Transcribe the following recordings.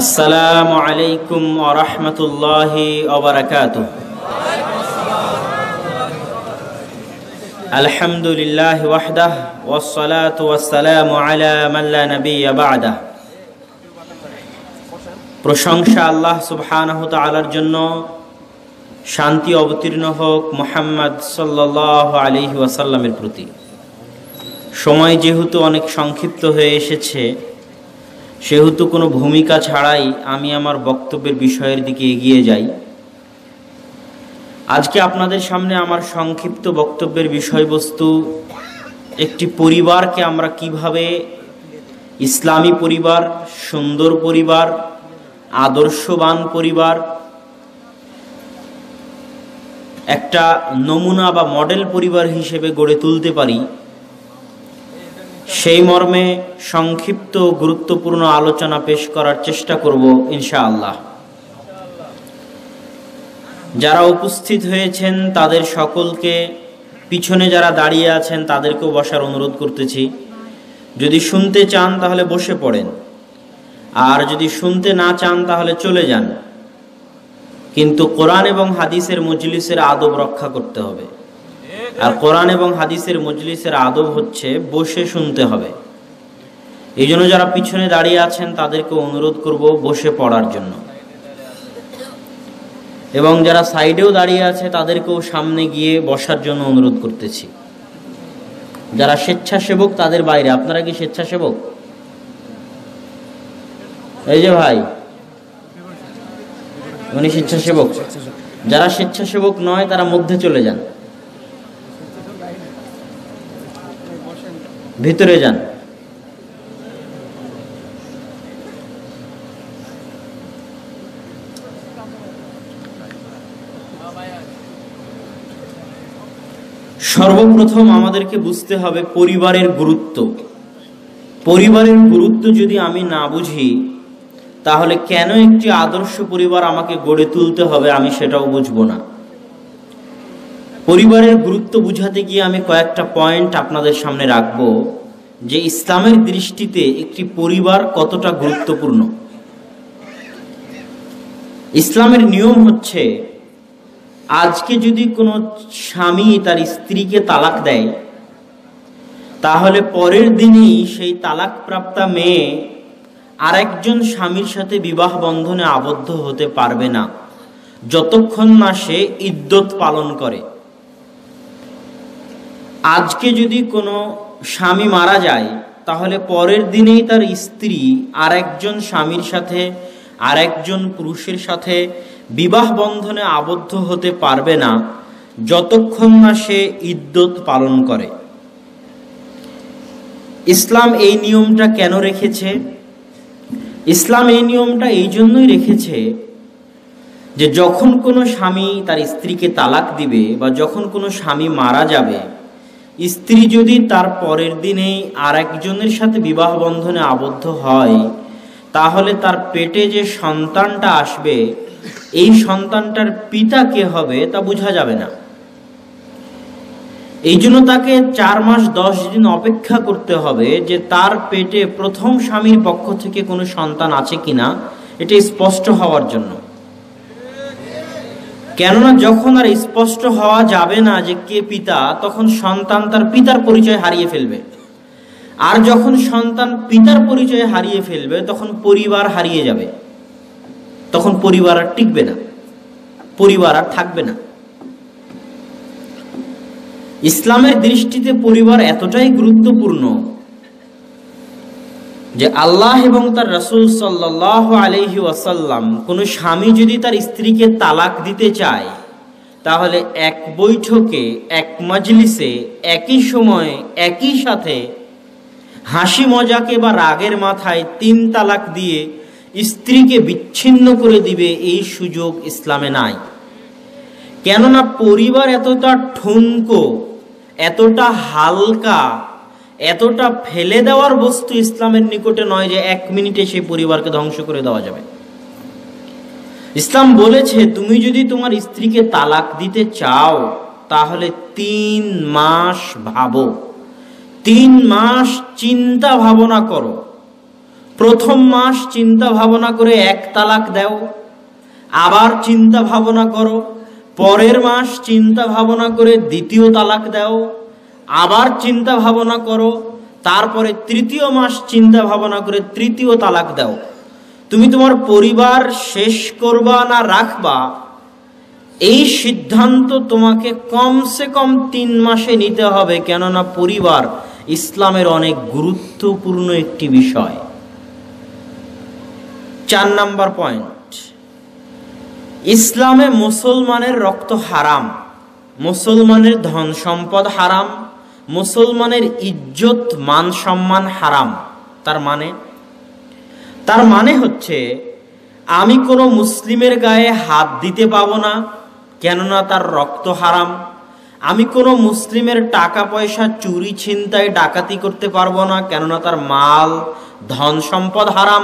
আসসালামু আলাইকুম ওয়া রাহমাতুল্লাহি ওয়া বারাকাতুহু। আলহামদুলিল্লাহি ওয়াহদাহু ওয়াস সালাতু ওয়াস সালামু আলা মান লা নাবিয়্যা বা'দাহু। প্রশংসা আল্লাহ সুবহানাহু ওয়া তাআলার জন্য, শান্তি অবতীর্ণ হোক মুহাম্মদ সাল্লাল্লাহু আলাইহি ওয়াসাল্লামের প্রতি। সময় যেহেতু অনেক সংক্ষিপ্ত হয়ে এসেছে, সেহেতু কোনো ভূমিকা ছাড়াই আমি আমার বক্তব্যের বিষয়ের দিকে এগিয়ে যাই। আজকে আপনাদের সামনে আমার সংক্ষিপ্ত বক্তব্যের বিষয়বস্তু একটি পরিবারকে আমরা কিভাবে ইসলামী পরিবার, সুন্দর পরিবার, আদর্শবান পরিবার, একটা নমুনা বা মডেল পরিবার হিসেবে গড়ে তুলতে পারি, সেই মর্মে সংক্ষিপ্ত গুরুত্বপূর্ণ আলোচনা পেশ করার চেষ্টা করব ইনশাআল্লাহ। যারা উপস্থিত হয়েছেন তাদের সকলকে, পিছনে যারা দাঁড়িয়ে আছেন তাদেরকেও বসার অনুরোধ করতেছি। যদি শুনতে চান তাহলে বসে পড়েন, আর যদি শুনতে না চান তাহলে চলে যান। কিন্তু কোরআন এবং হাদিসের মজলিসের আদব রক্ষা করতে হবে। আর কোরআন এবং হাদিসের মজলিসের আদব হচ্ছে বসে শুনতে হবে। এই জন্য যারা পিছনে দাঁড়িয়ে আছেন তাদেরকে অনুরোধ করব বসে পড়ার জন্য, এবং যারা সাইডেও দাঁড়িয়ে আছে তাদেরকেও সামনে গিয়ে বসার জন্য অনুরোধ করতেছি। যারা স্বেচ্ছাসেবক তাদের বাইরে। আপনারা কি স্বেচ্ছাসেবক? এই যে ভাই, উনি স্বেচ্ছাসেবক। যারা স্বেচ্ছাসেবক নয় তারা মধ্যে চলে যান, ভিতরে যান। সর্বপ্রথম আমাদেরকে বুঝতে হবে পরিবারের গুরুত্ব। পরিবারের গুরুত্ব যদি আমি না বুঝি, তাহলে কেন একটি আদর্শ পরিবার আমাকে গড়ে তুলতে হবে আমি সেটাও বুঝবো না। পরিবারের গুরুত্ব বুঝাতে গিয়ে আমি কয়েকটা পয়েন্ট আপনাদের সামনে রাখবো, যে ইসলামের দৃষ্টিতে একটি পরিবার কতটা গুরুত্বপূর্ণ। ইসলামের নিয়ম হচ্ছে, আজকে যদি কোনো স্বামী তার স্ত্রীকে তালাক দেয়, তাহলে পরের দিনই সেই তালাকপ্রাপ্তা মেয়ে আরেকজন স্বামীর সাথে বিবাহ বন্ধনে আবদ্ধ হতে পারবে না, যতক্ষণ না সে ইদ্যত পালন করে। আজকে যদি কোনো স্বামী মারা যায়, তাহলে পরের দিনেই তার স্ত্রী আরেকজন স্বামীর সাথে, আরেকজন পুরুষের সাথে বিবাহ বন্ধনে আবদ্ধ হতে পারবে না, যতক্ষণ না সে ইদ্যত পালন করে। ইসলাম এই নিয়মটা কেন রেখেছে? ইসলাম এই নিয়মটা এই জন্যই রেখেছে যে যখন কোনো স্বামী তার স্ত্রীকে তালাক দিবে, বা যখন কোনো স্বামী মারা যাবে, স্ত্রী যদি তার পরের দিনেই আরেকজনের সাথে বিবাহ বন্ধনে আবদ্ধ হয়, তাহলে তার পেটে যে সন্তানটা আসবে, এই সন্তানটার পিতা কে হবে তা বোঝা যাবে না। এই জন্য তাকে 4 মাস 10 দিন অপেক্ষা করতে হবে যে তার পেটে প্রথম স্বামীর পক্ষ থেকে কোনো সন্তান আছে কিনা, এটা স্পষ্ট হওয়ার জন্য। কেননা যখন আর স্পষ্ট হওয়া যাবে না যে কে পিতা, তখন সন্তান তার পিতার পরিচয় হারিয়ে ফেলবে। আর যখন সন্তান পিতার পরিচয় হারিয়ে ফেলবে, তখন পরিবার হারিয়ে যাবে, তখন পরিবার আর টিকবে না, পরিবার আর থাকবে না। ইসলামের দৃষ্টিতে পরিবার এতটাই গুরুত্বপূর্ণ যে আল্লাহ এবং তার রাসূল সাল্লাল্লাহু আলাইহি ওয়াসাল্লাম, কোন স্বামী যদি তার স্ত্রীকে তালাক দিতে চায়, তাহলে এক বৈঠকে, এক মজলিসে, একই সময়ে, একই সাথে হাসি মজাকে বা রাগের মাথায় 3 তালাক দিয়ে স্ত্রীকে বিচ্ছিন্ন করে দিবে, এই সুযোগ ইসলামে নাই। কেননা পরিবার এতটা ঠুনকো, এতটা হালকা, এতটা ফেলে দেওয়ার বস্তু ইসলামের নিকটে নয় যে 1 মিনিটে সেই পরিবারকে ধ্বংস করে দেওয়া যাবে। ইসলাম বলেছে, তুমি যদি তোমার স্ত্রীকে তালাক দিতে চাও, তাহলে 3 মাস ভাবো, 3 মাস চিন্তা ভাবনা করো, প্রথম মাস চিন্তা ভাবনা করে এক তালাক দাও, আবার চিন্তা ভাবনা করো, পরের মাস চিন্তা ভাবনা করে দ্বিতীয় তালাক দাও, আবার চিন্তা ভাবনা করো, তারপরে তৃতীয় মাস চিন্তা ভাবনা করে তৃতীয় তালাক দাও। তুমি তোমার পরিবার শেষ করবা না রাখবা, এই সিদ্ধান্ত তোমাকে কমসে কম 3 মাসে নিতে হবে। কেননা পরিবার ইসলামের অনেক গুরুত্বপূর্ণ একটি বিষয়। 4 নম্বর পয়েন্ট, ইসলামে মুসলমানের রক্ত হারাম, মুসলমানের ধন সম্পদ হারাম, মুসলমানের ইজ্জত মান সম্মান হারাম। তার মানে হচ্ছে আমি কোনো মুসলিমের গায়ে হাত দিতে পাবো না, কেননা তার রক্ত হারাম। আমি কোনো মুসলিমের টাকা পয়সা চুরি ছিনতাই ডাকাতি করতে পারবো না, কেননা তার মাল ধন সম্পদ হারাম।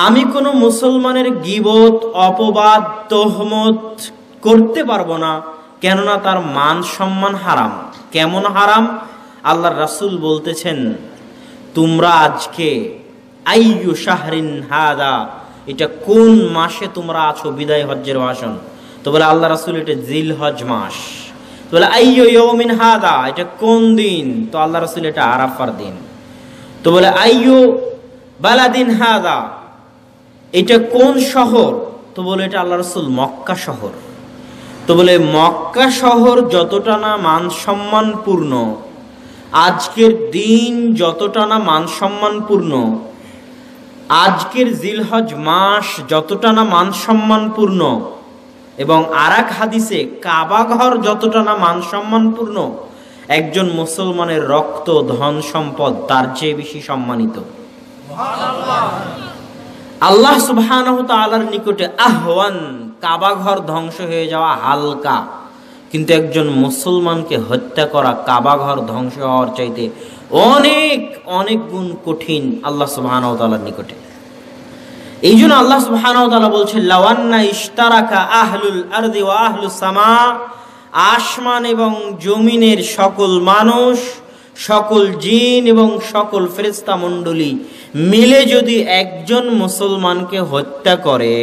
আমি কোনো মুসলমানের গীবত অপবাদ তোহমত করতে পারবো না, কেননা তার মান সম্মান হারাম। কেমন হারাম? আল্লাহর রাসূল বলতেছেন, তোমরা আজকে আইয়ু শাহরিন হাদা, এটা কোন মাসে তোমরা আছো? বিদায় হজ্জের ভাষণ তো বলে আল্লাহ রাসূল এটা জিলহজ মাস। তো বলে আইয়ু ইয়াউমিন হাদা, এটা কোন দিন? তো আল্লাহ রাসূল এটা আরাফার দিন। তো বলে আইয়ু বালাদিন হাদা, এটা কোন শহর? তো বলে এটা আল্লাহ রাসূল মক্কা শহর। তো বলে মক্কা শহর যতটা না মানসম্মানপূর্ণ, আজকের দিন যতটা না মানসম্মানপূর্ণ, আজকের জিলহজ মাস যতটা না মানসম্মানপূর্ণ, এবং আরেক হাদিসে কাবা ঘর যতটা না মানসম্মানপূর্ণ, একজন মুসলমানের রক্ত ধন সম্পদ তার চেয়ে বেশি সম্মানিত। আল্লাহ সুবহানাহু ওয়া তাআলার নিকটে আহওয়ান, কাবা ঘর ধ্বংস হয়ে যাওয়া হালকা, কিন্তু একজন মুসলমানকে হত্যা করা কাবা ঘর ধ্বংস হওয়ার চাইতে অনেক অনেক গুণ কঠিন আল্লাহ সুবহানাহু ওয়া তাআলার নিকটে। এই জন্য আল্লাহ সুবহানাহু ওয়া তাআলা বলছেন, লাওয়ান্না ইশতারাকা আহলুল আরদি ওয়া আহলুস সামা, আসমান এবং জমিনের সকল মানুষ, সকল জিন এবং সকল ফেরেশতা মণ্ডলী মিলে যদি একজন মুসলমানকে হত্যা করে,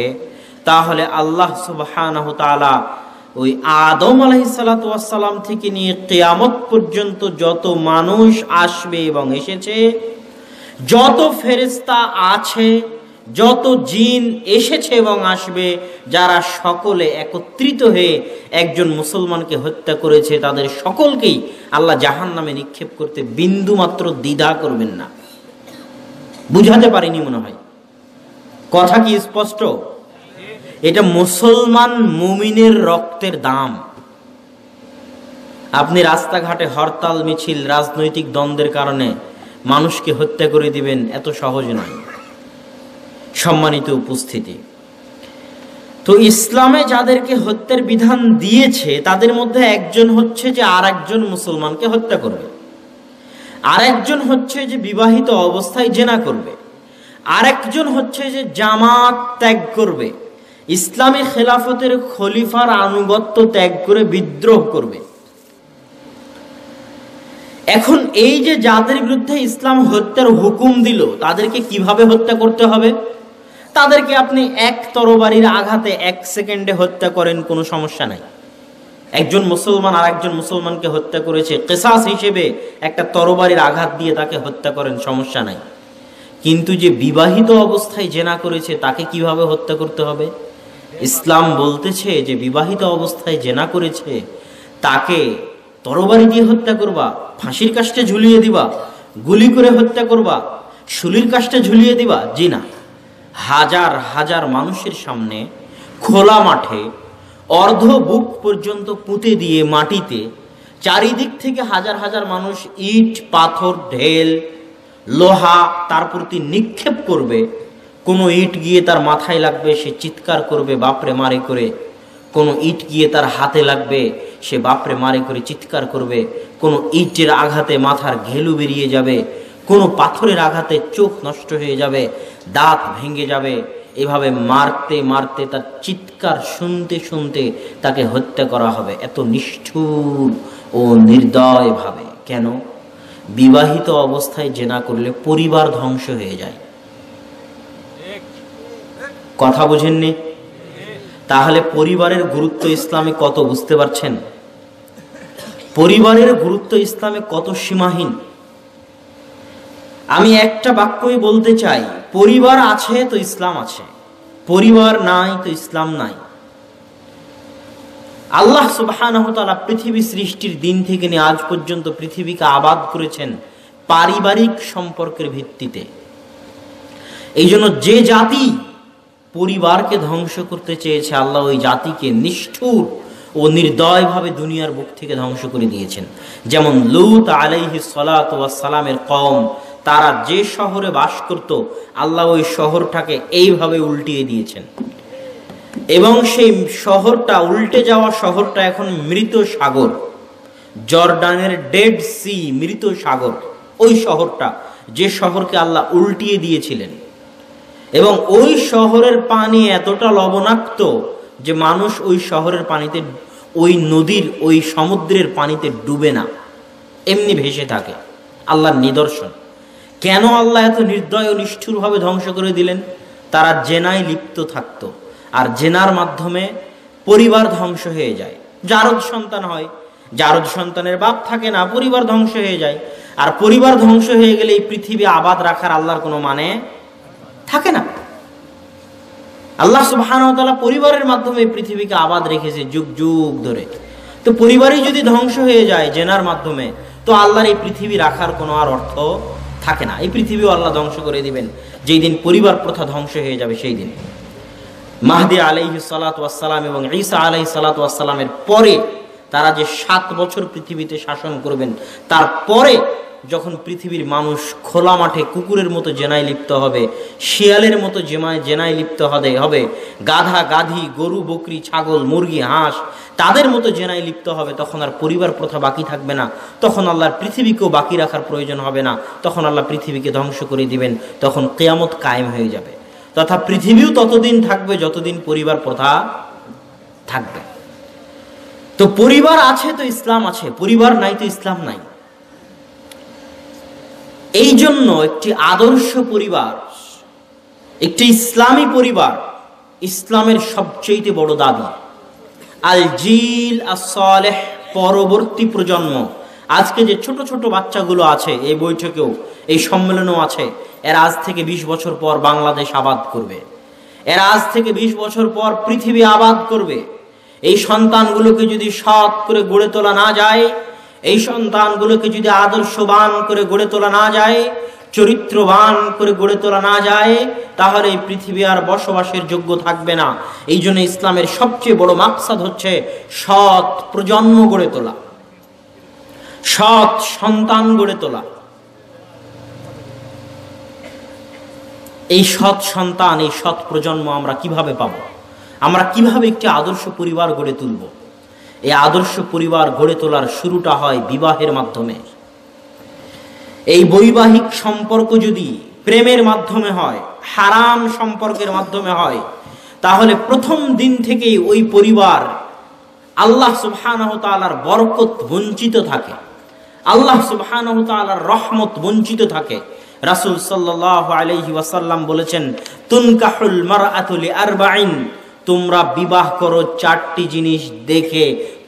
তাহলে আল্লাহ সুবহানাহু ওয়া তাআলা ওই আদম আলাইহিস সালাতু ওয়াস সালাম থেকে নিয়ে কিয়ামত পর্যন্ত যত মানুষ আসবে এবং এসেছে, যত ফেরেশতা আছে, যত জিন এসেছে এবং আসবে, যারা সকলে একত্রিত হয়ে একজন মুসলমানকে হত্যা করেছে, তাদের সকলকেই আল্লাহ জাহান্নামে নিক্ষেপ করতে বিন্দু মাত্র দ্বিধা করবেন না। বুঝাতে পারিনি মনে হয়, কথা কি স্পষ্ট? এটা মুসলমান মুমিনের রক্তের দাম। আপনি রাস্তাঘাটে হরতাল মিছিল রাজনৈতিক দ্বন্দ্বের কারণে মানুষকে হত্যা করে দিবেন, এত সহজ নয়। সম্মানিত উপস্থিতি, তো ইসলামে যাদেরকে হত্যার বিধান দিয়েছে তাদের মধ্যে একজন হচ্ছে যে আর একজন মুসলমানকে হত্যা করবে, আর একজন হচ্ছে যে বিবাহিত অবস্থায় জেনা করবে, আর একজন হচ্ছে যে জামাত ত্যাগ করবে, ইসলামী খেলাফতের খলিফার আনুগত্য ত্যাগ করে বিদ্রোহ করবে। এখন এই যে যাদের বিরুদ্ধে ইসলাম হত্যার হুকুম দিল, তাদেরকে কিভাবে হত্যা করতে হবে? তাদেরকে আপনি এক তরবারির আঘাতে 1 সেকেন্ডে হত্যা করেন, কোনো সমস্যা নাই। একজন মুসলমান আর একজন মুসলমানকে হত্যা করেছে, কিসাস হিসেবে একটা তরবারির আঘাত দিয়ে তাকে হত্যা করেন, সমস্যা নাই। কিন্তু যে বিবাহিত অবস্থায় জেনা করেছে তাকে কিভাবে হত্যা করতে হবে? ইসলাম বলতেছে যে বিবাহিত অবস্থায় জেনা করেছে তাকে তরবারি দিয়ে হত্যা করবা, ফাঁসির কাস্টে ঝুলিয়ে দিবা, গুলি করে হত্যা করবা, শুলির কাস্টে ঝুলিয়ে দিবা? জি না, হাজার হাজার মানুষের সামনে খোলা মাঠে অর্ধ বুক পর্যন্ত পুঁতে দিয়ে মাটিতে চারিদিক থেকে হাজার হাজার মানুষ ইট পাথর ঢেল লোহা তার প্রতি নিক্ষেপ করবে। কোনো ইট গিয়ে তার মাথায় লাগবে, সে চিৎকার করবে বাপরে মারে করে। কোনো ইট গিয়ে তার হাতে লাগবে, সে বাপরে মারে করে চিৎকার করবে। কোনো ইটের আঘাতে মাথার ঘেলু বেরিয়ে যাবে, কোনো পাথরের আঘাতে চোখ নষ্ট হয়ে যাবে, দাঁত ভেঙে যাবে। এভাবে মারতে মারতে তার চিৎকার শুনতে শুনতে তাকে হত্যা করা হবে, এত নিষ্ঠুর ও নির্দয়ভাবে। কেন? বিবাহিত অবস্থায় জেনা করলে পরিবার ধ্বংস হয়ে যায়। কথা বুঝেননি? তাহলে পরিবারের গুরুত্ব ইসলামে কত বুঝতে পারছেন? পরিবারের গুরুত্ব ইসলামে কত সীমাহীন। আমি একটা বাক্যই বলতে চাই, পরিবার আছে তো ইসলাম আছে, পরিবার নাই তো ইসলাম নাই। আল্লাহ সুবহানাহু ওয়া তাআলা পৃথিবী সৃষ্টির দিন থেকে নিয়ে আজ পর্যন্ত পৃথিবীকে আবাদ করেছেন পারিবারিক সম্পর্কের ভিত্তিতে। এই জন্য যে জাতি পরিবারকে ধ্বংস করতে চেয়েছে, আল্লাহ ওই জাতিকে নিষ্ঠুর ও নির্দয়ভাবে দুনিয়ার বুক থেকে ধ্বংস করে দিয়েছেন। যেমন লূত আলাইহিস সালাতু ওয়াস সালামের কওম, তারা যে শহরে বাস করত, আল্লাহ ওই শহরটাকে এইভাবে উল্টিয়ে দিয়েছেন এবং সেই শহরটা, উল্টে যাওয়া শহরটা এখন মৃত সাগর, জর্ডানের ডেড সি, মৃত সাগর। ওই শহরটা, যে শহরকে আল্লাহ উল্টিয়ে দিয়েছিলেন, এবং ওই শহরের পানি এতটা লবণাক্ত যে মানুষ ওই শহরের পানিতে, ওই নদীর, ওই সমুদ্রের পানিতে ডুবে না, এমনি ভেসে থাকে। আল্লাহর নিদর্শন। কেন আল্লাহ এত নির্দয় ও নিষ্ঠুরভাবে ধ্বংস করে দিলেন? তারা জেনায় লিপ্ত থাকত, আর জেনার মাধ্যমে পরিবার ধ্বংস হয়ে যায়। জারদ সন্তান হয়, জারদ সন্তানের বাপ থাকে না, পরিবার ধ্বংস হয়ে যায়। আর পরিবার ধ্বংস হয়ে গেলে এই পৃথিবী আবাদ রাখার আল্লাহর কোনো মানে থাকে না। আল্লাহ সুবহানাহু ওয়া তাআলা পরিবারের মাধ্যমে পৃথিবীকে আবাদ রেখেছে যুগ যুগ ধরে। তো পরিবারই যদি ধ্বংস হয়ে যায় জেনার মাধ্যমে, তো আল্লাহর এই পৃথিবী রাখার কোনো আর অর্থ থাকে না। এই পৃথিবীও আল্লাহ ধ্বংস করে দিবেন যেই দিন পরিবার প্রথা ধ্বংস হয়ে যাবে। সেই দিন মাহদী আলাইহিস সালাতু ওয়াস সালাম এবং ঈসা আলাইহিস সালাতু ওয়াস সালামের পরে তারা যে 7 বছর পৃথিবীতে শাসন করবেন, তারপরে যখন পৃথিবীর মানুষ খোলা মাঠে কুকুরের মতো জেনায় লিপ্ত হবে, শিয়ালের মতো জেনায় লিপ্ত হবে, গাধা গাধি, গরু বকরি, ছাগল মুরগি হাঁস তাদের মতো জেনায় লিপ্ত হবে, তখন আর পরিবার প্রথা বাকি থাকবে না। তখন আল্লাহর পৃথিবীকেও বাকি রাখার প্রয়োজন হবে না। তখন আল্লাহ পৃথিবীকে ধ্বংস করে দিবেন। তখন কিয়ামত কায়েম হয়ে যাবে। তথা পৃথিবীও ততদিন থাকবে যতদিন পরিবার প্রথা থাকবে। তো পরিবার আছে তো ইসলাম আছে, পরিবার নাই তো ইসলাম নাই। এই জন্য একটি আদর্শ পরিবার, একটি ইসলামী পরিবার ইসলামের সবচেয়ে বড় দাবি। আল জিল আস-সালেহ, পরবর্তী প্রজন্ম। আজকে যে ছোট ছোট বাচ্চাগুলো আছে, এই বৈঠকেও, এই সম্মেলনেও আছে, এরা আজ থেকে 20 বছর পর বাংলাদেশ আবাদ করবে, এরা আজ থেকে 20 বছর পর পৃথিবী আবাদ করবে। এই সন্তানগুলোকে যদি সৎ করে গড়ে তোলা না যায়, এই সন্তানগুলোকে যদি আদর্শবান করে গড়ে তোলা না যায়, চরিত্রবান করে গড়ে তোলা না যায়, তাহলে এই পৃথিবী আর বসবাসের যোগ্য থাকবে না। এই জন্য ইসলামের সবচেয়ে বড় মাকসাদ হচ্ছে সৎ প্রজন্ম গড়ে তোলা, সৎ সন্তান গড়ে তোলা। এই সৎ সন্তান, এই সৎ প্রজন্ম আমরা কিভাবে পাবো? আমরা কিভাবে একটি আদর্শ পরিবার গড়ে তুলব? এই আদর্শ পরিবার গড়ে তোলার শুরুটা হয় বিবাহের মাধ্যমে। এই বৈবাহিক সম্পর্ক যদি প্রেমের মাধ্যমে হয়, হারাম সম্পর্কের মাধ্যমে হয়, তাহলে প্রথম দিন থেকেই ওই পরিবার আল্লাহ সুবহানাহু ওয়া তাআলার বরকত বঞ্চিত থাকে, আল্লাহ সুবহানাহু ওয়া তাআলার রহমত বঞ্চিত থাকে। রাসূল সাল্লাল্লাহু আলাইহি ওয়াসাল্লাম বলেছেন, তুনকাহুল মারআতু লিআরবাইন, তোমরা বিবাহ করো 4টি জিনিস দেখে,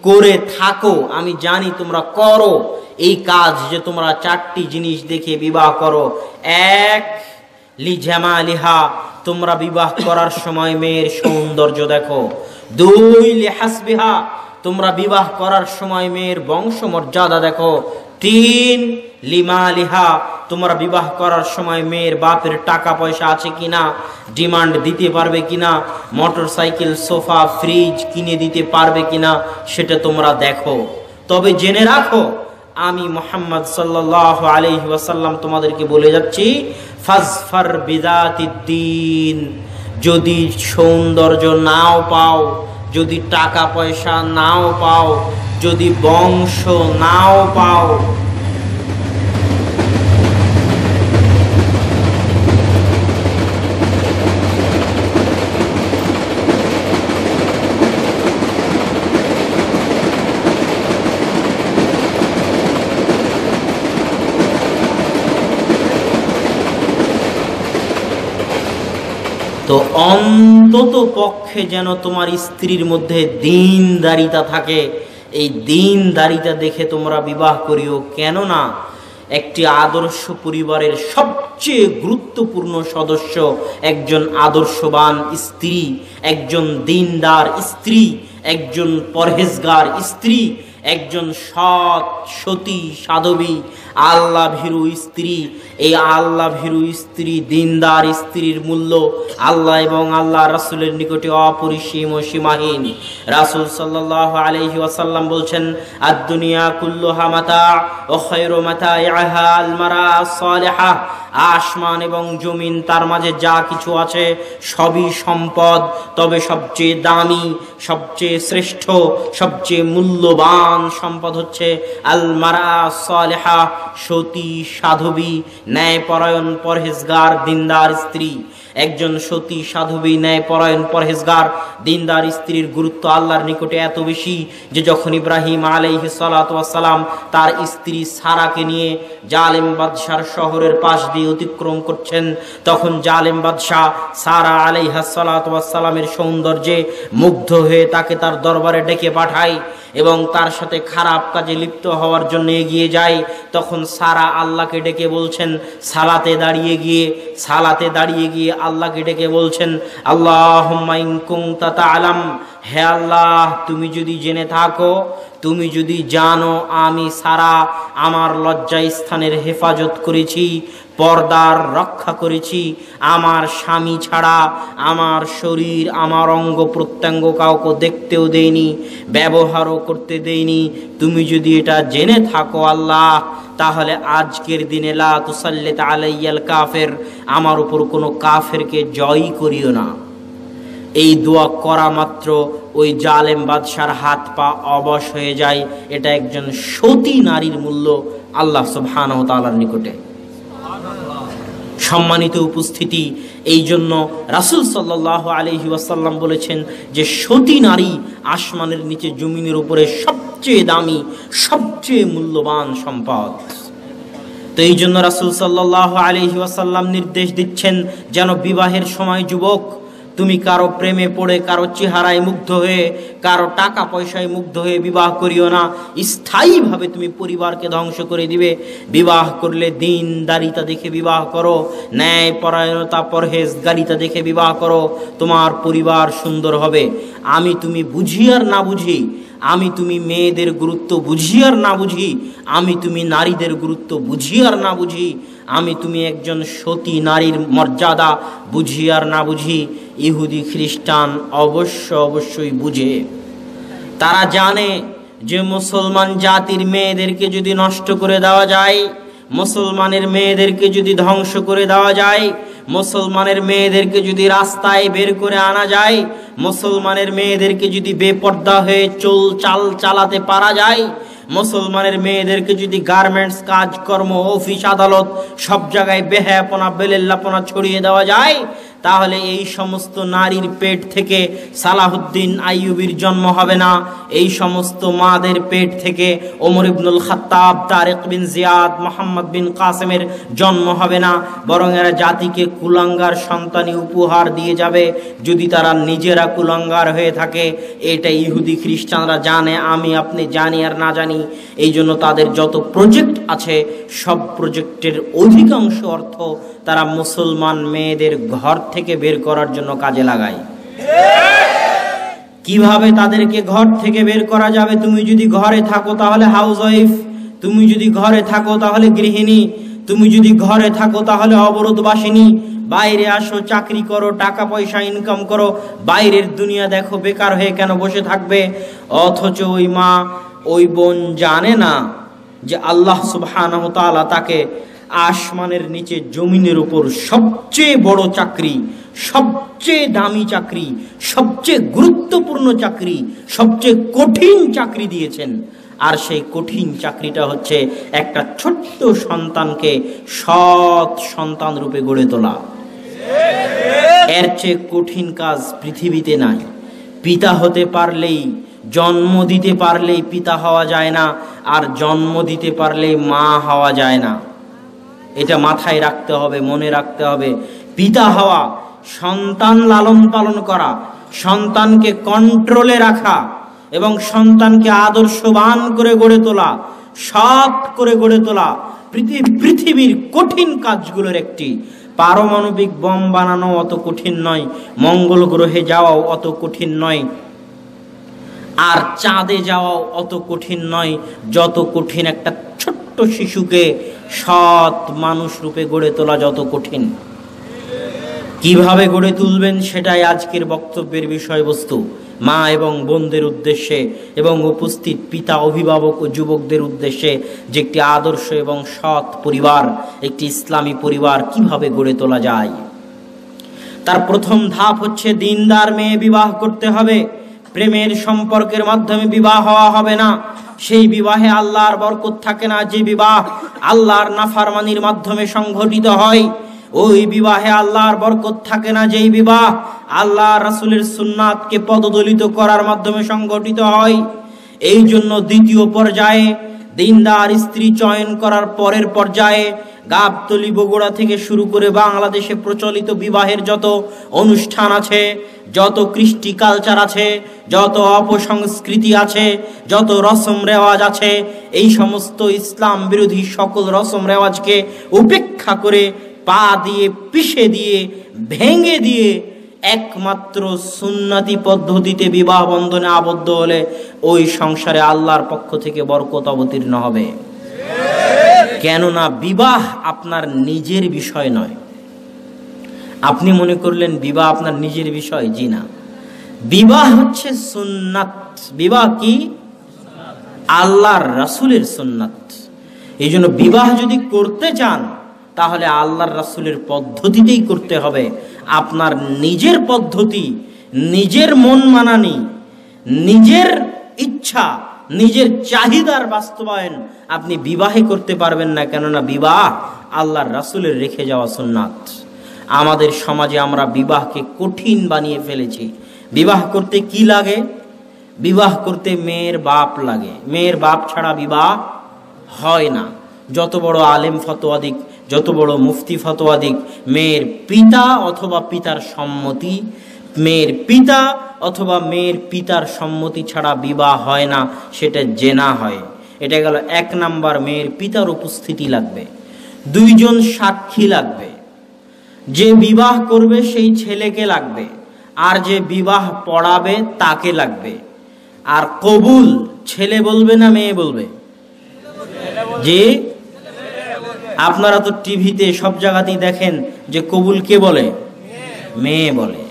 করে থাকো। আমি জানি তোমরা করো এই কাজ, যে তোমরা 4টি জিনিস দেখে বিবাহ করো। 1, লিজামালিহা, তোমরা বিবাহ করার সময় মেয়ের সৌন্দর্য দেখো। 2, লিহাসবিহা, তোমরা বিবাহ করার সময় মেয়ের বংশমর্যাদা দেখো। 3, লিমালিহা, তোমরা বিবাহ করার সময় মেয়ের বাপের টাকা পয়সা আছে কিনা, ডিমান্ড দিতে পারবে কিনা, মোটরসাইকেল, সোফা, ফ্রিজ কিনে দিতে পারবে কিনা, সেটা তোমরা দেখো। তবে জেনে রাখো, আমি মুহাম্মদ সাল্লাল্লাহু আলাইহি ওয়াসাল্লাম তোমাদেরকে বলে যাচ্ছি, ফাজফার বিযাতিদ্দিন, যদি সৌন্দর্য নাও পাও, যদি টাকা পয়সা নাও পাও, যদি বংশ নাও পাও, তো অন্তত পক্ষে যেন তোমার স্ত্রীর মধ্যে দীনদারিতা থাকে, এই দীনদারিতা দেখে তোমরা বিবাহ করিও। কেননা একটি আদর্শ পরিবারের সবচেয়ে গুরুত্বপূর্ণ সদস্য একজন আদর্শবান স্ত্রী, একজন দীনদার স্ত্রী, একজন পরহেজগার স্ত্রী, একজন সৎ সতী সাধবী আল্লাহ ভীরু স্ত্রী। এই আল্লাহ ভীরু স্ত্রী, দীনদার স্ত্রীর মূল্য আল্লাহ এবং আল্লাহ রাসূলের নিকটে অপরিসীম ও সীমাহীন। রাসূল সাল্লাল্লাহু আলাইহি ওয়াসাল্লাম বলছেন, আদ-দুনিয়া কুল্লুহা মাতা ওয়া খায়রু মাতাইহা আল মারআ সালিহা। আসমান এবং জমিন তার মাঝে যা কিছু আছে সবই সম্পদ, তবে সবচেয়ে দামি, সবচেয়ে শ্রেষ্ঠ, সবচেয়ে মূল্যবান সম্পদ হচ্ছে আল মারআ সালিহা, সতী সাধবী ন্যায়পরায়ণ পরহেজগার দিনদার স্ত্রী। একজন সতী সাধবী ন্যায়পরায়ণ পরহেজগার দিনদার স্ত্রীর গুরুত্ব আল্লাহর নিকটে এত বেশি যে যখন ইব্রাহিম আলাইহিস সালাতু ওয়াস সালাম তার স্ত্রী সারাকে নিয়ে জালেম বাদশার শহরের পাশ দিয়ে অতিক্রম করছেন, তখন জালেম বাদশা সারা আলাইহিস সালাতু ওয়াস সালামের সৌন্দর্যে মুগ্ধ হয়ে তাকে তার দরবারে ডেকে পাঠায় এবং তার সাথে খারাপ কাজে লিপ্ত হওয়ার জন্য এগিয়ে যায়। তখন সারা আল্লাহকে ডেকে বলছেন, সালাতে দাঁড়িয়ে গিয়ে আল্লাহকে ডেকে বলছেন, আল্লাহুম্মা ইন কুনতা তা'লাম, হে আল্লাহ তুমি যদি জেনে থাকো, তুমি যদি জানো আমি সারা আমার লজ্জা স্থানের হেফাজত করেছি, পর্দার রক্ষা করেছি, আমার স্বামী ছাড়া আমার শরীর আমার অঙ্গ প্রত্যঙ্গ কাউকে দেখতেও দেইনি, ব্যবহারও করতে দেইনি, তুমি যদি এটা জেনে থাকো আল্লাহ, তাহলে আজকের দিনে লা তুসাল্লিত আলাইয়াল কাফের, আমার উপর কোনো কাফেরকে জয়ই করিও না। এই দোয়া করা মাত্র ওই জালেম বাদশার হাত পা অবশ হয়ে যায়। এটা একজন সতী নারীর মূল্য আল্লাহ সুবহানাহু ওয়া তাআলার নিকটে। সম্মানিত উপস্থিতি, এই জন্য রাসূল সাল্লাল্লাহু আলাইহি ওয়াসাল্লাম বলেছেন যে সতী নারী আসমানের নিচে জমিনের উপরে সবচেয়ে দামি, সবচেয়ে মূল্যবান সম্পদ। তো এই জন্য রাসূল সাল্লাল্লাহু আলাইহি ওয়াসাল্লাম নির্দেশ দিচ্ছেন যেন বিবাহের সময় যুবক তুমি কারো প্রেমে পড়ে, কারো চেহারায় মুগ্ধ হয়ে, কারো টাকা পয়সায় মুগ্ধ হয়ে বিবাহ করিও না। স্থায়ীভাবে তুমি পরিবারকে ধ্বংস করে দিবে। বিবাহ করলে দীনদারিতা দেখে বিবাহ করো, ন্যায় পরায়ণতা পরহেজগারিতা দেখে বিবাহ করো, তোমার পরিবার সুন্দর হবে। আমি তুমি বুঝি আর না বুঝি, আমি তুমি মেয়েদের গুরুত্ব বুঝি আর না বুঝি, আমি তুমি নারীদের গুরুত্ব বুঝি আর না বুঝি, আমি তুমি একজন সতী নারীর মর্যাদা বুঝি আর না বুঝি, ইহুদি খ্রিস্টান অবশ্যই বুঝে। তারা জানে যে মুসলমান জাতির মেয়েদেরকে যদি নষ্ট করে দেওয়া যায়, মুসলমানের মেয়েদেরকে যদি ধ্বংস করে দেওয়া যায়, মুসলমানের মেয়েদেরকে যদি রাস্তায় বের করে আনা যায়, মুসলমানের মেয়েদেরকে যদি বেপর্দা হয়ে চাল চালাতে পারা যায়, মুসলমানের মেয়েদেরকে যদি গার্মেন্টস কাজকর্ম অফিস আদালত সব জায়গায় বেহায়াপনা বেলেল্লাপনা ছড়িয়ে দেওয়া যায়, তাহলে এই সমস্ত নারীর পেট থেকে সালাহুদ্দিন আইয়ুবীর জন্ম হবে না, এই সমস্ত মাদের পেট থেকে ওমর ইবনুল খাত্তাব, তারেক বিন জিয়াদ, মোহাম্মদ বিন কাসেমের জন্ম হবে না, বরং এরা জাতিকে কুলাঙ্গার সন্তানই উপহার দিয়ে যাবে যদি তারা নিজেরা কুলাঙ্গার হয়ে থাকে। এটা ইহুদি খ্রিস্টানরা জানে, আমি আপনি জানি আর না জানি। এই জন্য তাদের যত প্রজেক্ট আছে সব প্রজেক্টের অধিকাংশ অর্থ তারা মুসলমান মেয়েদের ঘর থেকে বের করার জন্য কাজে লাগায়। কিভাবে তাদেরকে ঘর থেকে বের করা যাবে? তুমি যদি ঘরে থাকো তাহলে হাউস ওয়াইফ, তুমি যদি ঘরে থাকো তাহলে গৃহিণী, তুমি যদি ঘরে থাকো তাহলে অবরোধবাসিনী। বাইরে আসো, চাকরি করো, টাকা পয়সা ইনকাম করো, বাইরের দুনিয়া দেখো, বেকার হয়ে কেন বসে থাকবে? অথচ ওই মা ওই বোন জানে না যে আল্লাহ সুবহানাহু ওয়া তাআলা তাকে আসমানের নিচে জমিনের উপর সবচেয়ে বড় চাকরি, সবচেয়ে দামি চাকরি, সবচেয়ে গুরুত্বপূর্ণ চাকরি, সবচেয়ে কঠিন চাকরি দিয়েছেন। আর সেই কঠিন চাকরিটা হচ্ছে একটা ছোট্ট সন্তানকে সৎ সন্তান রূপে গড়ে তোলা। এর চেয়ে কঠিন কাজ পৃথিবীতে নাই। পিতা হতে পারলেই, জন্ম দিতে পারলেই পিতা হওয়া যায় না, আর জন্ম দিতে পারলেই মা হওয়া যায় না। এটা মাথায় রাখতে হবে, মনে রাখতে হবে। পিতা হওয়া সন্তান লালন পালন করা, সন্তানকে কন্ট্রোলে রাখা এবং সন্তানকে আদর্শবান করে গড়ে তোলা, সৎ করে গড়ে তোলা পৃথিবীর কঠিন কাজগুলোর একটি। পারমাণবিক বম বানানো অত কঠিন নয়, মঙ্গল গ্রহে যাওয়াও অত কঠিন নয়, আর চাঁদে যাওয়াও অত কঠিন নয় যত কঠিন একটা ছোট্ট শিশুকে সৎ মানুষ রূপে গড়ে তোলা যত কঠিন। কিভাবে গড়ে তুলবেন সেটাই আজকের বক্তব্যের বিষয়বস্তু। মা এবং বোনদের উদ্দেশ্যে এবং উপস্থিত পিতা, অভিভাবক ও যুবকদের উদ্দেশ্যে যে একটি আদর্শ এবং সৎ পরিবার, একটি ইসলামী পরিবার কিভাবে গড়ে তোলা যায়, তার প্রথম ধাপ হচ্ছে দিনদার মেয়ে বিবাহ করতে হবে। প্রেমের সম্পর্কের মাধ্যমে বিবাহ হওয়া হবে না, সেই বিবাহে আল্লাহর বরকত থাকে না। যে বিবাহ আল্লাহর নাফরমানির মাধ্যমে সংঘটিত হয়, ওই বিবাহে আল্লাহর বরকত থাকে না। যেই বিবাহ আল্লাহ রাসূলের সুন্নাতকে পদদলিত করার মাধ্যমে সংঘটিত হয়। এই জন্য দ্বিতীয় পর্যায়ে দিনদার স্ত্রী চয়ন করার পরের পর্যায়ে গাবতলী, বগুড়া থেকে শুরু করে বাংলাদেশে প্রচলিত বিবাহের যত অনুষ্ঠান আছে, যত কৃষ্টি কালচার আছে, যত অপসংস্কৃতি আছে, যত রসম রেওয়াজ আছে, এই সমস্ত ইসলাম বিরোধী সকল রসম রেওয়াজকে উপেক্ষা করে, পা দিয়ে পিষে দিয়ে, ভেঙে দিয়ে একমাত্র সুন্নতি পদ্ধতিতে বিবাহ বন্ধনে আবদ্ধ হলে ওই সংসারে আল্লাহর পক্ষ থেকে বরকত অবতীর্ণ হবে। কেননা বিবাহ আপনার নিজের বিষয় নয়। আপনি মনে করলেন বিবাহ আপনার নিজের বিষয়, জি না। বিবাহ হচ্ছে সুন্নাত। বিবাহ কি? আল্লাহর রাসূলের সুন্নাত। এই জন্য বিবাহ যদি করতে চান তাহলে আল্লাহর রাসূলের পদ্ধতিতেই করতে হবে। আপনার নিজের পদ্ধতি, নিজের মন মানানি, নিজের ইচ্ছা, নিজের চাহিদার বাস্তবায়ন আপনি বিবাহে করতে পারবেন না। কেননা বিবাহ আল্লাহর রাসূলের রেখে যাওয়া সুন্নাত। আমাদের সমাজে আমরা বিবাহকে কঠিন বানিয়ে ফেলেছি। বিবাহ করতে কি লাগে? বিবাহ করতে মেয়ের বাপ লাগে। মেয়ের বাপ ছাড়া বিবাহ হয় না। যত বড় আলেম ফতোয়া দিক, যত বড় মুফতি ফতোয়া দিক, মেয়ের পিতা অথবা পিতার সম্মতি, মেয়ের পিতা অথবা মেয়ের পিতার সম্মতি ছাড়া বিবাহ হয় না, সেটা জেনা হয়। এটা গেল এক নাম্বার। মেয়ের পিতার উপস্থিতি লাগবে, দুইজন সাক্ষী লাগবে, যে বিবাহ করবে সেই ছেলেকে লাগবে, আর যে বিবাহ পড়াবে তাকে লাগবে। আর কবুল ছেলে বলবে না মেয়ে বলবে? যে আপনারা তো টিভিতে সব জায়গাতেই দেখেন যে কবুল কে বলে? মেয়ে বলে।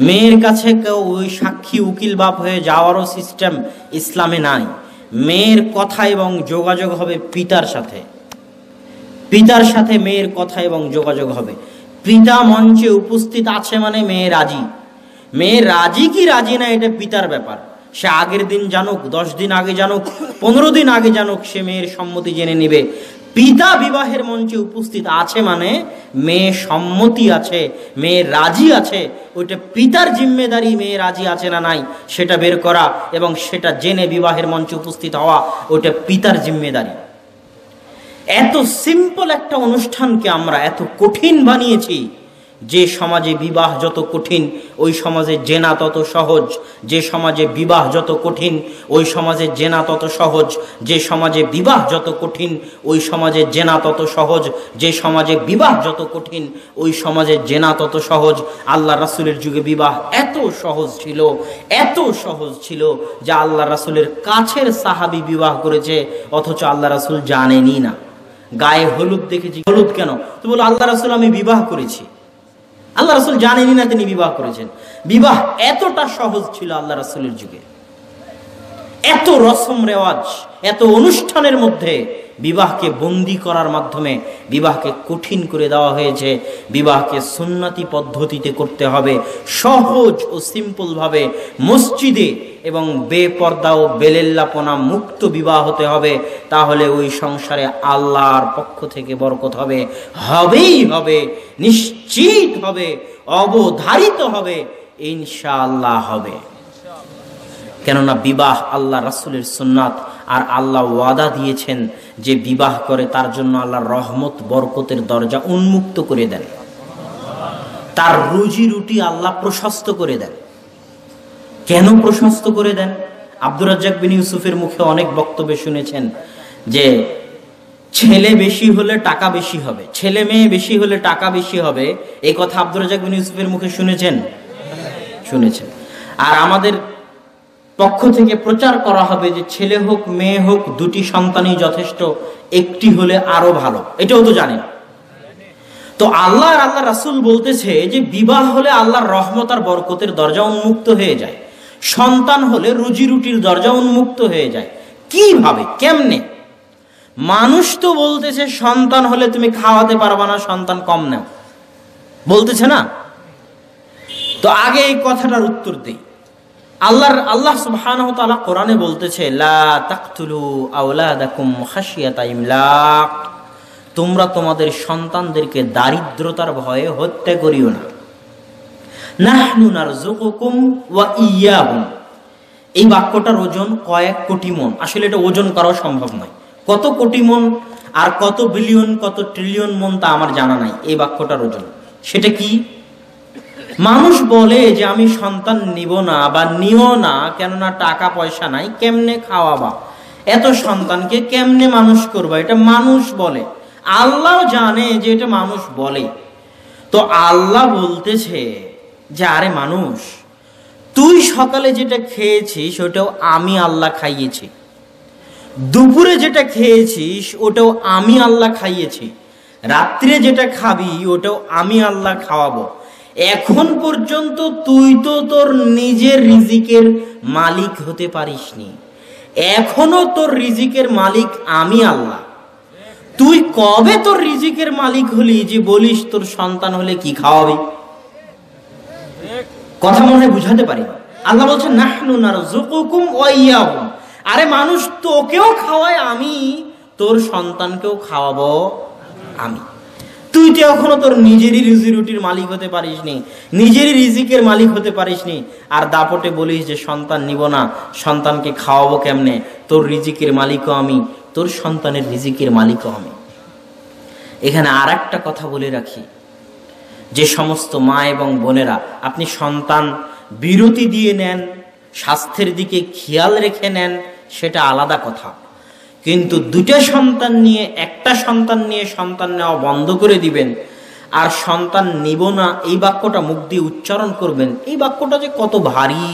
মেয়ের কাছে কেউ ওই সাক্ষী উকিল বাপ হয়ে যাওয়ারও সিস্টেম ইসলামে নাই। মেয়ের কথা এবং যোগাযোগ হবে পিতার সাথে। পিতার সাথে মেয়ের কথা এবং যোগাযোগ হবে। পিতা মঞ্চে উপস্থিত আছে মানে মেয়ে রাজি। মেয়ে রাজি কি রাজি না এটা পিতার ব্যাপার। সে আগের দিন জানুক, 10 দিন আগে জানুক, 15 দিন আগে জানুক, সে মেয়ের সম্মতি জেনে নিবে। পিতা বিবাহের মঞ্চে উপস্থিত আছে মানে মেয়ে সম্মতি আছে, মেয়ে রাজি আছে। ওইটা পিতার জিম্মেদারি, মেয়ে রাজি আছে না নাই সেটা বের করা এবং সেটা জেনে বিবাহের মঞ্চে উপস্থিত হওয়া, ওইটা পিতার জিম্মেদারি। এত সিম্পল একটা অনুষ্ঠানকে আমরা এত কঠিন বানিয়েছি। যে সমাজে বিবাহ যত কঠিন ওই সমাজে জেনা তত সহজ। যে সমাজে বিবাহ যত কঠিন ওই সমাজে জেনা তত সহজ। যে সমাজে বিবাহ যত কঠিন ওই সমাজে জেনা তত সহজ। যে সমাজে বিবাহ যত কঠিন ওই সমাজে জেনা তত সহজ। আল্লাহ রাসূলের যুগে বিবাহ এত সহজ ছিল, এত সহজ ছিল যে আল্লাহ রাসূলের কাছের সাহাবী বিবাহ করেছে, অথচ আল্লাহ রাসূল জানেনই না। গায়ে হলুদ দেখেছি, হলুদ কেন? তো বলো আল্লাহ রাসূল আমি বিবাহ করেছি। আল্লাহ রাসূল জানেনই না তিনি বিবাহ করেছেন। বিবাহ এতটা সহজ ছিল আল্লাহ রাসূলের যুগে। এত রসম রেওয়াজ, এত অনুষ্ঠানের মধ্যে বিবাহকে বন্দী করার মাধ্যমে বিবাহকে কঠিন করে দেওয়া হয়েছে। বিবাহকে সুন্নতি পদ্ধতিতে করতে হবে, সহজ ও সিম্পল ভাবে, মসজিদে এবং বেপর্দা ও বেলেল্লাপনা মুক্ত বিবাহ হতে হবে। তাহলে ওই সংসারে আল্লাহর পক্ষ থেকে বরকত হবে, হবেই হবে, নিশ্চিত হবে, অবধারিত হবে, ইনশাআল্লাহ হবে। কেননা বিবাহ আল্লাহ রাসূলের সুন্নাত, আর আল্লাহ ওয়াদা দিয়েছেন যে বিবাহ করে তার জন্য আল্লাহর রহমত বরকতের দরজা উন্মুক্ত করে দেন। তার রুজি রুটি আল্লাহ প্রশস্ত করে দেন। কেন প্রশস্ত করে দেন? আব্দুর রাজ্জাক বিন ইউসুফের মুখে অনেক বক্তব্য শুনেছেন যে ছেলে বেশি হলে টাকা বেশি হবে, ছেলে মেয়ে বেশি হলে টাকা বেশি হবে। এই কথা আব্দুর রাজ্জাক বিন ইউসুফের মুখে শুনেছেন? আর আমাদের পক্ষ থেকে প্রচার করা হবে যে ছেলে হোক মেয়ে হোক দুটি সন্তানই যথেষ্ট, একটি হলে আরো ভালো। এটাও তো জানেন। তো আল্লাহ রাসূল বলতেছে যে বিবাহ হলে আল্লাহর রহমত আর বরকতের দরজা উন্মুক্ত হয়ে যায়, সন্তান হলে রুজি রুটির দরজা উন্মুক্ত হয়ে যায়। কিভাবে, কেমনে? মানুষ তো বলতেছে সন্তান হলে তুমি খাওয়াতে পারবা না, সন্তান কম নাও, বলতেছে না? তো আগে এই কথাটার উত্তর দেই। আল্লাহ সুবহানাহু ওয়া তাআলা কোরআনে বলতেছে, লা তাকতুলু আওলাদাকুম খাশিয়াতা ইমলাক, তোমরা তোমাদের সন্তানদেরকে দারিদ্রতার ভয়ে হত্যা করিও না। নাহনু নারযুকুকুম ওয়া ইয়্যাহুম, এই বাক্যটার ওজন কয়েক কোটি মন। আসলে এটা ওজন করাও সম্ভব নয়। কত কোটি মন আর কত বিলিয়ন কত ট্রিলিয়ন মন তা আমার জানা নাই এই বাক্যটার ওজন। সেটা কি? মানুষ বলে যে আমি সন্তান নিব না বা নিও না, কেননা টাকা পয়সা নাই, কেমনে খাওয়াবা, এত সন্তানকে কেমনে মানুষ করবা, এটা মানুষ বলে। আল্লাহ জানে যে এটা মানুষ বলে। তো আল্লাহ বলতেছে যে আরে মানুষ, তুই সকালে যেটা খেয়েছিস ওটাও আমি আল্লাহ খাইয়েছি, দুপুরে যেটা খেয়েছিস ওটাও আমি আল্লাহ খাইয়েছি, রাত্রে যেটা খাবি ওটাও আমি আল্লাহ খাওয়াবো। এখন পর্যন্ত তুই তো তোর নিজের রিজিকের মালিক হতে পারিসনি, এখনো তোর রিজিকের মালিক আমি আল্লাহ। তুই কবে তোর রিজিকের মালিক হলি যে বলিস তোর সন্তান হলে কি খাওয়াবি? কথা মনে বুঝাতে পারি। আল্লাহ বলছেন নাহনু নারযুকুকুম ওয়া ইয়্যাহুম, আরে মানুষ তোকেও খাওয়ায় আমি, তোর সন্তানকেও খাওয়াবো আমি। তুই তো এখনো তোর নিজেরই রুজি রুটির মালিক হতে পারিসনি, নিজেরই রিজিকের মালিক হতে পারিসনি, আর দাপটে বলিস যে সন্তান নিব না, সন্তানকে খাওয়াবো কেমনে? তোর রিজিকের মালিকও আমি, তোর সন্তানের রিজিকের মালিকও আমি। এখানে আর একটা কথা বলে রাখি, যে সমস্ত মা এবং বোনেরা আপনি সন্তান বিরতি দিয়ে নেন, স্বাস্থ্যের দিকে খেয়াল রেখে নেন, সেটা আলাদা কথা। কিন্তু দুটো সন্তান নিয়ে একটা সন্তান নিয়ে সন্তান নেওয়া বন্ধ করে দিবেন, আর সন্তান নিব না এই বাক্যটা মুখ দিয়ে উচ্চারণ করবেন, এই বাক্যটা যে কত ভারী।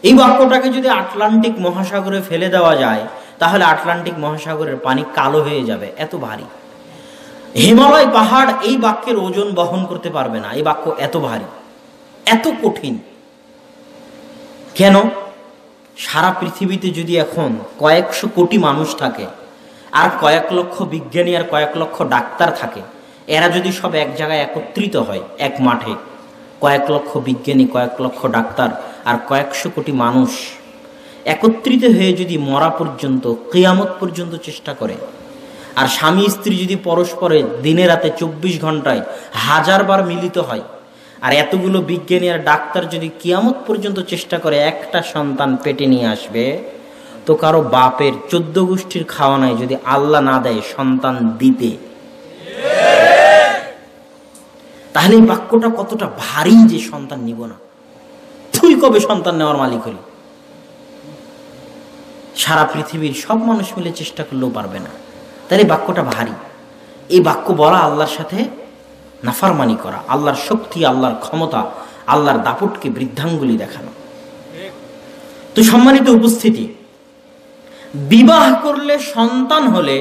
এই বাক্যটাকে যদি আটলান্টিক মহাসাগরে ফেলে দেওয়া যায় তাহলে আটলান্টিক মহাসাগরের পানি কালো হয়ে যাবে, এত ভারী। হিমালয় পাহাড় এই বাক্যের ওজন বহন করতে পারবে না, এই বাক্য এত ভারী, এত কঠিন। কেন? সারা পৃথিবীতে যদি এখন কয়েকশো কোটি মানুষ থাকে, আর কয়েক লক্ষ বিজ্ঞানী আর কয়েক লক্ষ ডাক্তার থাকে, এরা যদি সব এক জায়গায় একত্রিত হয়, এক মাঠে, কয়েক লক্ষ বিজ্ঞানী, কয়েক লক্ষ ডাক্তার আর কয়েকশো কোটি মানুষ একত্রিত হয়ে যদি মরা পর্যন্ত, কিয়ামত পর্যন্ত চেষ্টা করে, আর স্বামী স্ত্রী যদি পরস্পরে দিনে রাতে 24 ঘন্টায় 1000 বার মিলিত হয়, আর এতগুলো বিজ্ঞানী আর ডাক্তার যদি কিয়ামত পর্যন্ত চেষ্টা করে একটা সন্তান পেটে নিয়ে আসবে, তো কারো বাপের 14 গোষ্ঠীর খাওয়া নাই যদি আল্লাহ না দেয় সন্তান দিতে। তাহলে এই বাক্যটা কতটা ভারী যে সন্তান নিব না। তুই কবে সন্তান নেওয়ার মালিক হলি? সারা পৃথিবীর সব মানুষ মিলে চেষ্টা করলেও পারবে না। তাহলে বাক্যটা ভারী। এই বাক্য বলা আল্লাহর সাথে নাফরমানি করা, আল্লাহর শক্তি, আল্লাহর ক্ষমতা, আল্লাহর দাপটকে বৃদ্ধাঙ্গুলি দেখানো। তো সম্মানিত উপস্থিতি, বিবাহ করলে সন্তান হলে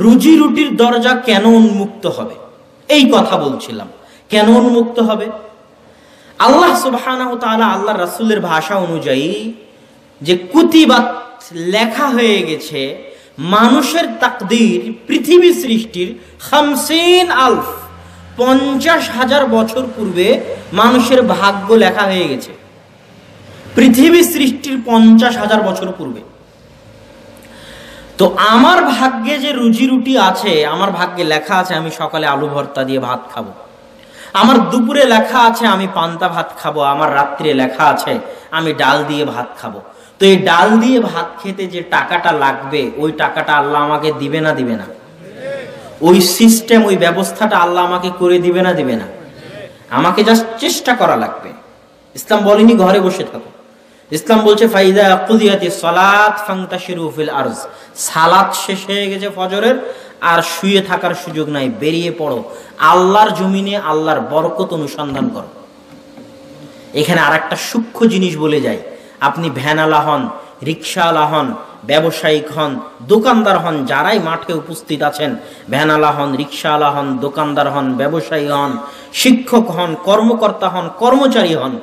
রুজি রুটির দরজা কেন উন্মুক্ত হবে এই কথা বলছিলাম। কেন উন্মুক্ত হবে? আল্লাহ সুবহানাহু ওয়া তাআলা আল্লাহর রাসূলের ভাষা অনুযায়ী যে কুতিবাত লেখা হয়ে গেছে, মানুষের তাকদীর, পৃথিবী সৃষ্টির 50,000 বছর পূর্বে মানুষের ভাগ্য লেখা হয়ে গেছে। পৃথিবী সৃষ্টির 50,000 বছর পূর্বে। তো আমার ভাগ্যে যে রুজি রুটি আছে, আমার ভাগ্যে লেখা আছে আমি সকালে আলু ভর্তা দিয়ে ভাত খাবো, আমার দুপুরে লেখা আছে আমি পান্তা ভাত খাবো, আমার রাত্রে লেখা আছে আমি ডাল দিয়ে ভাত খাবো। তো এই ডাল দিয়ে ভাত খেতে যে টাকাটা লাগবে, ওই টাকাটা আল্লাহ আমাকে দিবে না দিবে না? ওই সিস্টেম, ওই ব্যবস্থাটা আল্লাহ আমাকে করে দিবে না দিবে না? আমাকে জাস্ট চেষ্টা করা লাগবে। ইসলাম বলেনি ঘরে বসে থাকো, ইসলাম বলছে ফাইদা কুদিয়াতিস সালাত ফান্তাশিরু ফিল আরজ, সালাত শেষ হয়ে গেছে ফজরের, আর শুয়ে থাকার সুযোগ নাই, বেরিয়ে পড়ো, আল্লাহর জমিনে আল্লাহর বরকত অনুসন্ধান করো। এখানে আর একটা সূক্ষ্ম জিনিস বলে যায়, আপনি ভ্যানওয়ালা হন, রিক্সাওয়ালা হন, ব্যবসায়িক হন, দোকানদার হন, যারাই মাঠে উপস্থিত আছেন, ভ্যানওয়ালা হন, রিক্সাওয়ালা হন, দোকানদার হন, ব্যবসায়ী হন, শিক্ষক হন, কর্মকর্তা হন, কর্মচারী হন,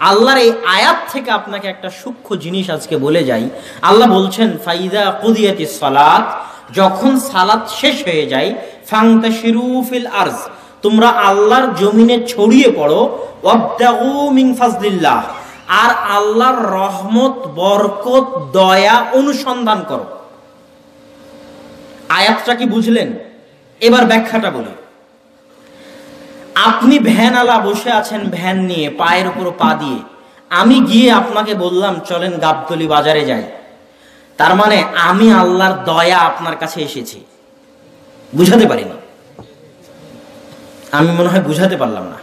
আল্লাহর এই আয়াত থেকে আপনাকে একটা সূক্ষ্ম জিনিস আজকে বলে যাই। আল্লাহ বলছেন ফাইদা কুদিয়াতিস সালাত, যখন সালাত শেষ হয়ে যায়, ফান্তাশিরু ফিল আরজ, তোমরা আল্লাহর জমিনে ছড়িয়ে পড়ো, ওয়াবতাগু মিন ফাজলিল্লাহ, আর আল্লাহর রহমত, বরকত, দয়া অনুসন্ধান করো। আয়াতটা কি বুঝলেন? এবার ব্যাখ্যাটা বলি। আপনি ভ্যানওয়ালা বসে আছেন, ভ্যান নিয়ে, পায়ের উপর পা দিয়ে, আমি গিয়ে আপনাকে বললাম চলেন গাবতলী বাজারে যাই, তার মানে আমি আল্লাহর দয়া আপনার কাছে এসেছি। বুঝাতে পারিনি, আমি মনে হয় বুঝাতে পারলাম না।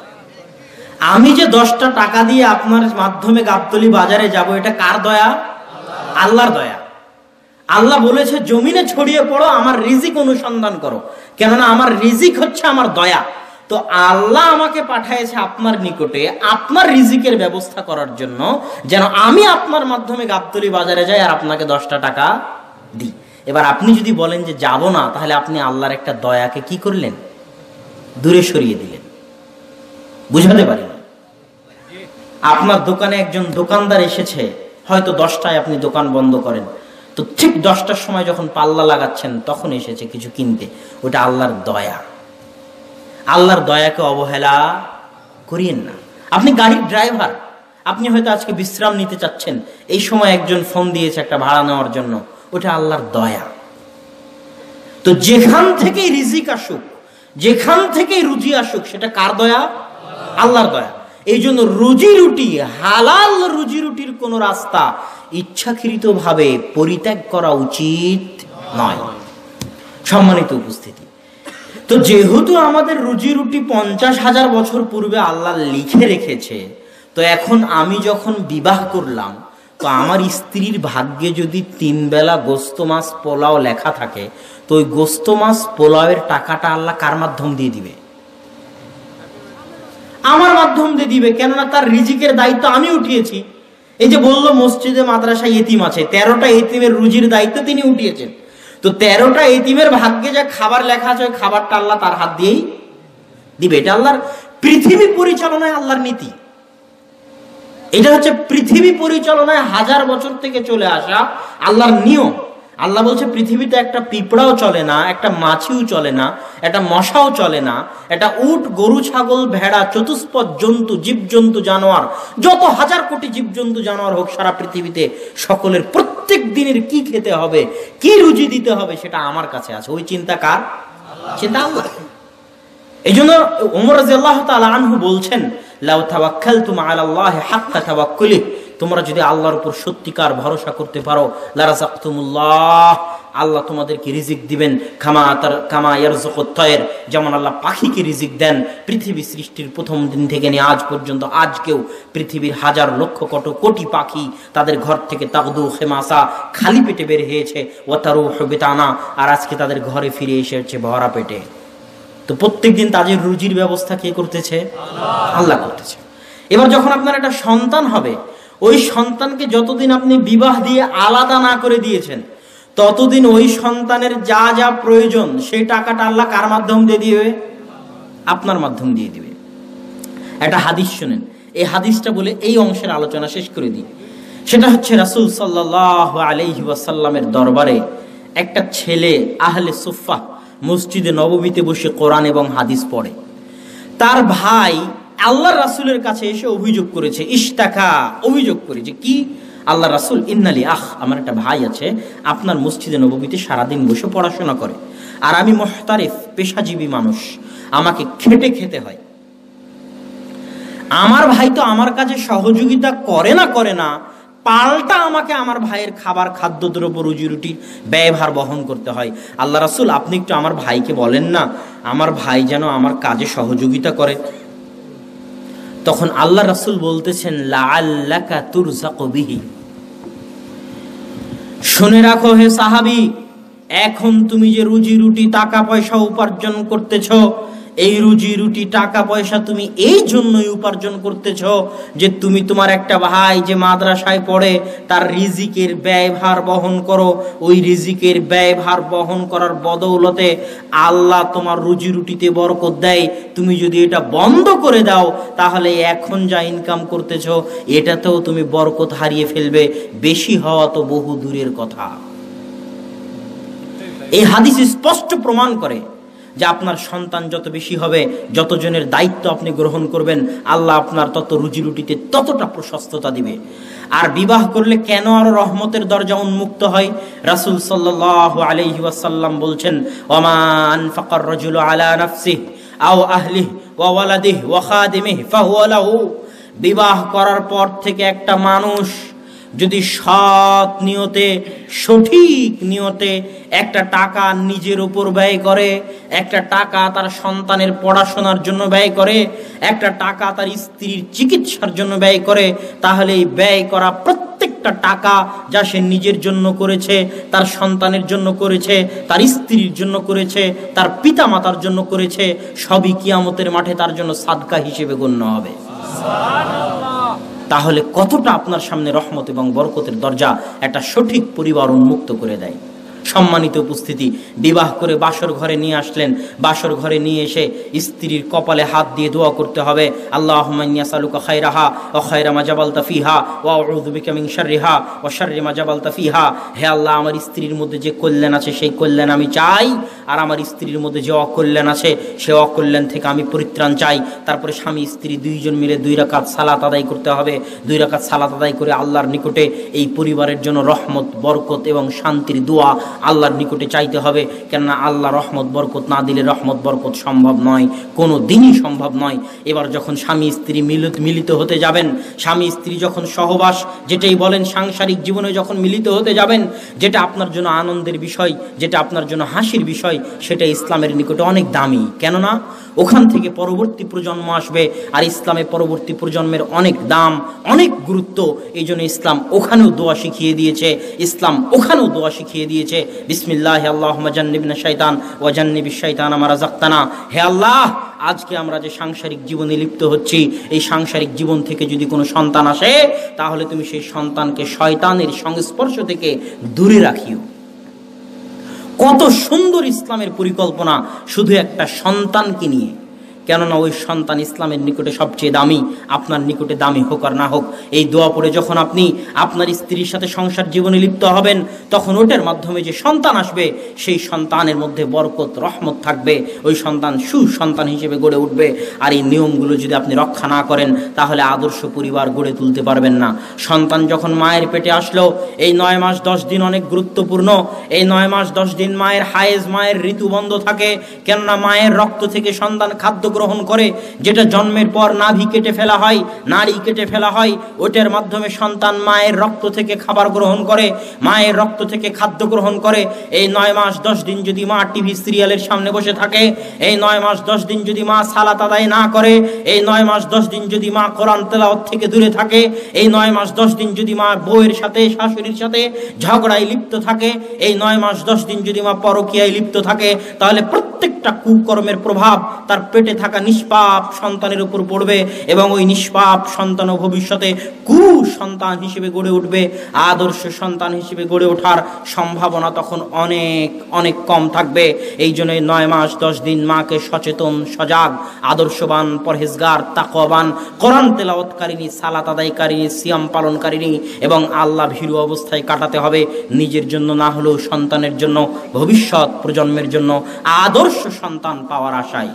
আমি যে 10টা টাকা দিয়ে আপনার মাধ্যমে গাবতলী বাজারে যাব, এটা কার দয়া? আল্লাহর দয়া। আল্লাহ বলেছে জমিনে ছড়িয়ে পড়ো, আমার রিজিক অনুসন্ধান করো, কেননা আমার রিজিক হচ্ছে আমার দয়া। তো আল্লাহ আমাকে পাঠিয়েছে আপনার নিকটে আপনার রিজিকের ব্যবস্থা করার জন্য, যেন আমি আপনার মাধ্যমে গাবতলী বাজারে যাই আর আপনাকে 10টা টাকা দিই। এবার আপনি যদি বলেন যে যাব না, তাহলে আপনি আল্লাহর একটা দয়াকে কি করলেন? দূরে সরিয়ে দিলেন। বুঝাতে পারিনি। আপনার দোকানে একজন দোকানদার এসেছে, হয়তো 10টায় আপনি দোকান বন্ধ করেন, তো ঠিক 10টার সময় যখন পাল্লা লাগাচ্ছেন তখন এসেছে কিছু কিনতে, ওটা আল্লাহর দয়া। আল্লাহর দয়াকে অবহেলা করিয়েন না। আপনি গাড়ির ড্রাইভার, আপনি হয়তো আজকে বিশ্রাম নিতে চাচ্ছেন, এই সময় একজন ফোন দিয়েছে একটা ভাড়া নেওয়ার জন্য, ওটা আল্লাহর দয়া। তো যেখান থেকেই রিজিক আসুক, যেখান থেকেই রুজি আসুক, সেটা কার দয়া? আল্লাহর দয়া। এই জন্য রুজি রুটি, হালাল রুজি রুটির কোন রাস্তা ইচ্ছাকৃত ভাবে পরিত্যাগ করা উচিত নয়। সম্মানিত উপস্থিতি, তো যেহেতু আমাদের রুজি রুটি 50,000 বছর পূর্বে আল্লাহ লিখে রেখেছে, তো এখন আমি যখন বিবাহ করলাম, তো আমার স্ত্রীর ভাগ্যে যদি 3 বেলা গোস্ত মাছ পোলাও লেখা থাকে, তো ওই গোস্ত মাছ পোলাওয়ের টাকাটা আল্লাহ কার মাধ্যম দিয়ে দিবে? আমার মাধ্যম দিয়ে দিবে, কেননা তার রিজিকের দায়িত্ব আমি উঠিয়েছি। এই যে বললো মসজিদে মাদ্রাসায় এতিম আছে, 13টা এতিমের রুজির দায়িত্ব তিনি উঠিয়েছেন। তো 13টা এতিমের ভাগ্যে যা খাবার লেখা আছে, ওই খাবারটা আল্লাহ তার হাত দিয়েই দিবে। এটা আল্লাহর পৃথিবী পরিচালনায় আল্লাহর নীতি। এটা হচ্ছে পৃথিবী পরিচালনায় 1000 বছর থেকে চলে আসা আল্লাহর নিয়ম। আল্লাহ বলছে পৃথিবীতে একটা পিঁপড়াও চলে না, একটা মাছিও চলে না, একটা মশাও চলে না, একটা উট, গরু, ছাগল, ভেড়া, চতুষ্পদ জন্তু, জীবজন্তু, জানোয়ার, যত 1000 কোটি জীবজন্তু জানোয়ার হোক সারা পৃথিবীতে, সকলের প্রত্যেক দিনের কি খেতে হবে, কি রুজি দিতে হবে, সেটা আমার কাছে আছে। ওই চিন্তা কার? চিন্তা আল্লাহ। এই জন্য ওমর রাদিয়াল্লাহু তাআলা আনহু বলছেন, লাউ তাওয়াক্কালতুম আলাল্লাহি হাক্কা তাওয়াক্কুলি, তোমরা যদি আল্লাহর উপর সত্যিকার ভরসা করতে পারো, লারাযাকতুমুল্লাহ, আল্লাহ তোমাদেরকে রিজিক দিবেন, কামা ইয়ারযুকুত তায়র, যেমন আল্লাহ পাখিকে রিজিক দেন। পৃথিবী সৃষ্টির প্রথম দিন থেকে নিয়ে আজ পর্যন্ত, আজকেও পৃথিবীর 1000 লক্ষ কোটি পাখি তাদের ঘর থেকে তাগদু খেমাসা, খালি পেটে বের হয়েছে, ওয়াতারুহু বিতানা, আর আজকে তাদের ঘরে ফিরে এসেছে ভরা পেটে। তো প্রত্যেকদিন তাদের রুজির ব্যবস্থা কে করতেছে? আল্লাহ করতেছে। এবার যখন আপনার একটা সন্তান হবে, ওই সন্তানকে যতদিন আপনি বিবাহ দিয়ে আলাদা না করে দিয়েছেন, ততদিন ওই সন্তানের যা যা প্রয়োজন সেই টাকাটা আল্লাহ কার মাধ্যম দিয়ে দিবে? আপনার মাধ্যম দিয়ে দিবে। একটা হাদিস শুনেন, এই হাদিসটা বলে এই অংশের আলোচনা শেষ করে দিই। সেটা হচ্ছে রাসূল সাল্লাল্লাহু আলাইহি ওয়াসাল্লামের দরবারে একটা ছেলে আহলে সুফফা মসজিদে নববীতে বসে কোরআন এবং হাদিস পড়ে। তার ভাই আল্লাহর রাসূলের কাছে এসে অভিযোগ করেছে, ইশতাকা, অভিযোগ করেছে কি? আল্লাহ রাসূল, ইন্নালি আমার একটা ভাই আছে, আপনার মসজিদে নববীতে সারাদিন বসে পড়াশোনা করে, আর আমি মুহতারিফ, পেশাজীবী মানুষ, আমাকে খেটে খেতে হয়। আমার ভাই তো আমার কাছে সহযোগিতা করে না, পাল্টা আমাকে আমার ভাইয়ের খাবার, খাদ্যদ্রব্য, রুজি রুটি ব্যয়ভার বহন করতে হয়। আল্লাহ রাসূল, আপনি একটু আমার ভাইকে বলেন না, আমার ভাই যেন আমার কাজে সহযোগিতা করে। তখন আল্লাহ রাসূল বলতেছেন লাআল্লাকা তুরযাকু বিহি, শুনে রাখো হে সাহাবী, এখন তুমি যে রুজি রুটি টাকা পয়সা উপার্জন করতেছ, এই রুজি রুটি টাকা পয়সা তুমি এই জন্যই উপার্জন করতেছ যে তুমি তোমার একটা ভাই যে মাদ্রাসায় পড়ে তার রিজিকের ব্যয়ভার বহন করো। ওই রিজিকের ব্যয়ভার বহন করার বদৌলতে আল্লাহ তোমার রুজি রুটিতে বরকত দেয়। তুমি যদি এটা বন্ধ করে দাও তাহলে এখন যা ইনকাম করতেছ এটাতেও তুমি বরকত হারিয়ে ফেলবে, বেশি হওয়া তো বহু দূরের কথা। এই হাদিস স্পষ্ট প্রমাণ করে যে আপনার সন্তান যত বেশি হবে, যতজনের দায়িত্ব আপনি গ্রহণ করবেন, আল্লাহ আপনার তত রুজি রুটিতে ততটা প্রশস্ততা দিবে। আর বিবাহ করলে কেন আরো রহমতের দরজা উন্মুক্ত হয়? রাসূল সাল্লাল্লাহু আলাইহি ওয়াসাল্লাম বলছেন, ওমা আনফাকার রাজুলু আলা নাফসিহি আও আহলিহি ওয়া ওয়ালাদিহি ওয়া খাদিমিহি ফাহুয়া লাহু। বিবাহ করার পর থেকে একটা মানুষ যদি সৎ নিয়তে, সঠিক নিয়তে একটা টাকা নিজের উপর ব্যয় করে, একটা টাকা তার সন্তানের পড়াশোনার জন্য ব্যয় করে, একটা টাকা তার স্ত্রীর চিকিৎসার জন্য ব্যয় করে, তাহলে এই ব্যয় করা প্রত্যেকটা টাকা যা সে নিজের জন্য করেছে, তার সন্তানের জন্য করেছে, তার স্ত্রীর জন্য করেছে, তার পিতা মাতার জন্য করেছে, সবই কিয়ামতের মাঠে তার জন্য সাদকা হিসেবে গণ্য হবে। তাহলে কতটা আপনার সামনে রহমত এবং বরকতের দরজা একটা সঠিক পরিবার উন্মুক্ত করে দেয়। সম্মানিত উপস্থিতি, বিবাহ করে বাসর ঘরে নিয়ে আসলেন, বাসর ঘরে নিয়ে এসে স্ত্রীর কপালে হাত দিয়ে দোয়া করতে হবে, আল্লাহুম্মা ইন্নী আসআলুকা খায়রাহা ওয়া খায়রা মা জাবালতা ফিহা ওয়া আউযু বিকা মিন শাররিহা ওয়া শাররি মা জাবালতা ফিহা। হে আল্লাহ, আমার স্ত্রীর মধ্যে যে কল্যাণ আছে সেই কল্যাণ আমি চাই, আর আমার স্ত্রীর মধ্যে যে অকল্যাণ আছে সে অকল্যাণ থেকে আমি পরিত্রাণ চাই। তারপরে স্বামী স্ত্রী দুইজন মিলে 2 রাকাত সালাত আদায় করতে হবে। 2 রাকাত সালাত আদায় করে আল্লাহর নিকটে এই পরিবারের জন্য রহমত, বরকত এবং শান্তির দোয়া আল্লাহর নিকটে চাইতে হবে। কেননা আল্লাহ রহমত বরকত না দিলে রহমত বরকত সম্ভব নয়, কোনো দিনই সম্ভব নয়। এবার যখন স্বামী স্ত্রী মিলিত হতে যাবেন, স্বামী স্ত্রী যখন সহবাস যেটাই বলেন সাংসারিক জীবনে যখন মিলিত হতে যাবেন, যেটা আপনার জন্য আনন্দের বিষয়, যেটা আপনার জন্য হাসির বিষয়, সেটা ইসলামের নিকটে অনেক দামি। কেননা ওখান থেকে পরবর্তী প্রজন্ম আসবে, আর ইসলামে পরবর্তী প্রজন্মের অনেক দাম, অনেক গুরুত্ব। এই জন্য ইসলাম ওখানেও দোয়া শিখিয়ে দিয়েছে, ইসলাম ওখানেও দোয়া শিখিয়ে দিয়েছে, বিসমিল্লাহ আল্লাহুম্মা জান্নিবনা শাইতান ওয়া জান্নিবিশ শাইতানা মা রাযাকতানা। হে আল্লাহ, আজকে আমরা যে সাংসারিক জীবনে লিপ্ত হচ্ছি, এই সাংসারিক জীবন থেকে যদি কোনো সন্তান আসে তাহলে তুমি সেই সন্তানকে শয়তানের সংস্পর্শ থেকে দূরে রাখিও। কত সুন্দর ইসলামের পরিকল্পনা শুধু একটা সন্তানকে নিয়ে। কেননা ওই সন্তান ইসলামের নিকটে সবচেয়ে দামি, আপনার নিকটে দামি হোক আর না হোক। এই দোয়া পড়ে যখন আপনি আপনার স্ত্রীর সাথে সংসার জীবনে লিপ্ত হবেন, তখন ওটার মাধ্যমে যে সন্তান আসবে সেই সন্তানের মধ্যে বরকত, রহমত থাকবে, ওই সন্তান সুসন্তান হিসেবে গড়ে উঠবে। আর এই নিয়মগুলো যদি আপনি রক্ষা না করেন তাহলে আদর্শ পরিবার গড়ে তুলতে পারবেন না। সন্তান যখন মায়ের পেটে আসলো, এই 9 মাস 10 দিন অনেক গুরুত্বপূর্ণ। এই 9 মাস 10 দিন মায়ের হায়েজ, মায়ের ঋতু বন্ধ থাকে। কেননা মায়ের রক্ত থেকে সন্তান খাদ্য গ্রহণ করে, যেটা জন্মের পর নাভি কেটে ফেলা হয়, নাড়ি কেটে ফেলা হয়, ওটার মাধ্যমে সন্তান মায়ের রক্ত থেকে খাবার গ্রহণ করে, মায়ের রক্ত থেকে খাদ্য গ্রহণ করে। এই 9 মাস 10 দিন যদি মা টিভি সিরিয়ালের সামনে বসে থাকে, এই 9 মাস 10 দিন যদি মা সালাত আদায় না করে, এই 9 মাস 10 দিন যদি মা কোরআন তেলাওয়াত থেকে দূরে থাকে, এই 9 মাস 10 দিন যদি মা বউয়ের সাথে, শাশুড়ির সাথে ঝগড়ায় লিপ্ত থাকে, এই 9 মাস 10 দিন যদি মা পরকীয়ায় লিপ্ত থাকে, তাহলে প্রত্যেকটা কুকর্মের প্রভাব তার পেটে থাকা নিষ্পাপ সন্তানের উপর পড়বে, এবং ওই নিষ্পাপ সন্তান ভবিষ্যতে কুসন্তান হিসেবে গড়ে উঠবে। আদর্শ সন্তান হিসেবে গড়ে ওঠার সম্ভাবনা তখন অনেক অনেক কম থাকবে। এই জন্য 9 মাস 10 দিন মাকে সচেতন, সজাগ, আদর্শবান, পরহেজগার, তাকওয়াবান, কোরআন তেলাওয়াতকারিনী, সালাত আদায়কারিনী, সিয়াম পালনকারিনী এবং আল্লাহ ভীরু অবস্থায় কাটাতে হবে। নিজের জন্য না হলেও সন্তানের জন্য, ভবিষ্যৎ প্রজন্মের জন্য আদর্শ সন্তান পাওয়ার আশায়।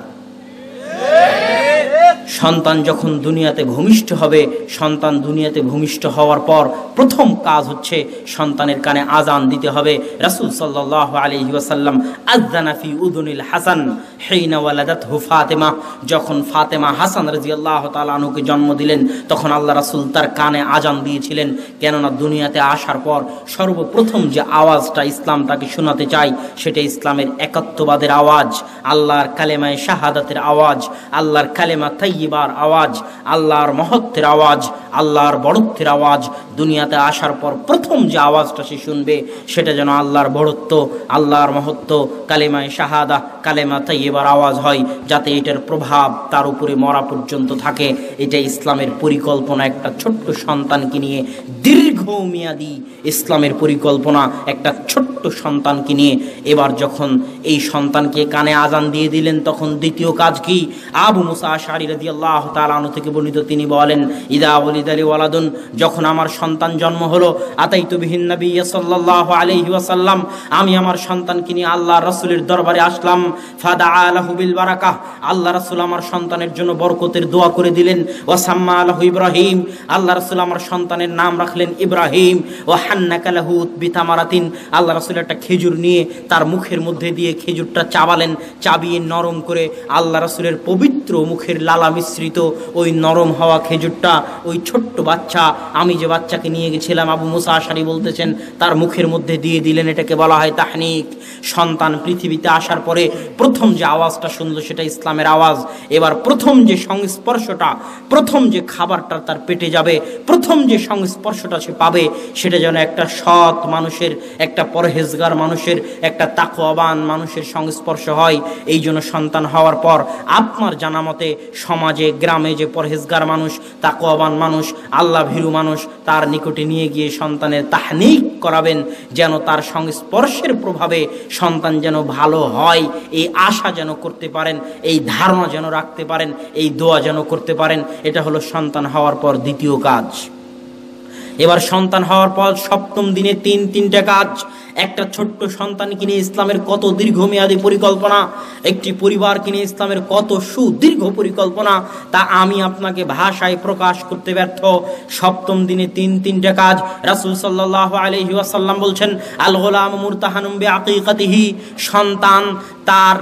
সন্তান যখন দুনিয়াতে ভূমিষ্ঠ হবে, সন্তান দুনিয়াতে ভূমিষ্ঠ হওয়ার পর প্রথম কাজ হচ্ছে সন্তানের কানে আজান দিতে হবে। রাসূল সাল্লাল্লাহু আলাইহি ওয়াসাল্লাম আযানা ফি উযুনিল হাসান হিনা ওয়ালাদাতহু ফাতেমা, যখন ফাতেমা হাসান রাদিয়াল্লাহু তাআলা আনহুকে জন্ম দিলেন তখন আল্লাহ রাসূল তার কানে আজান দিয়েছিলেন। কেননা দুনিয়াতে আসার পর সর্বপ্রথম যে আওয়াজটা ইসলাম তাকে শোনাতে চায় সেটা ইসলামের একাত্মবাদের আওয়াজ, আল্লাহর কালেমায়ে শাহাদাতের আওয়াজ, আল্লাহর কালেমা তাইয়্যিবার আওয়াজ, আল্লাহর মহত্বের আওয়াজ, আল্লাহর বড়ত্বের আওয়াজ। দুনিয়াতে আসার পর প্রথম যে আওয়াজটা সে শুনবে সেটা যেন আল্লাহর বড়ত্ব, আল্লাহর মহত্ব, কালেমায়ে শাহাদা, কালেমা তাইয়্যিবার আওয়াজ হয়, যাতে এটার প্রভাব তার উপরে মরা পর্যন্ত থাকে। এটা ইসলামের পরিকল্পনা। একটা ছোট্ট সন্তানকে নিয়ে দীর্ঘমেয়াদী ইসলামের পরিকল্পনা, একটা ছোট্ট সন্তানকে নিয়ে। এবার যখন এই সন্তানকে কানে আজান দিয়ে দিলেন, তখন দ্বিতীয় কাজ কি? আবু মুসা আশআরী রাদিয়াল্লাহু তাআলা আনহু থেকে বর্ণিত, তিনি বলেন, ইদা ওয়ালিদালি ওয়ালাদুন, যখন আমার সন্তান জন্ম হলো, আতাইতু বিহিন নবী সাল্লাল্লাহু আলাইহি ওয়াসাল্লাম, আমি আমার সন্তানকে নিয়ে আল্লাহর রাসূলের দরবারে আসলাম। ফাদাআ লাহু বিল বারাকাহ, আল্লাহ রাসূল আমার সন্তানের জন্য বরকতের দোয়া করে দিলেন। ওয়া সাম্মা লাহু ইব্রাহিম, আল্লাহ রাসূল আমার সন্তানের নাম রাখলেন ইব্রাহিম। ওয়া হান্নাকা লাহু বিতামারাতিন, আল্লাহ রাসূল একটা খেজুর নিয়ে তার মুখের মধ্যে দিয়ে খেজুরটা চাবালেন, চাবিয়ে নরম করে আল্লাহ রাসূলের পবিত্র মুখের লালা মিশ্রিত ওই নরম হওয়া খেজুরটা ওই ছোট্ট বাচ্চা, আমি যে বাচ্চাকে নিয়ে গেছিলাম, আবু মুসা আশআরী বলতেছেন, তার মুখের মধ্যে দিয়ে দিলেন। এটাকে বলা হয় তাহনিক। সন্তান পৃথিবীতে আসার পরে প্রথম যে আওয়াজটা শুনলো সেটা ইসলামের আওয়াজ। এবার প্রথম যে সংস্পর্শটা, প্রথম যে খাবারটা তার পেটে যাবে, প্রথম যে সংস্পর্শটা সে পাবে, সেটা যেন একটা সৎ মানুষের, একটা পরহেজগার মানুষের, একটা তাকওয়াবান মানুষের সংস্পর্শ হয়। এই জন্য সন্তান হওয়ার পর আপনার জানা মতে সমাজে, গ্রামে যে পরহেজগার মানুষ, তাকওয়াবান মানুষ, আল্লাহ ভীরু মানুষ, তার নিকটে নিয়ে গিয়ে সন্তানের তাহনিক করাবেন, যেন তার সংস্পর্শের প্রভাবে সন্তান যেন ভালো হয়, এই আশা যেন করতে পারেন, এই ধারণা যেন রাখতে পারেন, এই দোয়া যেন করতে পারেন। এটা হলো সন্তান হওয়ার পর দ্বিতীয় কাজ। এবার সন্তান হওয়ার পর সপ্তম দিনে তিনটা কাজ। একটা ছোট্ট সন্তানকে নিয়ে ইসলামের কত দীর্ঘমেয়াদী পরিকল্পনা, একটি পরিবারকে নিয়ে ইসলামের কত সুদীর্ঘ পরিকল্পনা, তা আমি আপনাকে ভাষায় প্রকাশ করতে ব্যর্থ। সপ্তম দিনে তিনটা কাজ। রাসূল সাল্লাল্লাহু আলাইহি ওয়াসাল্লাম বলছেন, আল গোলাম মুরতাহানুম বিআকিকাতিহি, সন্তান তার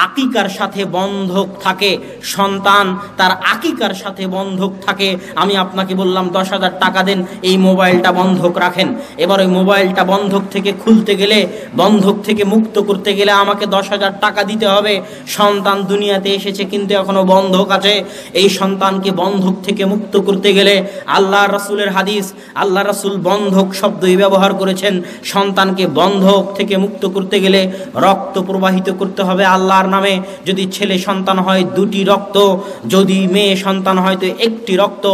আকিকার সাথে বন্ধক থাকে, সন্তান তার আকিকার সাথে বন্ধক থাকে। আমি আপনাকে বললাম 10,000 টাকা দেন, এই মোবাইলটা বন্ধক রাখেন। এবার ওই মোবাইলটা বন্ধক থেকে খুলতে গেলে, বন্ধক থেকে মুক্ত করতে গেলে আমাকে 10,000 টাকা দিতে হবে। সন্তান দুনিয়াতে এসেছে কিন্তু এখনো বন্ধক আছে। এই সন্তানকে বন্ধক থেকে মুক্ত করতে গেলে, আল্লাহ রাসূলের হাদিস, আল্লাহ রাসূল বন্ধক শব্দই ব্যবহার করেছেন। সন্তানকে বন্ধক থেকে মুক্ত করতে গেলে রক্ত প্রবাহিত করতে হবে আল্লাহ নামে। যদি ছেলে সন্তান হয় 2টি রক্ত, যদি মেয়ে সন্তান হয় তো 1টি রক্ত।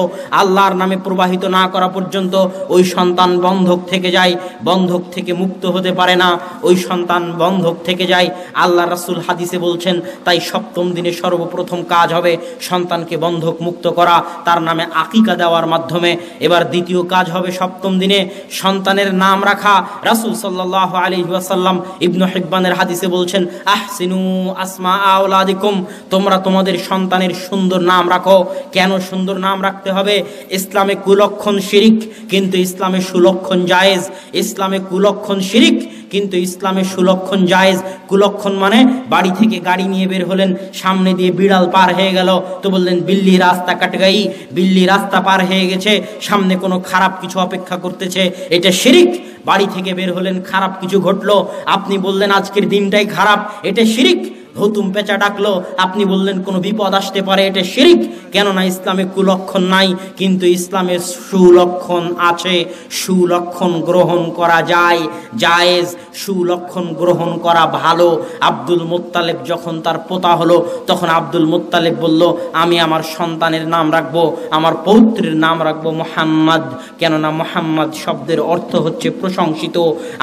আল্লাহর নামে প্রবাহিত না করা পর্যন্ত ওই সন্তান বন্ধক থেকে যায়, বন্ধক থেকে মুক্ত হতে পারে না, ওই সন্তান বন্ধক থেকে যায়। আল্লাহ রাসূল হাদিসে বলছেন, তাই সপ্তম দিনে সর্বপ্রথম কাজ হবে সন্তানকে বন্ধক মুক্ত করা, তার নামে আকিকা দেওয়ার মাধ্যমে। এবার দ্বিতীয় কাজ হবে সপ্তম দিনে সন্তানের নাম রাখা। রাসূল সাল্লাল্লাহু আলাইহি ওয়াসাল্লাম ইবনে হিব্বানের হাদিসে বলছেন, আহসিনু আসমা আওলাদিকুম, তোমরা তোমাদের সন্তানের সুন্দর নাম রাখো। কেন সুন্দর নাম রাখতে হবে? ইসলামে কুলক্ষণ শিরিক, কিন্তু ইসলামে সুলক্ষণ জায়েজ। ইসলামে কুলক্ষণ শিরিক, কিন্তু ইসলামে সুলক্ষণ জায়েজ। কুলক্ষণ মানে বাড়ি থেকে গাড়ি নিয়ে বের হলেন, সামনে দিয়ে বিড়াল পার হয়ে গেল, তো বললেন বিল্লি রাস্তা কাট গাই, বিল্লি রাস্তা পার হয়ে গেছে, সামনে কোনো খারাপ কিছু অপেক্ষা করতেছে, এটা শিরিক। বাড়ি থেকে বের হলেন, খারাপ কিছু ঘটলো, আপনি বললেন আজকের দিনটাই খারাপ, এটা শিরিক। হুতুম পেঁচা ডাকলো, আপনি বললেন কোনো বিপদ আসতে পারে, এটা শিরিক। কেননা ইসলামে কুলক্ষণ নাই, কিন্তু ইসলামে সুলক্ষণ আছে। সুলক্ষণ গ্রহণ করা যায়, জায়েজ। সুলক্ষণ গ্রহণ করা ভালো। আব্দুল মুত্তালিব যখন তার পোতা হলো, তখন আব্দুল মুত্তালিব বলল, আমি আমার সন্তানের নাম রাখবো, আমার পৌত্রের নাম রাখবো মুহাম্মদ। কেননা মুহাম্মদ শব্দের অর্থ হচ্ছে প্রশংসিত।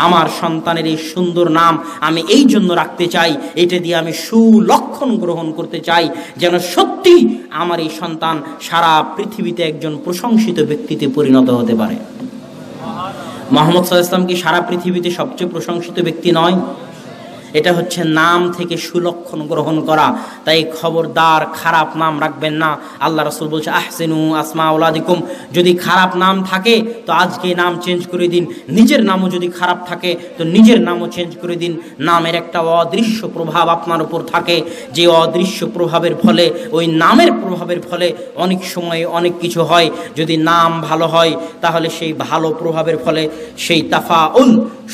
আমার সন্তানের এই সুন্দর নাম আমি এই জন্য রাখতে চাই, এটা দিয়ে আমি সুলক্ষণ গ্রহণ করতে চাই, যেন সত্যি আমার এই সন্তান সারা পৃথিবীতে একজন প্রশংসিত ব্যক্তিতে পরিণত হতে পারে। মুহাম্মদ সাল্লাল্লাহু আলাইহি ওয়াসাল্লাম কি সারা পৃথিবীতে সবচেয়ে প্রশংসিত ব্যক্তি নয়? এটা হচ্ছে নাম থেকে সুলক্ষণ গ্রহণ করা। তাই খবরদার খারাপ নাম রাখবেন না। আল্লাহ রাসূল বলছে, আহসিনু আসমা আওলাদিকুম, যদি খারাপ নাম থাকে তো আজকে নাম চেঞ্জ করে দিন। নিজের নামও যদি খারাপ থাকে তো নিজের নামও চেঞ্জ করে দিন। নামের একটা অদৃশ্য প্রভাব আপনার উপর থাকে, যে অদৃশ্য প্রভাবের ফলে, ওই নামের প্রভাবের ফলে অনেক সময় অনেক কিছু হয়। যদি নাম ভালো হয় তাহলে সেই ভালো প্রভাবের ফলে, সেই তাফাউল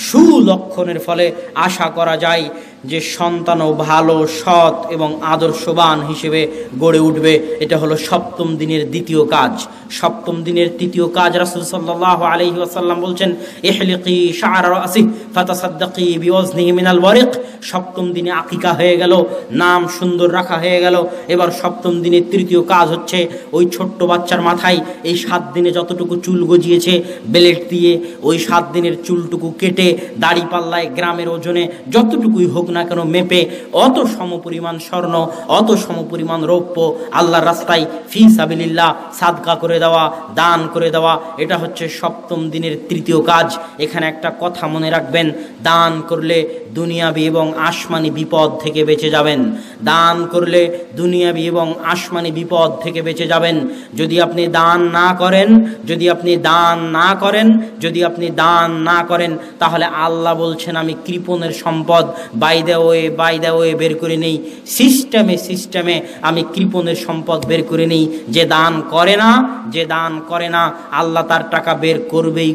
সুলক্ষণের ফলে আশা করা যায় যে সন্তানও ভালো, সৎ এবং আদর্শবান হিসেবে গড়ে উঠবে। এটা হলো সপ্তম দিনের দ্বিতীয় কাজ। সপ্তম দিনের তৃতীয় কাজ রাসূল সাল্লাল্লাহু আলাইহি ওয়াসাল্লাম বলছেন, ইহলিকি শা'রা রাসি ফাতাসাদ্দাকি বিওয়াজনিহি মিনাল ওয়ারিক। সপ্তম দিনে আকিকা হয়ে গেল, নাম সুন্দর রাখা হয়ে গেল। এবার সপ্তম দিনের তৃতীয় কাজ হচ্ছে ওই ছোট্ট বাচ্চার মাথায় এই 7 দিনে যতটুকু চুল গজিয়েছে বেলেট দিয়ে ওই 7 দিনের চুলটুকু কেটে দাড়ি পাল্লায় গ্রামের ওজনে যতটুকুই হোক না কেন মেপে অত সমপরিমাণ স্বর্ণ, অত সমপরিমাণ রৌপ্য আল্লাহর রাস্তায় ফি সাবিলিল্লাহ সাদকা করে দেওয়া, দান করে দেওয়া। এটা হচ্ছে সপ্তম দিনের তৃতীয় কাজ। এখানে একটা কথা মনে রাখবেন, দান করলে দুনিয়াবি এবং আসমানি বিপদ থেকে বেঁচে যাবেন। দান করলে দুনিয়াবি এবং আসমানি বিপদ থেকে বেঁচে যাবেন। যদি আপনি দান না করেন, যদি আপনি দান না করেন, যদি আপনি দান না করেন, তাহলে আল্লাহ বলছেন আমি কৃপণের সম্পদ বাই দ্য ওয়ে বের করে নেই, সিস্টেমে আমি কৃপণের সম্পদ বের করে নেই। যে দান করে না, যে দান করে না, আল্লাহ তার টাকা বের করবেই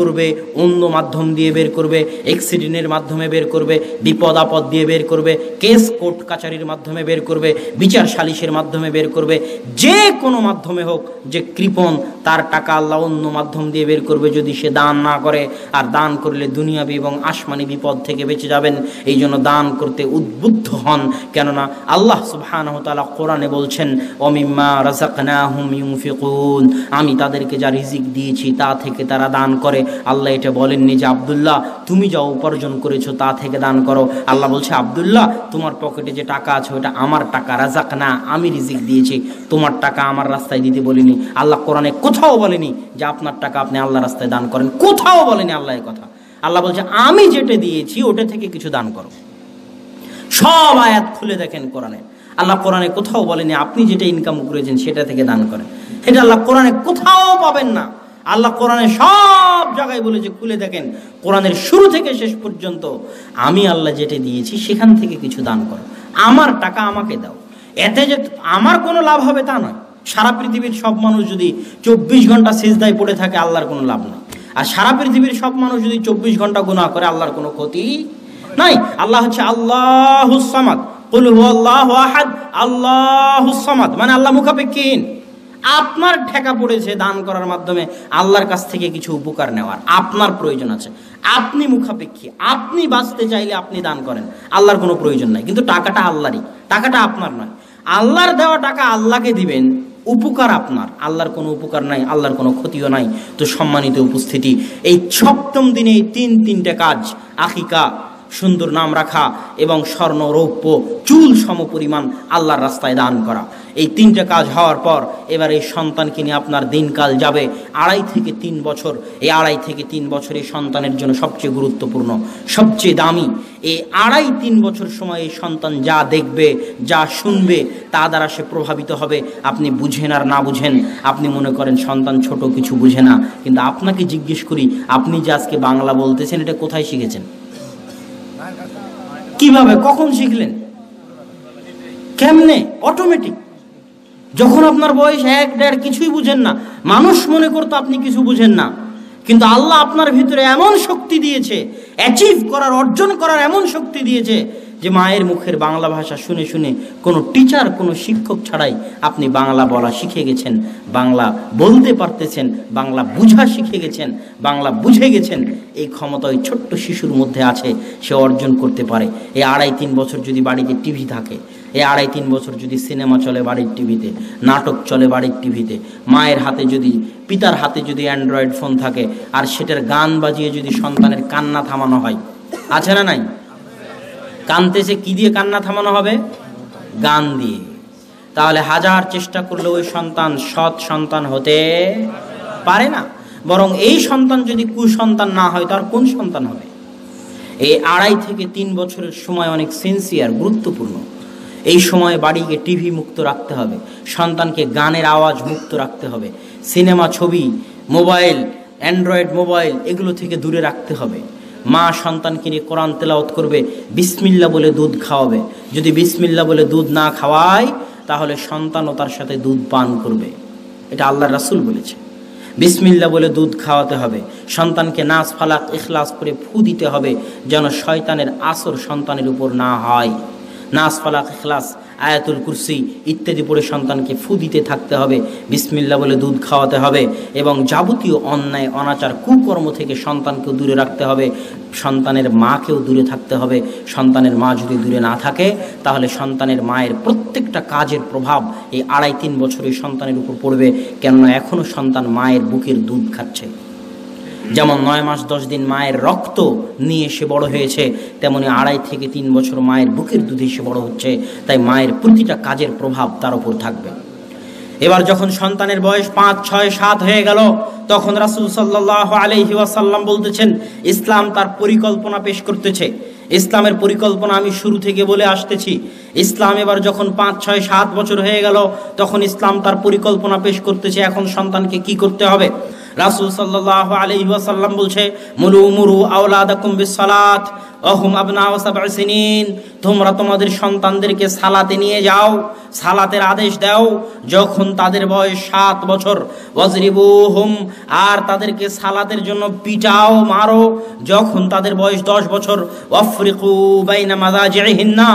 করবে, অন্য মাধ্যম দিয়ে বের করবে, অ্যাক্সিডেন্টের মাধ্যমে বের করবে, বিপদ আপদ দিয়ে বের করবে, কেস কোর্ট কাচারির মাধ্যমে বের করবে, বিচার সালিশের মাধ্যমে বের করবে। যে কোনো মাধ্যমে হোক, যে কৃপণ তার টাকা আল্লাহ অন্য মাধ্যম দিয়ে বের করবে যদি সে দান না করে। আর দান করলে দুনিয়াবি এবং আসমানি বিপদ থেকে বেঁচে যাবেন। এই জন্য দান করতে উদ্বুদ্ধ হন, কেননা আল্লাহ সুবহানাহু ওয়া তাআলা কোরআনে বলছেন ওমিম্মা রাযাকনাহুম ইউনফিকুন, আমি তাদেরকে যা রিজিক দিয়েছি তা থেকে তারা দান করে। আল্লাহ এটা বলেননি যে আব্দুল্লাহ তুমি যা উপার্জন করেছো তা থেকে দান করো। আল্লাহ বলছে আব্দুল্লাহ তোমার পকেটে যে টাকা আছে ওটা আমার টাকা, রাযাকনা আমি রিজিক দিয়েছি, তোমার টাকা আমার রাস্তায় দিতে বলিনি। আল্লাহ কোরআনে কোথাও বলেনি যে আপনার টাকা আপনি আল্লাহ রাস্তায় দান করেন, কোথাও বলেনি আল্লাহ এই কথা। আল্লাহ বলছে আমি যেটা দিয়েছি ওটা থেকে কিছু দান করো। সব আয়াত খুলে দেখেন কোরআনে, আল্লাহ কোরআনে কোথাও বলেনি আপনি যেটা ইনকাম করেছেন সেটা থেকে দান করেন। এটা আল্লাহ কোরআনে কোথাও পাবেন না। আল্লাহ কোরআনে সব জায়গায় বলেছে, খুলে দেখেন কোরআনের শুরু থেকে শেষ পর্যন্ত আমি আল্লাহ যেটা দিয়েছি সেখান থেকে কিছু দান করো, আমার টাকা আমাকে দাও। এতে যে আমার কোনো লাভ হবে তা নয়। সারা পৃথিবীর সব মানুষ যদি 24 ঘন্টা সিজদায় পড়ে থাকে আল্লাহর কোনো লাভ নেই। আর সারা পৃথিবীর সব মানুষ যদি 24 ঘন্টা গুনাহ করে আল্লাহর কোনো ক্ষতি নাই। আল্লাহ হচ্ছে আল্লাহুস সামাদ, কুল হুয়াল্লাহু আহাদ, আল্লাহুস সামাদ, মানে আল্লাহ মুখাপেক্ষীহীন। আপনার ঠেকা পড়েছে দান করার মাধ্যমে আল্লাহর কাছ থেকে কিছু উপকার নেওয়ার, আপনার প্রয়োজন আছে, আপনি মুখাপেক্ষী, আপনি বাঁচতে চাইলে আপনি দান করেন, আল্লাহর কোনো প্রয়োজন নাই। কিন্তু টাকাটা আল্লাহরই, টাকাটা আপনার নয়। আল্লাহর দেওয়া টাকা আল্লাহকে দিবেন, উপকার আপনার, আল্লাহর কোনো উপকার নাই, আল্লাহর কোনো ক্ষতিও নাই। তো সম্মানিত উপস্থিতি, এই সপ্তম দিনে এই তিনটে কাজ, আকিকা, সুন্দর নাম রাখা এবং স্বর্ণ রৌপ্য চুল সমপরিমাণ আল্লাহর রাস্তায় দান করা, এই 3টে কাজ হওয়ার পর এবার এই সন্তানকে নিয়ে আপনার দিনকাল যাবে 2.5 থেকে 3 বছর। এই 2.5 থেকে 3 বছর এই সন্তানের জন্য সবচেয়ে গুরুত্বপূর্ণ, সবচেয়ে দামি। এই 2.5-3 বছর সময় এই সন্তান যা দেখবে, যা শুনবে, তা দ্বারা সে প্রভাবিত হবে। আপনি বুঝেন আর না বুঝেন, আপনি মনে করেন সন্তান ছোট, কিছু বুঝে না, কিন্তু আপনাকে জিজ্ঞেস করি, আপনি যে আজকে বাংলা বলতেছেন এটা কোথায় শিখেছেন? কিভাবে, কখন শিখলেন, কেমনে? অটোমেটিক। যখন আপনার বয়স 1-1.5, কিছুই বুঝেন না, মানুষ মনে করতো আপনি কিছু বুঝেন না, কিন্তু আল্লাহ আপনার ভিতরে এমন শক্তি দিয়েছে, অ্যাচিভ করার, অর্জন করার এমন শক্তি দিয়েছে যে মায়ের মুখের বাংলা ভাষা শুনে শুনে কোনো টিচার, কোনো শিক্ষক ছাড়াই আপনি বাংলা বলা শিখে গেছেন, বাংলা বলতে পারতেছেন, বাংলা বুঝা শিখে গেছেন, বাংলা বুঝে গেছেন। এই ক্ষমতা ওই ছোট্ট শিশুর মধ্যে আছে, সে অর্জন করতে পারে। এই 2.5-3 বছর যদি বাড়িতে টিভি থাকে, এই 2.5-3 বছর যদি সিনেমা চলে বাড়ির টিভিতে, নাটক চলে বাড়ির টিভিতে, মায়ের হাতে যদি, পিতার হাতে যদি অ্যান্ড্রয়েড ফোন থাকে আর সেটার গান বাজিয়ে যদি সন্তানের কান্না থামানো হয়, আছে না নাই? কানতেছে, কি দিয়ে কান্না থামানো হবে? গান দিয়ে। তাহলে হাজার চেষ্টা করলে ওই সন্তান সৎ সন্তান হতে পারে না। বরং এই সন্তান যদি কুসন্তান না হয় তার কোন সন্তান হবে? এই 2.5 থেকে 3 বছরের সময় অনেক সেন্সিয়ার, গুরুত্বপূর্ণ। এই সময় বাড়িকে টিভি মুক্ত রাখতে হবে, সন্তানকে গানের আওয়াজ মুক্ত রাখতে হবে, সিনেমা, ছবি, মোবাইল, অ্যান্ড্রয়েড মোবাইল এগুলো থেকে দূরে রাখতে হবে। মা সন্তানকে নিয়ে কোরআন তেলাওয়াত করবে, বিসমিল্লাহ বলে দুধ খাওয়াবে। যদি বিসমিল্লাহ বলে দুধ না খাওয়ায় তাহলে সন্তানও তার সাথে দুধ পান করবে। এটা আল্লাহর রাসূল বলেছে। বিসমিল্লাহ বলে দুধ খাওয়াতে হবে। সন্তানকে নাস ফালাক ইখলাস করে ফু দিতে হবে, যেন শয়তানের আসর সন্তানের উপর না হয়। নাস ফালাক ইখলাস আয়াতুল কুরসি ইত্যাদি পড়ে সন্তানকে ফু দিতে থাকতে হবে, বিসমিল্লাহ বলে দুধ খাওয়াতে হবে এবং যাবতীয় অন্যায় অনাচার কুকর্ম থেকে সন্তানকেও দূরে রাখতে হবে, সন্তানের মাকেও দূরে থাকতে হবে। সন্তানের মা যদি দূরে না থাকে তাহলে সন্তানের মায়ের প্রত্যেকটা কাজের প্রভাব এই 2.5-3 বছরের সন্তানের উপর পড়বে, কেননা এখনও সন্তান মায়ের বুকের দুধ খাচ্ছে। যেমন 9 মাস 10 দিন মায়ের রক্ত নিয়ে সে বড় হয়েছে, তেমনি 2.5 থেকে 3 বছর মায়ের বুকের দুধে সে বড় হচ্ছে, তাই মায়ের প্রতিটা কাজের প্রভাব তার উপর থাকবে। এবার যখন সন্তানের বয়স 5, 6, 7 হয়ে গেল, তখন রাসূল সাল্লাল্লাহু আলাইহি ওয়াসাল্লাম বলতেছেন, ইসলাম তার পরিকল্পনা পেশ করতেছে। ইসলামের পরিকল্পনা আমি শুরু থেকে বলে আসতেছি। ইসলাম এবার যখন 5, 6, 7 বছর হয়ে গেল, তখন ইসলাম তার পরিকল্পনা পেশ করতেছে এখন সন্তানকে কি করতে হবে। রাসূল সাল্লাল্লাহু আলাইহি ওয়াসাল্লাম বলছে, মুরু আওলাদাকুম বিসসালাত ওয়া হুম আবনাউ 7 সিনিন, তোমরা তোমাদের সন্তানদেরকে সালাতে নিয়ে যাও, সালাতের আদেশ দাও যখন তাদের বয়স 7 বছর। ওয়াজরিবুহুম, আর তাদেরকে সালাতের জন্য পিটাও মারো যখন তাদের বয়স 10 বছর। ওয়াফরিকু বাইনা মাযাজিহিন্না,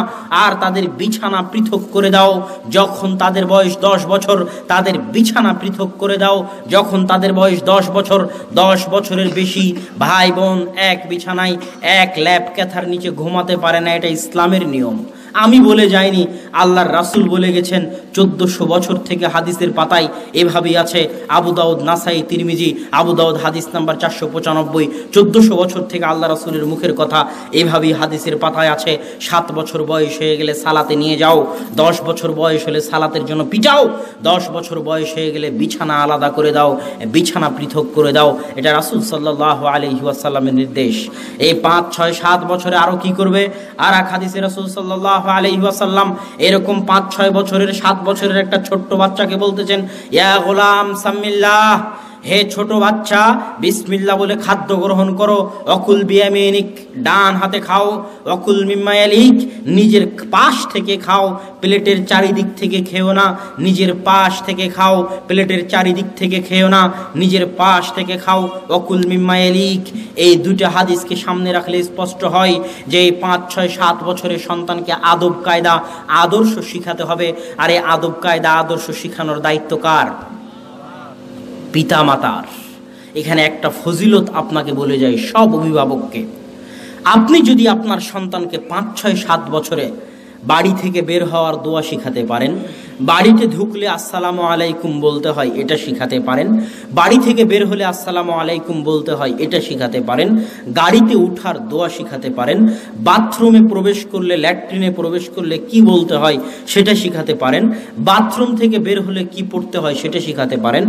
আর তাদের বিছানা পৃথক করে দাও যখন তাদের বয়স 10 বছর। তাদের বিছানা পৃথক করে দাও যখন তাদের বয়স 10 বছর। 10 বছরের বেশি ভাই বোন এক বিছানায় এক ল্যাপ ক্যাথার নিচে ঘুমাতে পারে না, এটা ইসলামের নিয়ম। আমি বলে যাইনি, আল্লাহর রাসূল বলে গেছেন। 1400 বছর থেকে হাদিসের পাতায় এভাবেই আছে। আবু দাউদ, নাসাই, তিরমিজি। আবু দাউদ হাদিস নাম্বার 495। 1400 বছর থেকে আল্লাহ রাসূলের মুখের কথা এভাবেই হাদিসের পাতায় আছে। 7 বছর বয়স হয়ে গেলে সালাতে নিয়ে যাও, 10 বছর বয়স হলে সালাতের জন্য পিটাও, 10 বছর বয়স হয়ে গেলে বিছানা আলাদা করে দাও, বিছানা পৃথক করে দাও। এটা রাসূল সাল্লাল্লাহু আলাইহি ওয়াসাল্লামের নির্দেশ। এই 5, 6, 7 বছরে আরো কি করবে? আর এক হাদিসে রাসূল সাল্লাল্লাহু আলাইহি ওয়াসাল্লাম এরকম 5, 6 বছরের 7 বছরের একটা ছোট্ট বাচ্চাকে বলতেছেন, ইয়া গোলাম সাম্মিল্লাহ, হে ছোট বাচ্চা, বিসমিল্লাহ বলে খাদ্য গ্রহণ করো। অকুল বিয়ামিনিক, ডান হাতে খাও। অকুল মিম্মা ইয়ালিক, নিজের পাশ থেকে খাও, প্লেটের চারিদিক থেকে খেও না। নিজের পাশ থেকে খাও, প্লেটের চারিদিক থেকে খেও না, নিজের পাশ থেকে খাও। অকুল মিম্মা ইয়ালিক, এই দুটো হাদিসকে সামনে রাখলে স্পষ্ট হয় যে 5, 6, 7 বছরের সন্তানকে আদব কায়দা আদর্শ শিখাতে হবে। আর এই আদব কায়দা আদর্শ শিখানোর দায়িত্ব কার? পিতা মাতার। এখানে একটা ফজিলত আপনাকে বলে যায় সব অভিভাবককে। আপনি যদি আপনার সন্তানকে 5, 6, 7 বছরে বাড়ি থেকে বের হওয়ার দোয়া শিখাতে পারেন, বাড়িতে ঢুকলে আসসালামু আলাইকুম বলতে হয় এটা শিখাতে পারেন, বাড়ি থেকে বের হলে আসসালামু আলাইকুম বলতে হয় এটা শিখাতে পারেন, গাড়িতে উঠার দোয়া শিখাতে পারেন, বাথরুমে প্রবেশ করলে ল্যাট্রিনে প্রবেশ করলে কি বলতে হয় সেটা শিখাতে পারেন, বাথরুম থেকে বের হলে কি পড়তে হয় সেটা শিখাতে পারেন,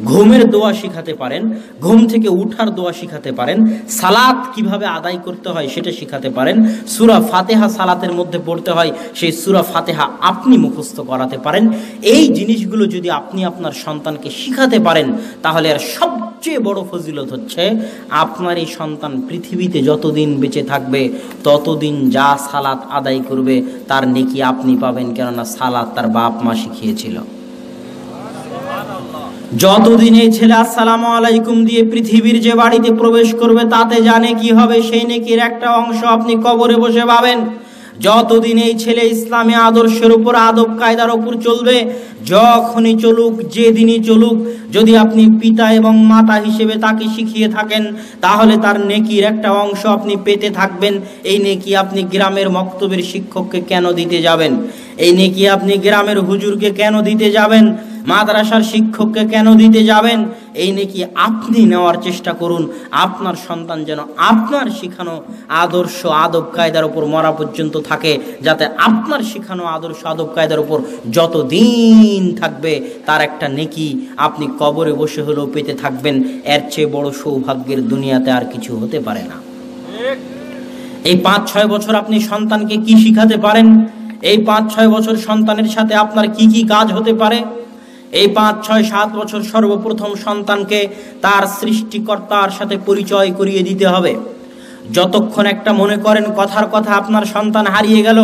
ঘুমের দোয়া শিখাতে পারেন, ঘুম থেকে উঠার দোয়া শিখাতে পারেন, সালাত কিভাবে আদায় করতে হয় সেটা শিখাতে পারেন, সূরা ফাতিহা সালাতের মধ্যে পড়তে হয় সেই সূরা ফাতিহা আপনি মুখস্থ করাতে পারেন। এই জিনিসগুলো যদি আপনি আপনার সন্তানকে শিখাতে পারেন তাহলে আর সবচেয়ে বড় ফজিলত হচ্ছে আপনার এই সন্তান পৃথিবীতে যতদিন বেঁচে থাকবে ততদিন যা সালাত আদায় করবে তার নেকি আপনি পাবেন, কেননা সালাত তার বাপ মা শিখিয়েছিল। যতদিন এই ছেলে আসসালামু আলাইকুম দিয়ে পৃথিবীর যে বাড়িতে প্রবেশ করবে তাতে জানে কি হবে, সেই নেকির একটা অংশ আপনি কবরে বসে পাবেন। যতদিন এই ছেলে ইসলামী আদর্শের উপর আদব কায়দার উপর চলবে, যখনই চলুক যেদিনই চলুক, যদি আপনি পিতা এবং মাতা হিসেবে তাকে শিখিয়ে থাকেন তাহলে তার নেকির একটা অংশ আপনি পেতে থাকবেন। এই নেকি আপনি গ্রামের মক্তবের শিক্ষককে কেন দিতে যাবেন? এই নেকি আপনি গ্রামের হুজুরকে কেন দিতে যাবেন? মাদ্রাসার শিক্ষককে কেন দিতে যাবেন? এই নেকি আপনি নেওয়ার চেষ্টা করুন। আপনার সন্তান যেন আপনার শিখানো আদর্শ আদব কায়দার উপর মরা পর্যন্ত থাকে, যাতে আপনার শিখানো আদর্শ আদব কায়দার উপর যতদিন থাকবে তার একটা নেকি আপনি কবরে বসে হলেও পেতে থাকবেন। এর চেয়ে বড় সৌভাগ্যের দুনিয়াতে আর কিছু হতে পারে না। এই 5, 6 বছর আপনি সন্তানকে কি শিখাতে পারেন? এই 5, 6 বছর সন্তানের সাথে আপনার কি কি কাজ হতে পারে? এই 5, 6, 7 বছর সর্বপ্রথম সন্তানকে তার সৃষ্টিকর্তার সাথে পরিচয় করিয়ে দিতে হবে। যতক্ষণ একটা মনে করেন কথার কথা আপনার সন্তান হারিয়ে গেল,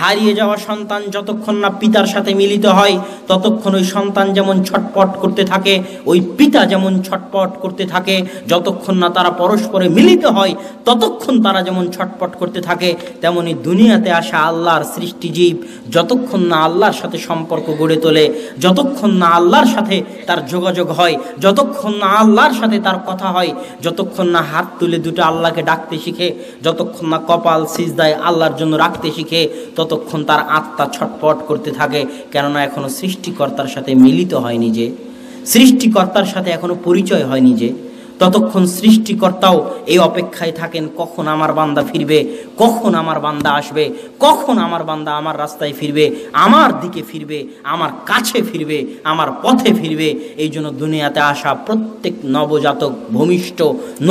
হারিয়ে যাওয়া সন্তান যতক্ষণ না পিতার সাথে মিলিত হয় ততক্ষণ ওই সন্তান যেমন ছটপট করতে থাকে, ওই পিতা যেমন ছটপট করতে থাকে। যতক্ষণ না তারা পরস্পরে মিলিত হয় ততক্ষণ তারা যেমন ছটপট করতে থাকে, তেমনি দুনিয়াতে আসা আল্লাহর সৃষ্টিজীব যতক্ষণ না আল্লাহর সাথে সম্পর্ক গড়ে তোলে, যতক্ষণ না আল্লাহর সাথে তার যোগাযোগ হয়, যতক্ষণ না আল্লাহর সাথে তার কথা হয়, যতক্ষণ না হাত তুলে দুটো আল্লাহকে ডাকতে শিখে, যতক্ষণ না কপাল সিজদায় আল্লাহর জন্য রাখতে শিখে, ততক্ষণ তার আত্মা ছটপট করতে থাকে। কেননা এখনো সৃষ্টিকর্তার সাথে মিলিত হয়নি, যে সৃষ্টিকর্তার সাথে এখনো পরিচয় হয়নি, যে ততক্ষণ সৃষ্টিকর্তাও এই অপেক্ষায় থাকেন কখন আমার বান্দা ফিরবে, কখন আমার বান্দা আসবে, কখন আমার বান্দা আমার রাস্তায় ফিরবে, আমার দিকে ফিরবে, আমার কাছে ফিরবে, আমার পথে ফিরবে। এই জন্য দুনিয়াতে আসা প্রত্যেক নবজাতক ভূমিষ্ঠ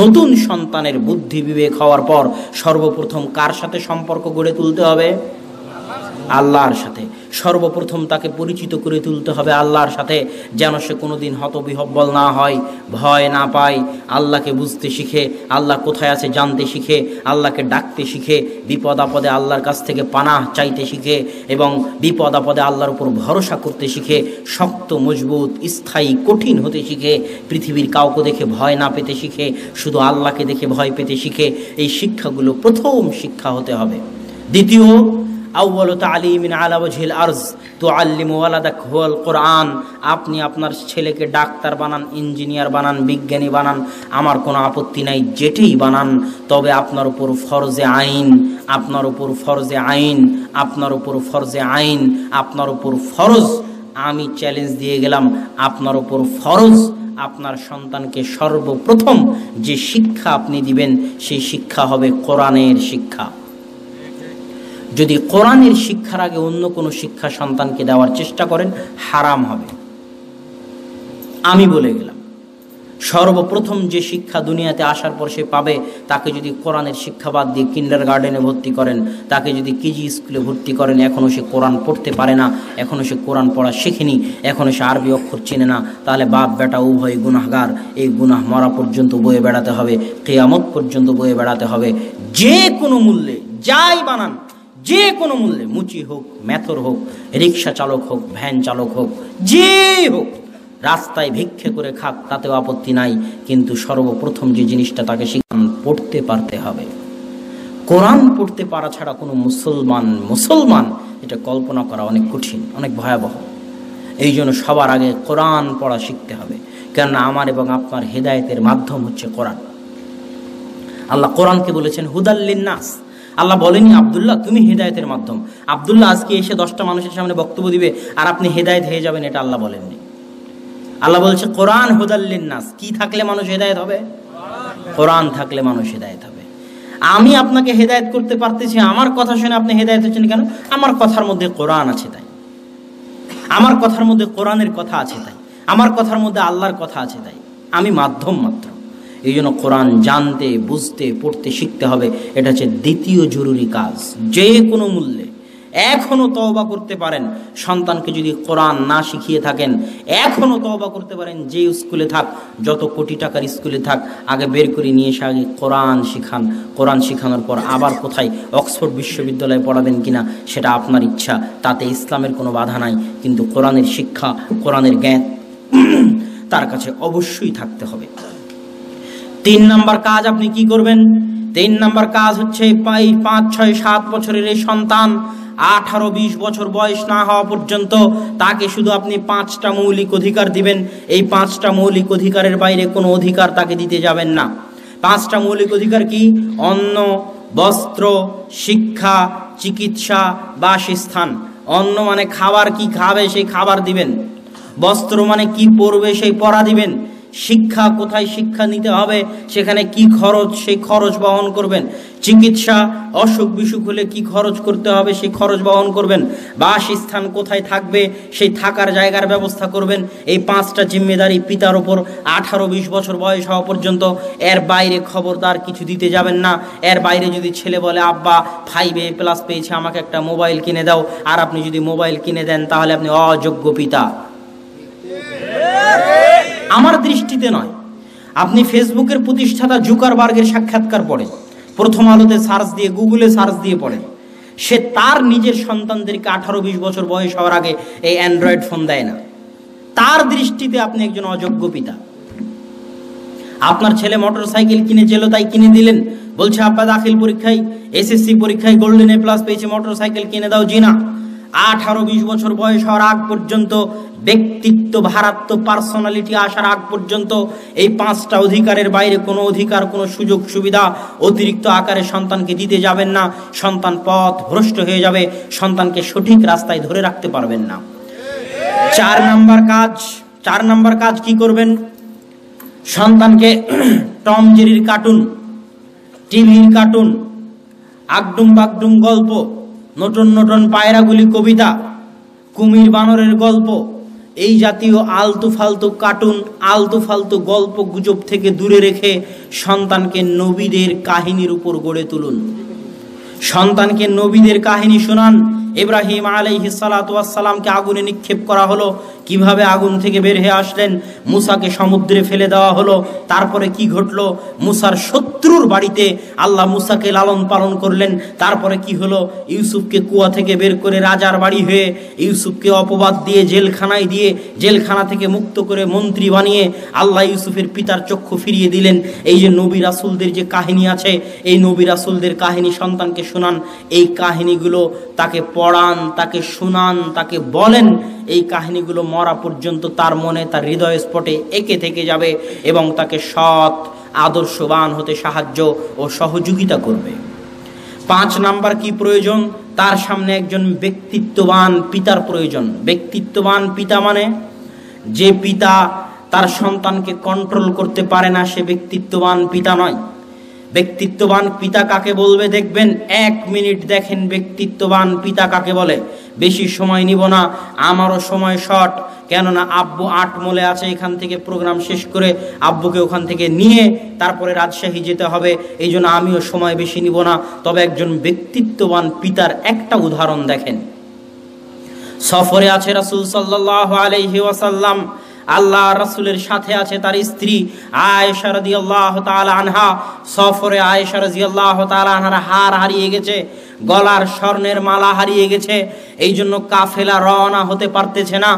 নতুন সন্তানের বুদ্ধি বিবেক হওয়ার পর সর্বপ্রথম কার সাথে সম্পর্ক গড়ে তুলতে হবে? আল্লাহর সাথে। সর্বপ্রথম তাকে পরিচিত করে তুলতে হবে আল্লাহর সাথে, যেন সে কোনোদিন হতবিহব্বল না হয়, ভয় না পায়, আল্লাহকে বুঝতে শিখে, আল্লাহ কোথায় আছে জানতে শিখে, আল্লাহকে ডাকতে শিখে, বিপদ আপদে আল্লাহর কাছ থেকে পানাহ চাইতে শিখে এবং বিপদ আপদে আল্লাহর উপর ভরসা করতে শিখে, শক্ত মজবুত স্থায়ী কঠিন হতে শিখে, পৃথিবীর কাউকে দেখে ভয় না পেতে শিখে, শুধু আল্লাহকে দেখে ভয় পেতে শিখে। এই শিক্ষাগুলো প্রথম শিক্ষা হতে হবে। দ্বিতীয়, আউয়ালু তালিমিন আলা ওয়াজহিল আরজ তুআল্লিমু ওয়ালাদাক হুয়াল কোরআন। আপনি আপনার ছেলেকে ডাক্তার বানান, ইঞ্জিনিয়ার বানান, বিজ্ঞানী বানান, আমার কোনো আপত্তি নাই, যেটাই বানান, তবে আপনার উপর ফরজে আইন, আপনার উপর ফরজে আইন, আপনার উপর ফরজে আইন, আপনার উপর ফরজ। আমি চ্যালেঞ্জ দিয়ে গেলাম, আপনার উপর ফরজ আপনার সন্তানকে সর্বপ্রথম যে শিক্ষা আপনি দিবেন সেই শিক্ষা হবে কোরআনের শিক্ষা। যদি কোরআনের শিক্ষার আগে অন্য কোনো শিক্ষা সন্তানকে দেওয়ার চেষ্টা করেন, হারাম হবে। আমি বলে গেলাম, সর্বপ্রথম যে শিক্ষা দুনিয়াতে আসার পর সে পাবে, তাকে যদি কোরআনের শিক্ষা বাদ দিয়ে কিন্ডারগার্ডেনে ভর্তি করেন, তাকে যদি কেজি স্কুলে ভর্তি করেন, এখনও সে কোরআন পড়তে পারে না, এখনও সে কোরআন পড়া শেখেনি, এখনও সে আরবি অক্ষর চেনে না, তাহলে বাপ বেটা উভয় গুনাহগার। এই গুনাহ মরা পর্যন্ত বয়ে বেড়াতে হবে, কিয়ামত পর্যন্ত বয়ে বেড়াতে হবে। যে কোনো মূল্যে যাই বানান, যে কোনো মূল্যে, মুচি হোক, মেথর হোক, রিক্সা চালক হোক, ভ্যান চালক হোক, যে হোক, রাস্তায় ভিক্ষে করে খাক, তাতেও আপত্তি নাই, কিন্তু সর্বপ্রথম যে জিনিসটা তাকে শিখান, পড়তে পারতে হবে। কোরআন পড়তে পারা ছাড়া কোনো মুসলমান এটা কল্পনা করা অনেক কঠিন, অনেক ভয়াবহ। এই জন্য সবার আগে কোরআন পড়া শিখতে হবে, কেননা আমার এবং আপনার হেদায়েতের মাধ্যম হচ্ছে কোরআন। আল্লাহ কোরআনকে বলেছেন হুদাল লিন্নাস। আল্লাহ বলেনি আব্দুল্লাহ তুমি হেদায়েতের মাধ্যম, আব্দুল্লাহ আজকে এসে 10টা মানুষের সামনে বক্তব্য দিবে আর আপনি হেদায়েত হয়ে যাবেন, এটা আল্লাহ বলেননি। আল্লাহ বলছে কোরআন হুদাল লিন্নাস। কি থাকলে মানুষ হেদায়েত হবে? কোরআন থাকলে মানুষ হেদায়েত হবে। আমি আপনাকে হেদায়েত করতে পারতেছি, আমার কথা শুনে আপনি হেদায়েত হচ্ছেন কেন? আমার কথার মধ্যে কোরআন আছে তাই, আমার কথার মধ্যে কোরআনের কথা আছে তাই, আমার কথার মধ্যে আল্লাহর কথা আছে তাই, আমি মাধ্যম মাত্র। এই জন্য কোরআন জানতে, বুঝতে, পড়তে শিখতে হবে। এটা হচ্ছে দ্বিতীয় জরুরি কাজ। যে কোনো মূল্যে এখনও তওবা করতে পারেন, সন্তানকে যদি কোরআন না শিখিয়ে থাকেন, এখনও তওবা করতে পারেন। যে স্কুলে থাক, যত কোটি টাকার স্কুলে থাক, আগে বের করে নিয়ে এসে আগে কোরআন শিখান। কোরআন শিখানোর পর আবার কোথায় অক্সফোর্ড বিশ্ববিদ্যালয়ে পড়াবেন কিনা সেটা আপনার ইচ্ছা, তাতে ইসলামের কোনো বাধা নাই, কিন্তু কোরআনের শিক্ষা, কোরআনের জ্ঞান তার কাছে অবশ্যই থাকতে হবে। 3 নাম্বার কাজ আপনি কি করবেন? 3 নাম্বার কাজ হচ্ছে 5, 6, 7 বছরের এই সন্তান 18-20 বছর বয়স না হওয়া পর্যন্ত তাকে শুধু আপনি 5টা মৌলিক অধিকার দিবেন। এই 5টা মৌলিক অধিকারের বাইরে কোনো অধিকার তাকে দিতে যাবেন না। 5টা মৌলিক অধিকার কি? অন্ন, বস্ত্র, শিক্ষা, চিকিৎসা, বাসস্থান। অন্ন মানে খাবার, কি খাবে সেই খাবার দিবেন। বস্ত্র মানে কি পরবে সেই পরা দিবেন। শিক্ষা, কোথায় শিক্ষা নিতে হবে, সেখানে কি খরচ, সেই খরচ বহন করবেন। চিকিৎসা, অসুখ বিসুখ হলে কি খরচ করতে হবে সেই খরচ বহন করবেন। বাসস্থান, কোথায় থাকবে সেই থাকার জায়গার ব্যবস্থা করবেন। এই 5টা জিম্মেদারি পিতার ওপর 18-20 বছর বয়স হওয়া পর্যন্ত। এর বাইরে খবরদার কিছু দিতে যাবেন না। এর বাইরে যদি ছেলে বলে আব্বা 5A+ পেয়েছে, আমাকে একটা মোবাইল কিনে দাও, আর আপনি যদি মোবাইল কিনে দেন তাহলে আপনি অযোগ্য পিতা। আমার দৃষ্টিতে নয়। আপনি ফেসবুকের প্রতিষ্ঠাতা জুকারবার্গের সাক্ষাৎকার পড়েন, প্রথম আলোতে সার্চ দিয়ে, গুগলে সার্চ দিয়ে পড়েন। সে তার নিজের সন্তানদেরকে 18-20 বছর বয়স হওয়ার আগে এই অ্যান্ড্রয়েড ফোন দেয় না। তার দৃষ্টিতে আপনি একজন অযোগ্য পিতা। আপনার ছেলে মোটর সাইকেল কিনেছিল, তাই কিনে দিলেন, বলছে আব্বা দাখিল পরীক্ষায় এসএসসি পরীক্ষায় গোল্ডেন এ প্লাস পেয়েছে, মোটর সাইকেল কিনে দাও। জি না, 18-20 বছর বয়স হওয়ার আগ পর্যন্ত, ব্যক্তিত্ব ভারাত্ম পার্সোনালিটি আসার আগ পর্যন্ত এই 5টা অধিকারের বাইরে কোনো অধিকার, কোনো সুযোগ সুবিধা অতিরিক্ত আকারে সন্তানকে দিতে যাবেন না। সন্তান পথ ভ্রষ্ট হয়ে যাবে, সন্তানকে সঠিক রাস্তায় ধরে রাখতে পারবেন না। 4 নাম্বার কাজ কি করবেন? সন্তানকে টম জেরির কার্টুন, টিভির কার্টুন, আগডুম বাগডুম গল্প, নটন নটন পায়রাগুলি কবিতা, কুমির বানরের গল্প, এই জাতীয় আলতু ফালতু কার্টুন, আলতু ফালতু গল্প গুজব থেকে দূরে রেখে সন্তানকে নবীদের কাহিনীর উপর গড়ে তুলুন। সন্তানকে নবীদের কাহিনী শোনান। ইব্রাহিম আলাইহিস সালাতু ওয়াস সালামকে আগুনে নিক্ষেপ করা হলো, কিভাবে আগুন থেকে বের হয়ে আসলেন। মুসাকে সমুদ্রে ফেলে দেওয়া হলো, তারপরে কি ঘটলো? মুসার শত্রুর বাড়িতে আল্লাহ মুসাকে লালন পালন করলেন। তারপরে কি হলো? ইউসুফকে কুয়া থেকে বের করে রাজার বাড়ি হয়ে ইউসুফকে অপবাদ দিয়ে জেলখানায় দিয়ে জেলখানা থেকে মুক্ত করে মন্ত্রী বানিয়ে আল্লাহ ইউসুফের পিতার চক্ষু ফিরিয়ে দিলেন। এই যে নবী রাসূলদের যে কাহিনী আছে, এই নবী রাসূলদের কাহিনী সন্তানকে শোনান। এই কাহিনীগুলো তাকে পড়ান, তাকে শোনান, তাকে বলেন। এই কাহিনীগুলো মরা পর্যন্ত তার মনে, তার হৃদয় স্পটে এঁকে থেকে যাবে এবং তাকে সৎ আদর্শবান হতে সাহায্য ও সহযোগিতা করবে। 5 নাম্বার কি প্রয়োজন? তার সামনে একজন ব্যক্তিত্ববান পিতার প্রয়োজন। ব্যক্তিত্ববান পিতা মানে যে পিতা তার সন্তানকে কন্ট্রোল করতে পারে না, সে ব্যক্তিত্ববান পিতা নয়। ব্যক্তিত্ববান পিতা কাকে বলবে দেখবেন, 1 মিনিট দেখেন ব্যক্তিত্ববান পিতা কাকে বলে। বেশি সময় নিব না, আমারও সময় শর্ট, কেননা আব্বু 8 মোলে আছে, এখান থেকে প্রোগ্রাম শেষ করে আব্বুকে ওখান থেকে নিয়ে তারপরে রাজশাহী যেতে হবে, এই জন্য আমিও সময় বেশি নিব না। তবে একজন ব্যক্তিত্ববান পিতার একটা উদাহরণ দেখেন। সফরে আছে রাসূল সাল্লাল্লাহু আলাইহি ওয়াসাল্লাম, আল্লাহ রাসূলের সাথে আছে তার স্ত্রী আয়েশা রাদিয়াল্লাহু তাআলা আনহা। সফরে আয়েশা রাদিয়াল্লাহু তাআলা আনহার হার হারিয়ে গেছে, গলার স্বর্ণের মালা হারিয়ে গেছে, এই জন্য কাফেলা রওনা হতে পারতেছে না।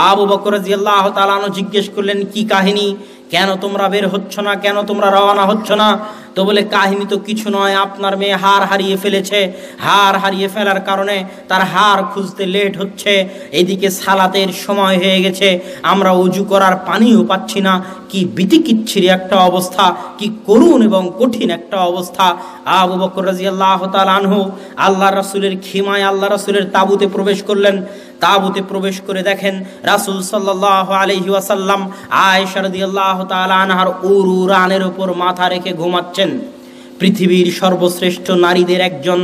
আবু বকর রাদিয়াল্লাহু তাআলা আনহু জিজ্ঞেস করলেন, কি কাহিনী, কেন তোমরা বের হচ্ছ না, কেন তোমরা রওনা হচ্ছ না? তো বলে, কাহিনী তো কিছু নয়, আপনার মেয়ে হার হারিয়ে ফেলেছে, হার হারিয়ে ফেলার কারণে তার হার খুঁজতে লেট হচ্ছে, এদিকে সালাতের সময় হয়ে গেছে, আমরা উজু করার পানিও পাচ্ছি না। কি বিতিকিচ্ছিরি একটা অবস্থা, কি করুণ এবং কঠিন একটা অবস্থা। আবু বকর রাদিয়াল্লাহু তাআলা আনহু আল্লাহ রাসূলের খিমায় আল্লাহ রাসূলের তাঁবুতে প্রবেশ করলেন। তাঁবুতে প্রবেশ করে দেখেন রাসূল সাল্লাল্লাহু আলাইহি ওয়াসাল্লাম আয়েশা রাদিয়াল্লাহু তাআলা আনহার উরুরানের উপর মাথা রেখে ঘুমাচ্ছেন। পৃথিবীর সর্বশ্রেষ্ঠ নারীদের একজন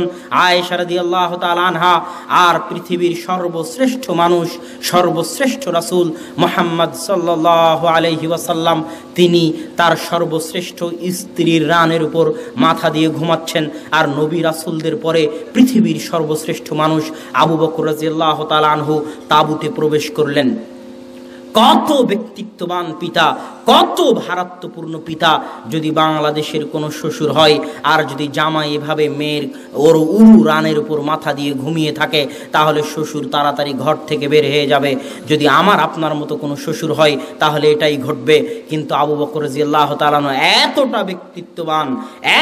আয়েশা রাদিয়াল্লাহু তাআলা আনহা, আর পৃথিবীর সর্বশ্রেষ্ঠ মানুষ, সর্বশ্রেষ্ঠ রাসূল মুহাম্মদ সাল্লাল্লাহু আলাইহি ওয়াসাল্লাম, তিনি তার সর্বশ্রেষ্ঠ স্ত্রীর রানের উপর মাথা দিয়ে ঘুমাচ্ছেন। আর নবী রাসূলদের পরে পৃথিবীর সর্বশ্রেষ্ঠ মানুষ আবু বকর রাদিয়াল্লাহু তাআলা আনহু তাঁবুতে প্রবেশ করলেন। কত ব্যক্তিত্ববান পিতা, কত ভারাত্মপূর্ণ পিতা। যদি বাংলাদেশের কোনো শ্বশুর হয় আর যদি জামাই এভাবে মেয়ের ওর উরু রানের উপর মাথা দিয়ে ঘুমিয়ে থাকে, তাহলে শ্বশুর তাড়াতাড়ি ঘর থেকে বের হয়ে যাবে। যদি আমার আপনার মতো কোনো শ্বশুর হয় তাহলে এটাই ঘটবে। কিন্তু আবু বকর রাদিয়াল্লাহু তাআলা এতটা ব্যক্তিত্ববান,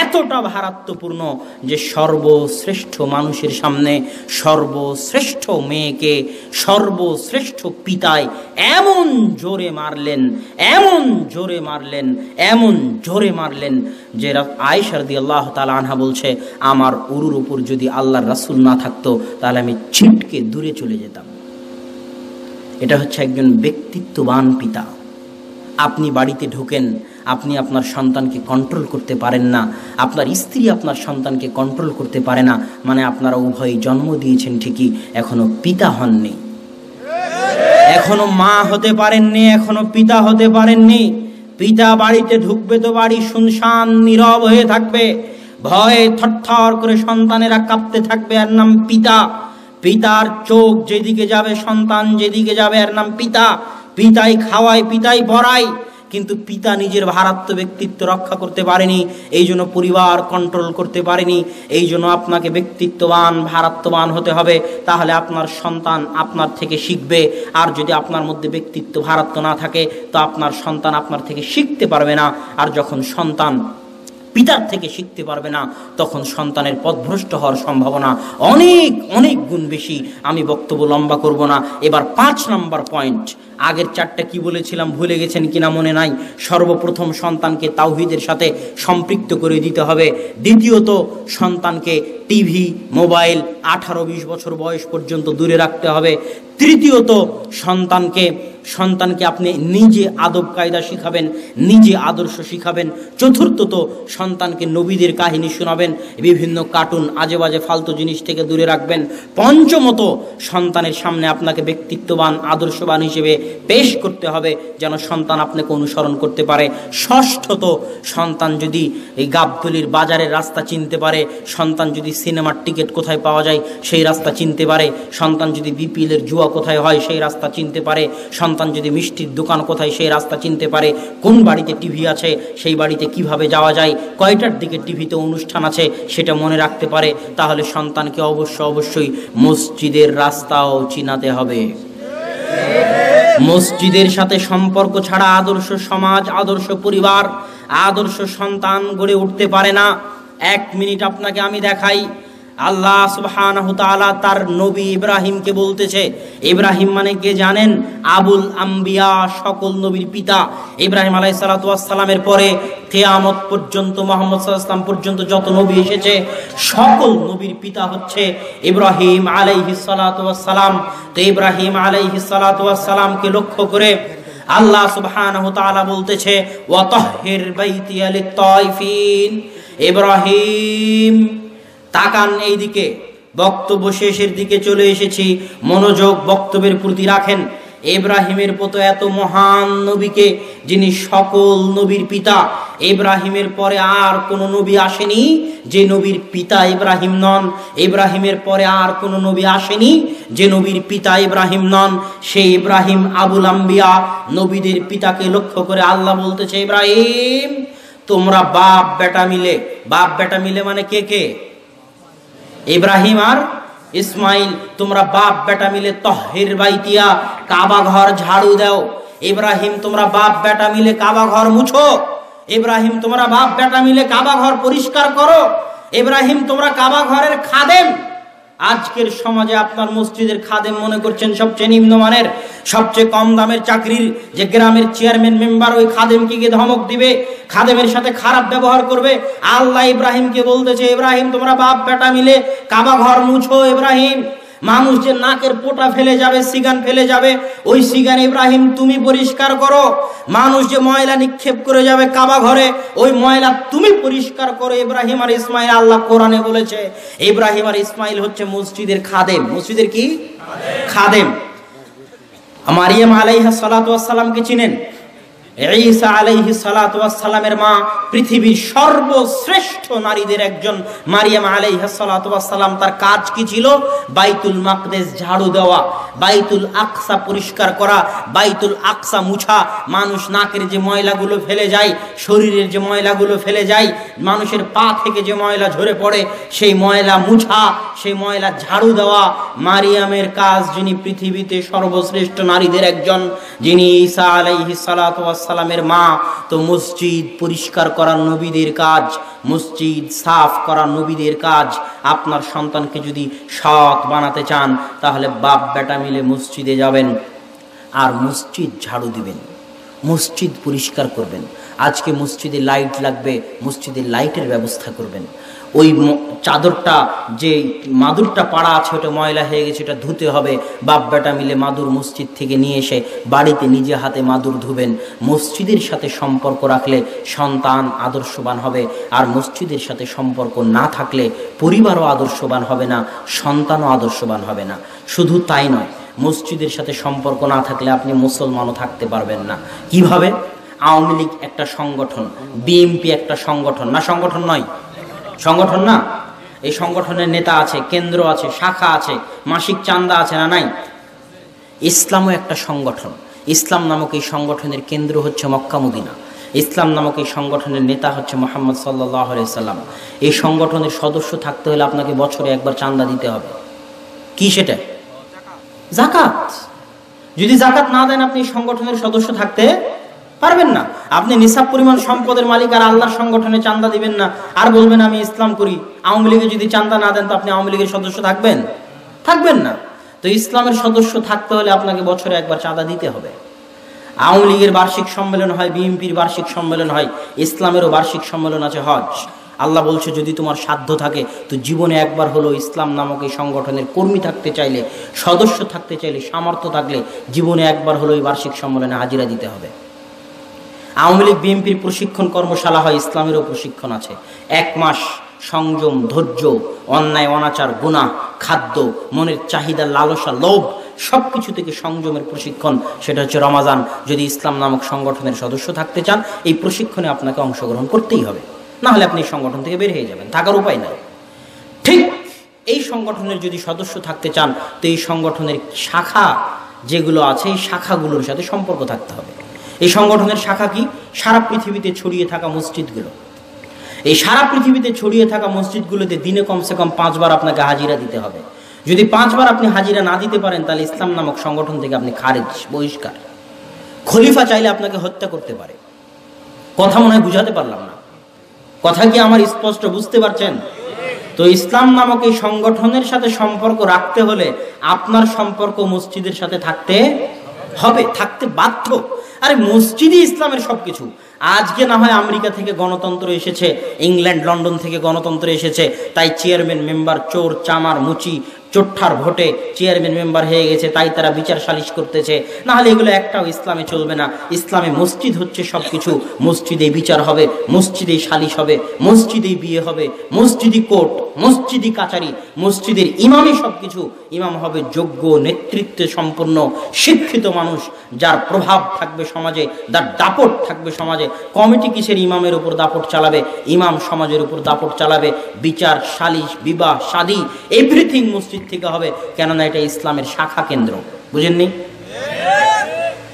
এতটা ভারাত্মপূর্ণ যে সর্বশ্রেষ্ঠ মানুষের সামনে সর্বশ্রেষ্ঠ মেয়েকে সর্বশ্রেষ্ঠ পিতায় এমন জোরে মারলেন, এমন জোরে মারলেন, এমন জোরে মারলেন যে আয়েশা রাদিয়াল্লাহু তাআলা আনহা বলছে, আমার উরুর উপর যদি আল্লাহর রাসূল না থাকতো তাহলে আমি ছিটকে দূরে চলে যেতাম। এটা হচ্ছে একজন ব্যক্তিত্ববান পিতা। আপনি বাড়িতে ঢোকেন, আপনি আপনার সন্তানকে কন্ট্রোল করতে পারেন না, আপনার স্ত্রী আপনার সন্তানকে কন্ট্রোল করতে পারে না, মানে আপনারা উভয়ই জন্ম দিয়েছেন ঠিকই, এখনো পিতা হননি, এখনো মা হতে পারেননি, এখনো পিতা হতে পারেননি। পিতা বাড়িতে ঢুকবে তো বাড়ি শুনশান নীরব হয়ে থাকবে, ভয়ে থরথর করে সন্তানেরা কাঁপতে থাকবে, এর নাম পিতা। পিতার চোখ যেদিকে যাবে, সন্তান যেদিকে যাবে, এর নাম পিতা। পিতাই খাওয়ায়, পিতাই পড়ায়। কিন্তু পিতা নিজের ভারাত্ম ব্যক্তিত্ব রক্ষা করতে পারেনি, এই জন্য পরিবার কন্ট্রোল করতে পারেনি। এই জন্য আপনাকে ব্যক্তিত্ববান ভারাত্মবান হতে হবে, তাহলে আপনার সন্তান আপনার থেকে শিখবে। আর যদি আপনার মধ্যে ব্যক্তিত্ব ভারাত্ম না থাকে তো আপনার সন্তান আপনার থেকে শিখতে পারবে না। আর যখন সন্তান পিতার থেকে শিখতে পারবে না তখন সন্তানের পথভ্রষ্ট হওয়ার সম্ভাবনা অনেক অনেক গুণ বেশি। আমি বক্তব্য লম্বা করব না। এবার 5 নম্বর পয়েন্ট। আগের 4টা কি বলেছিলাম ভুলে গেছেন কিনা মনে নাই। সর্বপ্রথম সন্তানকে তাওহীদের সাথে সম্পৃক্ত করে দিতে হবে। দ্বিতীয়ত সন্তানকে টিভি মোবাইল 18-20 বছর বয়স পর্যন্ত দূরে রাখতে হবে। তৃতীয়ত সন্তানকে আপনি নিজে আদব কায়দা শিখাবেন, নিজে আদর্শ শিখাবেন। চতুর্থত সন্তানকে নবীদের কাহিনী শোনাবেন, বিভিন্ন কার্টুন আজে বাজে ফালতু জিনিস থেকে দূরে রাখবেন। পঞ্চমত সন্তানের সামনে আপনাকে ব্যক্তিত্ববান আদর্শবান হিসেবে পেশ করতে হবে যেন সন্তান আপনাকে অনুসরণ করতে পারে। ষষ্ঠত সন্তান যদি এই গাবতলির বাজারের রাস্তা চিনতে পারে, সন্তান যদি সিনেমার টিকিট কোথায় পাওয়া যায় সেই রাস্তা চিনতে পারে, সন্তান যদি বিপিএলের জুয়া কোথায় হয় সেই রাস্তা চিনতে পারে, সন্তান যদি মিষ্টির দোকান কোথায় সেই রাস্তা চিনতে পারে, কোন বাড়িতে টিভি আছে সেই বাড়িতে কিভাবে যাওয়া যায়, কয়টার দিকে টিভিতে অনুষ্ঠান আছে সেটা মনে রাখতে পারে, তাহলে সন্তানকে অবশ্যই মসজিদের রাস্তাও চিনাতে হবে। মসজিদের সাথে সম্পর্ক ছাড়া আদর্শ সমাজ, আদর্শ পরিবার, আদর্শ সন্তান গড়ে উঠতে পারে না। 1 মিনিট আপনাকে আমি দেখাই। আল্লাহ সুবহানাহু তাআলা তার নবী ইব্রাহিমকে বলতেছে, ইব্রাহিম মানে কে জানেন? আবুল আম্বিয়া, সকল নবীর পিতা। ইব্রাহিম আলাইহিস সালাতু ওয়াস সালামের পরে কিয়ামত পর্যন্ত মুহাম্মদ সাল্লাল্লাহু আলাইহি ওয়াসাল্লাম পর্যন্ত যত নবী এসেছে সকল নবীর পিতা হচ্ছে ইব্রাহিম আলাইহিস সালাতু ওয়াস সালাম। তো ইব্রাহিম আলাইহিস সালাতু ওয়াস সালামকে লক্ষ্য করে আল্লাহ সুবহানাহু তাআলা বলতেছে, ওয়া তাহহির বাইতিয়া লিত-তাইফিন। ইব্রাহিম তাকান এই দিকে, বক্তব্য শেষের দিকে চলে এসেছি, মনোযোগ বক্তব্যের প্রতি রাখেন। ইব্রাহিমের মতো এত মহান নবীকে, যিনি সকল নবীর পিতা, ইব্রাহিমের পরে আর কোন নবী আসেনি যে নবীর পিতা ইব্রাহিম নন। ইব্রাহিমের পরে আর কোন নবী আসেনি যে নবীর পিতা ইব্রাহিম নন। সেই ইব্রাহিম আবুল আম্বিয়া, নবীদের পিতাকে লক্ষ্য করে আল্লাহ বলতেছে, ইব্রাহিম তোমরা বাপ বেটা মিলে মানে কে কে? ইব্রাহিম আর ইসমাইল, তোমরা বাপ বেটা মিলে তাহহির বাইতিয়া, কাবা ঘর ঝাড়ু দাও। ইব্রাহিম তোমরা বাপ বেটা মিলে কাবা ঘর মুছো। ইব্রাহিম তোমরা বাপ বেটা মিলে কাবা ঘর পরিষ্কার করো। ইব্রাহিম তোমরা কাবা ঘরের খাদেম। আজকের সমাজে আপনার মসজিদের খাদেম মনে করছেন সবচেয়ে নিম্নমানের, সবচেয়ে কম দামের চাকরির, যে গ্রামের চেয়ারম্যান মেম্বার ওই খাদেমকে গিয়ে ধমক দিবে, খাদেমের সাথে খারাপ ব্যবহার করবে। আল্লাহ ইব্রাহিমকে বলতেছে, ইব্রাহিম তোমরা বাপ বেটা মিলে কাবা ঘর মুছো। ইব্রাহিম, মানুষ যে নাকের পোটা ফেলে যাবে, সিগান ফেলে যাবে, ওই সিগান ইব্রাহিম তুমি পরিষ্কার করো। মানুষ যে ময়লা নিক্ষেপ করে যাবে কাবা ঘরে, ওই ময়লা তুমি পরিষ্কার করো। ইব্রাহিম আর ইসমাইল, আল্লাহ কোরআনে বলেছে ইব্রাহিম আর ইসমাইল হচ্ছে মসজিদের খাদেম। মসজিদের কি খাদেম। মারিয়াম আলাইহিস সালাতু ওয়াস সালামকে চিনেন? ঈসা আলাইহিস সালাতু ওয়াস সালামের মা, পৃথিবীর সর্বশ্রেষ্ঠ নারীদের একজন মারিয়াম আলাইহিস সালাতু ওয়াস সালাম। তার কাজ কি ছিল? বাইতুল মাকদেস ঝাড়ু দেওয়া, বাইতুল আকসা পরিষ্কার করা, বাইতুল আকসা মুছা। মানুষ নাকের যে ময়লাগুলো ফেলে যায়, শরীরের যে ময়লাগুলো ফেলে যায়, মানুষের পা থেকে যে ময়লা ঝরে পড়ে, সেই ময়লা মুছা, সেই ময়লা ঝাড়ু দেওয়া মারিয়ামের কাজ। যিনি পৃথিবীতে সর্বশ্রেষ্ঠ নারীদের একজন, যিনি ঈসা আলাইহিস সালাতু ওয়াস সালামের মা। তো মসজিদ পরিষ্কার করা নবীদের কাজ, মসজিদ সাফ করা নবীদের কাজ। আপনার সন্তানকে যদি সৎ বানাতে চান তাহলে বাপ বেটা মিলে মসজিদে যাবেন আর মসজিদ ঝাড়ু দিবেন, মসজিদ পরিষ্কার করবেন। আজকে মসজিদে লাইট লাগবে, মসজিদে লাইটের ব্যবস্থা করবেন। ওই চাদরটা, যে মাদুরটা পাড়া আছে ওটা ময়লা হয়ে গেছে, ওটা ধুতে হবে। বাপ বেটা মিলে মাদুর মসজিদ থেকে নিয়ে এসে বাড়িতে নিজে হাতে মাদুর ধুবেন। মসজিদের সাথে সম্পর্ক রাখলে সন্তান আদর্শবান হবে, আর মসজিদের সাথে সম্পর্ক না থাকলে পরিবারও আদর্শবান হবে না, সন্তানও আদর্শবান হবে না। শুধু তাই নয়, মসজিদের সাথে সম্পর্ক না থাকলে আপনি মুসলমানও থাকতে পারবেন না। কিভাবে? আওয়ামী লীগ একটা সংগঠন, বিএনপি একটা সংগঠন না? সংগঠন নয়, সংগঠন না? এই সংগঠনের নেতা আছে, কেন্দ্র আছে, শাখা আছে, মাসিক চাঁদা আছে না নাই? ইসলামও একটা সংগঠন। ইসলাম নামক এই সংগঠনের কেন্দ্র হচ্ছে মক্কা মদিনা। ইসলাম নামক এই সংগঠনের নেতা হচ্ছে মুহাম্মদ সাল্লাল্লাহু আলাইহি সাল্লাম। এই সংগঠনের সদস্য থাকতে হলে আপনাকে বছরে একবার চাঁদা দিতে হবে। কি সেটা? যাকাত। যদি যাকাত না দেন আপনি এই সংগঠনের সদস্য থাকতে পারবেন না। আপনি নিসাব পরিমাণ সম্পদের মালিক আর আল্লাহর সংগঠনে চাঁদা দিবেন না, আর বলবেন আমি ইসলাম করি। আওয়ামী লীগে যদি চাঁদা না দেন তো আপনি আওয়ামী লীগের সদস্য থাকবেন না। তো ইসলামের সদস্য থাকতে হলে আপনাকে বছরে একবার চাঁদা দিতে হবে। আওয়ামী লীগের বার্ষিক সম্মেলন হয়, বিএনপির বার্ষিক সম্মেলন হয়, ইসলামেরও বার্ষিক সম্মেলন আছে হজ। আল্লাহ বলছে যদি তোমার সাধ্য থাকে তো জীবনে একবার হলো ইসলাম নামক এই সংগঠনের কর্মী থাকতে চাইলে, সদস্য থাকতে চাইলে, সামর্থ্য থাকলে জীবনে একবার হলো এই বার্ষিক সম্মেলনে হাজিরা দিতে হবে। আওয়ামী লীগ বিএনপির প্রশিক্ষণ কর্মশালা হয়, ইসলামেরও প্রশিক্ষণ আছে। 1 মাস সংযম, ধৈর্য, অন্যায় অনাচার, গুনাহ, খাদ্য, মনের চাহিদা, লালসা, লোভ সবকিছু থেকে সংযমের প্রশিক্ষণ, সেটা হচ্ছে রমাজান। যদি ইসলাম নামক সংগঠনের সদস্য থাকতে চান এই প্রশিক্ষণে আপনাকে অংশগ্রহণ করতেই হবে, না হলে আপনি এই সংগঠন থেকে বের হয়ে যাবেন, থাকার উপায় নাই। ঠিক এই সংগঠনের যদি সদস্য থাকতে চান তো এই সংগঠনের শাখা যেগুলো আছে এই শাখাগুলোর সাথে সম্পর্ক থাকতে হবে। এই সংগঠনের শাখা কি? সারা পৃথিবীতে ছড়িয়ে থাকা মসজিদগুলো। এই সারা পৃথিবীতে ছড়িয়ে থাকা মসজিদগুলোতে দিনে কমসে কম 5 বার আপনাকে হাজিরা দিতে হবে। যদি 5 বার আপনি হাজিরা না দিতে পারেন তাহলে ইসলাম নামক সংগঠন থেকে আপনি খারিজ, বহিষ্কার। খলিফা চাইলে আপনাকে হত্যা করতে পারে। কথা মনে হয় বুঝাতে পারলাম না? কথা কি আমার স্পষ্ট বুঝতে পারছেন? তো ইসলাম নামক এই সংগঠনের সাথে সম্পর্ক রাখতে হলে আপনার সম্পর্ক মসজিদের সাথে থাকতে হবে, থাকতে বাধ্য। আরে মসজিদই ইসলামের সবকিছু। আজকে না হয় আমেরিকা থেকে গণতন্ত্র এসেছে, ইংল্যান্ড লন্ডন থেকে গণতন্ত্র এসেছে, তাই চেয়ারম্যান মেম্বার চোর চামার মুচি চোট্টার ভোটে চেয়ারম্যান মেম্বার হয়ে গেছে, তাই তারা বিচার সালিশ করতেছে। না হলে এগুলো একটাও ইসলামে চলবে না। ইসলামে মসজিদ হচ্ছে সবকিছু। মসজিদে বিচার হবে, মসজিদে সালিশ হবে, মসজিদে বিয়ে হবে, মসজিদি কোর্ট, মসজিদি কাচারি, মসজিদের ইমামই সবকিছু। ইমাম হবে যোগ্য, নেতৃত্বে সম্পন্ন, শিক্ষিত মানুষ, যার প্রভাব থাকবে সমাজে, যার দাপট থাকবে সমাজে। কমিটি কিসের ইমামের উপর দাপট চালাবে? ইমাম সমাজের উপর দাপট চালাবে। বিচার সালিশ, বিবাহ শাদী এভরিথিং মসজিদ থেকে হবে, কেননা এটা ইসলামের শাখা কেন্দ্র। বুঝেননি?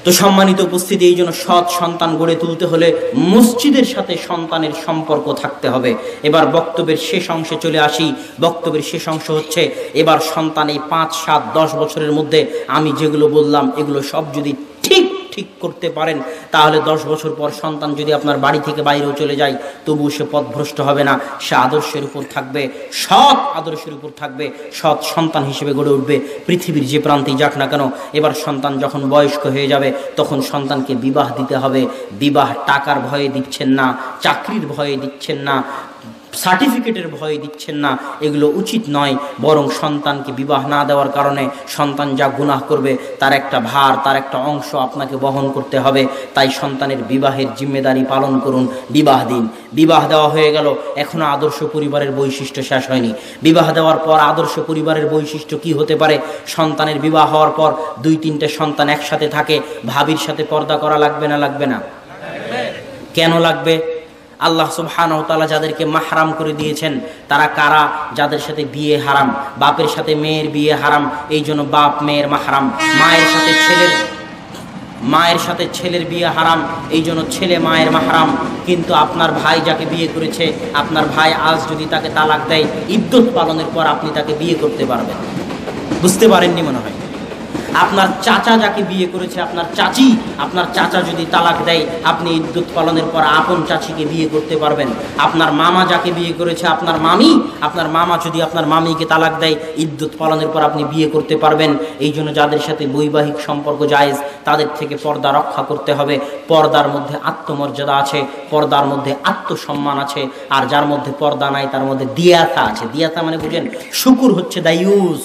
তো সম্মানিত উপস্থিতি, এই জন্য সৎ সন্তান গড়ে তুলতে হলে মসজিদের সাথে সন্তানের সম্পর্ক থাকতে হবে। এবার বক্তব্যের শেষ অংশে চলে আসি। বক্তব্যের শেষ অংশ হচ্ছে এবার সন্তান এই 5, 7, 10 বছরের মধ্যে আমি যেগুলো বললাম এগুলো সব যদি ঠিক করতে পারেন তাহলে 10 বছর পর সন্তান যদি আপনার বাড়ি থেকে বাইরেও চলে যায় তবুও সে পথভ্রষ্ট হবে না। সে আদর্শের উপর থাকবে, সৎ আদর্শের উপর থাকবে, সৎ সন্তান হিসেবে গড়ে উঠবে পৃথিবীর যে প্রান্তেই যাক না কেন। এবার সন্তান যখন বয়স্ক হয়ে যাবে তখন সন্তানকে বিবাহ দিতে হবে। বিবাহ টাকার ভয়ে দিচ্ছেন না, চাকরির ভয়ে দিচ্ছেন না, সার্টিফিকেটের ভয়ে দিচ্ছেন না, এগুলো উচিত নয়। বরং সন্তানকে বিবাহ না দেওয়ার কারণে সন্তান যা গুনাহ করবে তার একটা ভার, তার একটা অংশ আপনাকে বহন করতে হবে। তাই সন্তানের বিবাহের জিম্মেদারি পালন করুন, বিবাহ দিন। বিবাহ দেওয়া হয়ে গেল, এখনো আদর্শ পরিবারের বৈশিষ্ট্য শেষ হয়নি। বিবাহ দেওয়ার পর আদর্শ পরিবারের বৈশিষ্ট্য কি হতে পারে? সন্তানের বিবাহ হওয়ার পর 2-3টে সন্তান একসাথে থাকে। ভাবির সাথে পর্দা করা লাগবে না? লাগবে না? কেন লাগবে? আল্লাহ সুবহানাহু ওয়া তাআলা যাদেরকে মাহরাম করে দিয়েছেন তারা কারা? যাদের সাথে বিয়ে হারাম। বাপের সাথে মেয়ের বিয়ে হারাম, এই জন্য বাপ মেয়ের মাহরাম। মায়ের সাথে ছেলের বিয়ে হারাম, এই জন্য ছেলে মায়ের মাহরাম। কিন্তু আপনার ভাই যাকে বিয়ে করেছে, আপনার ভাই আজ যদি তাকে তালাক দেয়, ইদ্যত পালনের পর আপনি তাকে বিয়ে করতে পারবেন। বুঝতে পারেননি মনে হয়? আপনার চাচা যাকে বিয়ে করেছে, আপনার চাচা যদি তালাক দেয় আপনি ইদ্যত পালনের পর আপন চাচিকে বিয়ে করতে পারবেন। আপনার মামা যাকে বিয়ে করেছে, আপনার মামা যদি আপনার মামিকে তালাক দেয় ইদ্যত পালনের পর আপনি বিয়ে করতে পারবেন। এই জন্য যাদের সাথে বৈবাহিক সম্পর্ক জায়েজ তাদের থেকে পর্দা রক্ষা করতে হবে। পর্দার মধ্যে আত্মমর্যাদা আছে, পর্দার মধ্যে আত্মসম্মান আছে। আর যার মধ্যে পর্দা নাই তার মধ্যে দিয়াতা আছে। দিয়াতা মানে বুঝেন? শুকুর হচ্ছে দায়ুস।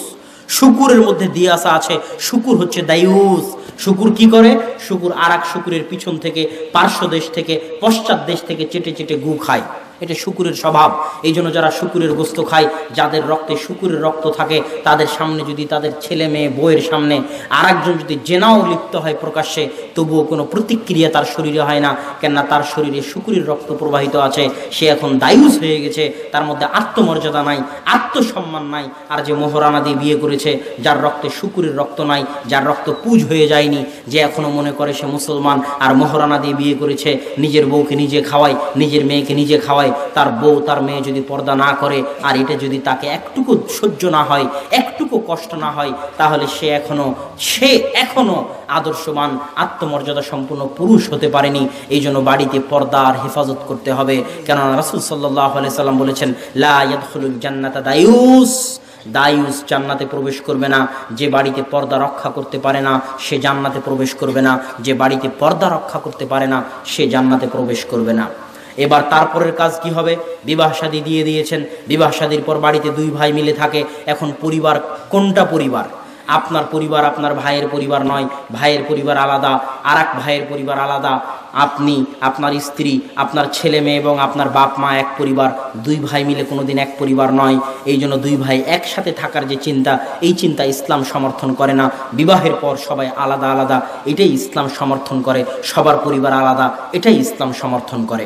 শুকুরের মধ্যে দিয়াসা আছে, শুকুর হচ্ছে দায়ুস। শুকুর কি করে? শুকুর আর এক শুকুরের পিছন থেকে, পার্শ্ব দেশ থেকে, পশ্চাৎ দেশ থেকে চেটে চেটে গু খায়। এটা শূকরের স্বভাব। এই জন্য যারা শূকরের গোস্ত খায়, যাদের রক্তে শূকরের রক্ত থাকে, তাদের সামনে যদি তাদের ছেলে মেয়ে বউয়ের সামনে আর একজন যদি জেনাও লিপ্ত হয় প্রকাশ্যে, তবুও কোনো প্রতিক্রিয়া তার শরীরে হয় না, কেননা তার শরীরে শূকরের রক্ত প্রবাহিত আছে। সে এখন দায়ুস হয়ে গেছে, তার মধ্যে আত্মমর্যাদা নাই, আত্মসম্মান নাই। আর যে মোহরানা দিয়ে বিয়ে করেছে, যার রক্তে শূকরের রক্ত নাই, যার রক্ত পুজ হয়ে যায়নি, যে এখনো মনে করে সে মুসলমান আর মোহরানা দিয়ে বিয়ে করেছে, নিজের বউকে নিজে খাওয়ায়, নিজের মেয়েকে নিজে খাওয়ায়, তার বউ তার মেয়ে যদি পর্দা না করে আর এটা যদি তাকে একটুকু সহ্য না হয়, একটুকু কষ্ট না হয়, তাহলে সে এখনো আদর্শবান আত্মমর্যাদা সম্পূর্ণ পুরুষ হতে পারেনি। এই জন্য বাড়িতে পর্দার হেফাজত করতে হবে। কেননা রাসূল সাল্লাল্লাহু আলাইহি সাল্লাম বলেছেন, লা ইয়াদখুলুল জান্নাতা দায়ুস জান্নাতে প্রবেশ করবে না। যে বাড়িতে পর্দা রক্ষা করতে পারে না সে জান্নাতে প্রবেশ করবে না। যে বাড়িতে পর্দা রক্ষা করতে পারে না সে জান্নাতে প্রবেশ করবে না। এবার তারপরের কাজ কি হবে? বিবাহ শাদী দিয়ে দিয়েছেন, বিবাহ শাদীর পর বাড়িতে দুই ভাই মিলে থাকে। এখন পরিবার কোনটা পরিবার? আপনার পরিবার আপনার ভাইয়ের পরিবার নয়, ভাইয়ের পরিবার আলাদা, আর এক ভাইয়ের পরিবার আলাদা। আপনি, আপনার স্ত্রী, আপনার ছেলে মেয়ে এবং আপনার বাপ মা এক পরিবার। দুই ভাই মিলে কোনোদিন এক পরিবার নয়। এই জন্য দুই ভাই একসাথে থাকার যে চিন্তা, এই চিন্তা ইসলাম সমর্থন করে না। বিবাহের পর সবাই আলাদা আলাদা, এটাই ইসলাম সমর্থন করে। সবার পরিবার আলাদা, এটাই ইসলাম সমর্থন করে।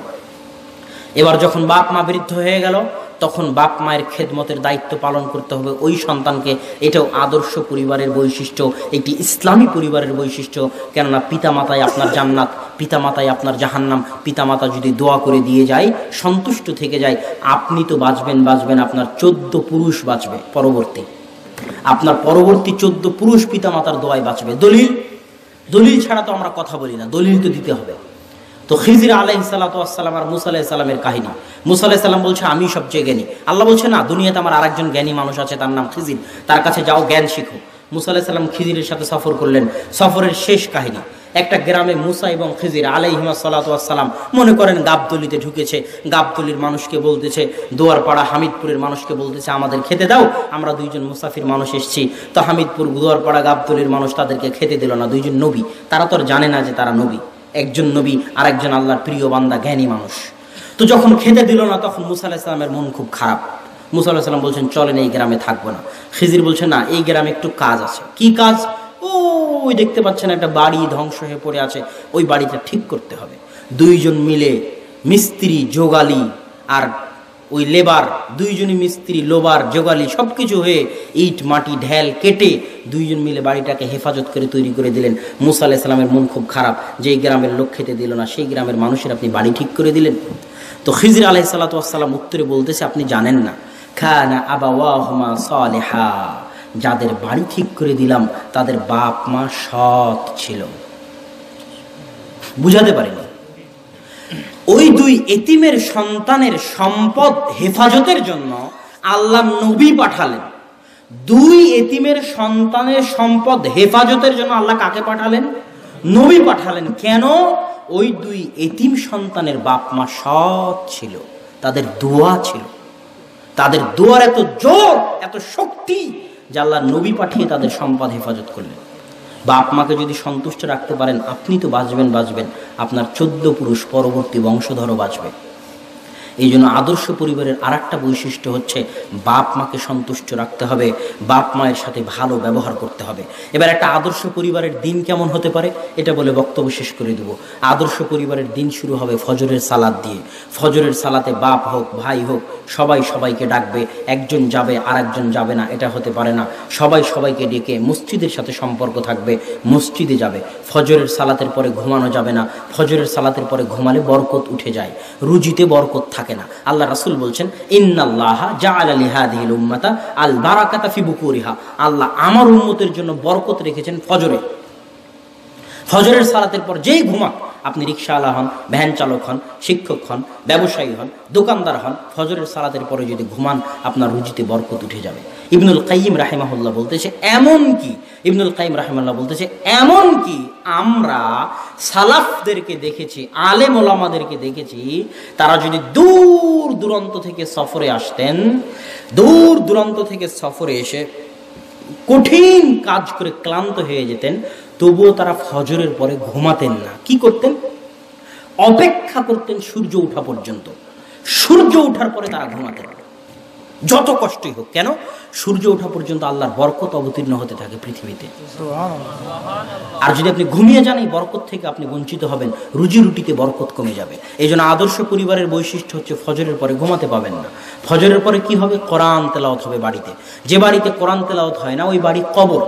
এবার যখন বাপ মা বৃদ্ধ হয়ে গেল, তখন বাপ মায়ের খেদমতের দায়িত্ব পালন করতে হবে ওই সন্তানকে। এটাও আদর্শ পরিবারের বৈশিষ্ট্য, একটি ইসলামী পরিবারের বৈশিষ্ট্য। কেননা পিতামাতাই আপনার জান্নাত, পিতামাতাই আপনার জাহান্নাম। পিতামাতা যদি দোয়া করে দিয়ে যায়, সন্তুষ্ট থেকে যায়, আপনি তো বাঁচবেন, আপনার 14 পুরুষ বাঁচবে পরবর্তী, আপনার পরবর্তী 14 পুরুষ পিতামাতার দোয়ায় বাঁচবে। দলিল ছাড়া তো আমরা কথা বলি না, দলিল তো দিতে হবে। তো খিজির আলাইহিস সালাতু ওয়াস সালাম আর মুসা আলাইহিস সালামের কাহিনী। মুসা আলাইহিস সালাম বলছে আমি সবচেয়ে জ্ঞানী। আল্লাহ বলছে না, দুনিয়াতে আমার আরেকজন জ্ঞানী মানুষ আছে, তার নাম খিজির, তার কাছে যাও, জ্ঞান শিখো। মুসা আলাইহিস সালাম খিজিরের সাথে সফর করলেন। সফরের শেষ কাহিনী, একটা গ্রামে মুসা এবং খিজির আলাইহিস সালাতু ওয়াস সালাম মনে করেন গাবতলিতে ঢুকেছে। গাবতলির মানুষকে বলতেছে, দুয়ারপাড়া হামিদপুরের মানুষকে বলতেছে আমাদের খেতে দাও, আমরা দুইজন মুসাফির মানুষ এসেছি। তো হামিদপুর, দুয়ারপাড়া, গাবতলির মানুষ তাদেরকে খেতে দিল না। দুইজন নবী, তারা তো আর জানে না যে তারা নবী। একজন নবী আর একজন আল্লাহর প্রিয় বান্দা, জ্ঞানী মানুষ। তো যখন খেতে দিল না, তখন মুসা আলাইহিস সালামের মন খুব খারাপ। মুসা আলাইহিস সালাম বলছেন চলেন এই গ্রামে থাকবো না। খিজির বলছে না, এই গ্রামে একটু কাজ আছে। কি কাজ? ওই দেখতে পাচ্ছেন একটা বাড়ি ধ্বংস হয়ে পড়ে আছে, ওই বাড়িটা ঠিক করতে হবে। দুইজন মিলে মিস্ত্রি, যোগালি আর ওই লেবার, দুইজনই মিস্ত্রি, লোবার, যোগালি সবকিছু হয়ে ইট মাটি ঢেল কেটে দুইজন মিলে বাড়িটাকে হেফাজত করে তৈরি করে দিলেন। মুসা আলাইহিস সালামের মন খুব খারাপ, যে গ্রামের লোক খেতে দিল না, সেই গ্রামের মানুষের আপনি বাড়ি ঠিক করে দিলেন। তো খিজির আলাইহিস সালাতু ওয়াস সালাম উত্তরে বলতেছে, আপনি জানেন না, খানা আবাওয়াহুমা সালিহা, যাদের বাড়ি ঠিক করে দিলাম তাদের বাপ মা সৎ ছিল। বুঝাতে পারিনি। ওই দুই এতিমের সন্তানের সম্পদ হেফাজতের জন্য আল্লাহ নবী পাঠালেন। দুই এতিমের সন্তানের সম্পদ হেফাজতের জন্য আল্লাহ কাকে পাঠালেন? নবী পাঠালেন। কেন? ওই দুই এতিম সন্তানের বাপ মা সৎ ছিল, তাদের দোয়া ছিল, তাদের দোয়ার এত জোর, এত শক্তি যে আল্লাহ নবী পাঠিয়ে তাদের সম্পদ হেফাজত করলেন। বাপ মাকে যদি সন্তুষ্ট রাখতে পারেন, আপনি তো বাঁচবেন, আপনার 14 পুরুষ পরবর্তী বংশধরও বাঁচবে। এই জন্য আদর্শ পরিবারের আরেকটা বৈশিষ্ট্য হচ্ছে বাপ মাকে সন্তুষ্ট রাখতে হবে, বাপ মায়ের সাথে ভালো ব্যবহার করতে হবে। এবার একটা আদর্শ পরিবারের দিন কেমন হতে পারে এটা বলে বক্তব্য শেষ করে দেব। আদর্শ পরিবারের দিন শুরু হবে ফজরের সালাত দিয়ে। ফজরের সালাতে বাপ হোক ভাই হোক সবাই সবাইকে ডাকবে, একজন যাবে আর একজন যাবে না, এটা হতে পারে না। সবাই সবাইকে ডেকে মসজিদের সাথে সম্পর্ক থাকবে, মসজিদে যাবে। ফজরের সালাতের পরে ঘুমানো যাবে না, ফজরের সালাতের পরে ঘুমালে বরকত উঠে যায়, রুজিতে বরকত থাকে না। আল্লাহ রাসূল বলছেন, ইন্নাল্লাহা জাআলা লিহাদিহিল উম্মাতা আল বারাকাতা ফি বুকুরিহা, আল্লাহ আমার উম্মতের জন্য বরকত রেখেছেন ফজরে। ফজরের সালাতের পর যেই ঘুমাক, আপনি রিকশাওয়ালা হন, ভ্যান চালক হন, শিক্ষক হন, ব্যবসায়ী হন, দোকানদার হন, ফজরের সালাতের পরে যদি ঘুমান আপনার রুজিতে বরকত উঠে যাবে। ইবনুল কাইয়িম রাহিমাহুল্লাহ বলতেছে এমনকি আমরা সালাফদেরকে দেখেছি, আলেম ওলামাদেরকে দেখেছি, তারা যদি দূর দূরান্ত থেকে সফরে আসতেন, দূর দূরান্ত থেকে সফরে এসে কঠিন কাজ করে ক্লান্ত হয়ে যেতেন, তবুও তারা ফজরের পরে ঘুমাতেন না। কি করতেন? অপেক্ষা করতেন সূর্য ওঠা পর্যন্ত। সূর্য ওঠার পরে তারা ঘুমাতে পারে, যত কষ্টই হোক। কেন? সূর্য ওঠা পর্যন্ত আল্লাহর বরকত অবতীর্ণ হতে থাকে পৃথিবীতে। আর যদি আপনি ঘুমিয়ে যান, এই বরকত থেকে আপনি বঞ্চিত হবেন, রুজি রুটিতে বরকত কমে যাবে। এই জন্য আদর্শ পরিবারের বৈশিষ্ট্য হচ্ছে ফজরের পরে ঘুমাতে পাবেন না। ফজরের পরে কি হবে? কোরআন তেলাওয়াত হবে বাড়িতে। যে বাড়িতে কোরআন তেলাওয়াত হয় না ওই বাড়ি কবর।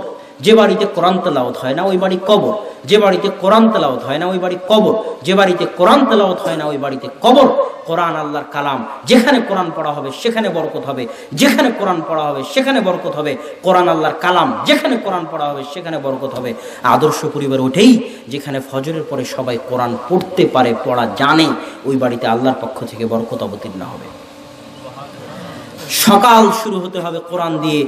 যে বাড়িতে কোরআন তেলাওয়াত হয় না ওই বাড়ি কবর। যে বাড়িতে কোরআন তেলাওয়াত হয় না ওই বাড়ি কবর। যে বাড়িতে কোরআন তেলাওয়াত হয় না ওই বাড়িতে কবর। কোরআন আল্লাহর কালাম, যেখানে কোরআন পড়া হবে সেখানে বরকত হবে, যেখানে কোরআন পড়া হবে সেখানে বরকত হবে। কোরআন আল্লাহর কালাম, যেখানে কোরআন পড়া হবে সেখানে বরকত হবে। আদর্শ পরিবার ওঠেই যেখানে ফজরের পরে সবাই কোরআন পড়তে পারে, পড়া জানে, ওই বাড়িতে আল্লাহর পক্ষ থেকে বরকত অবতীর্ণ হবে। সকাল শুরু হতে হবে কোরআন দিয়ে,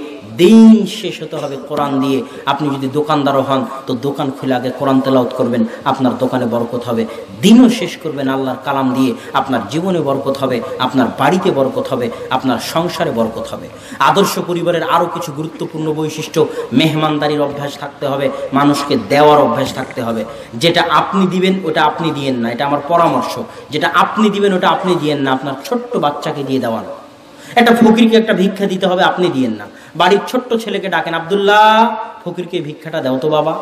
দিন শেষ হতে হবে কোরআন দিয়ে। আপনি যদি দোকানদারও হন তো দোকান খুলে আগে কোরআন তেলাওয়াত করবেন, আপনার দোকানে বরকত হবে। দিনও শেষ করবেন আল্লাহর কালাম দিয়ে, আপনার জীবনে বরকত হবে, আপনার বাড়িতে বরকত হবে, আপনার সংসারে বরকত হবে। আদর্শ পরিবারের আরও কিছু গুরুত্বপূর্ণ বৈশিষ্ট্য, মেহমানদারির অভ্যাস থাকতে হবে, মানুষকে দেওয়ার অভ্যাস থাকতে হবে। যেটা আপনি দিবেন ওটা আপনি দিয়েন না, এটা আমার পরামর্শ। যেটা আপনি দিবেন ওটা আপনি দিয়েন না, আপনার ছোট্ট বাচ্চাকে দিয়ে দেওয়ান। একটা ফকিরকে একটা ভিক্ষা দিতে হবে, আপনি দিয়েন না। বাড়ির ছোট্ট ছেলেকে ডাকেন, আব্দুল্লাহ ফকিরকে ভিক্ষাটা দাও তো বাবা,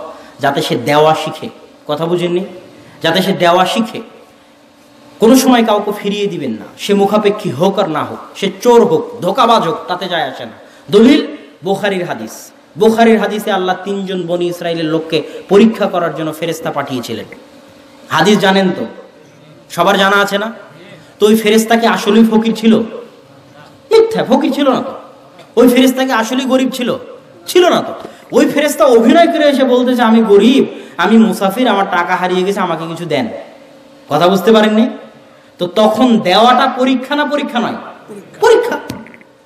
যাতে সে দেওয়া শিখে। কথা বুঝেননি? যাতে সে দেওয়া শিখে। কোনো সময় কাউকে ফিরিয়ে দিবেন না, সে মুখাপেক্ষী হোক আর না হোক, সে চোর হোক, ধোঁকাবাজ হোক, তাতে যায় আসে না। দলিল বুখারীর হাদিস। বুখারীর হাদিসে আল্লাহ 3 জন বনি ইসরাইলের লোককে পরীক্ষা করার জন্য ফেরেশতা পাঠিয়েছিলেন। হাদিস জানেন তো, সবার জানা আছে না? তো ওই ফেরেশতা কি আসলেই ফকির ছিল? মিথ্যা, ফকির ছিল না তো। ওই ফেরেশতা কি আসলেই গরিব ছিল? ছিল না তো। ওই ফেরেশতা অভিনয় করে এসে বলতেছে আমি গরিব, আমি মুসাফির, আমার টাকা হারিয়ে গেছে, আমাকে কিছু দেন। কথা বুঝতে পারেননি? তো তখন দেওয়াটা পরীক্ষা না পরীক্ষা নয়? পরীক্ষা।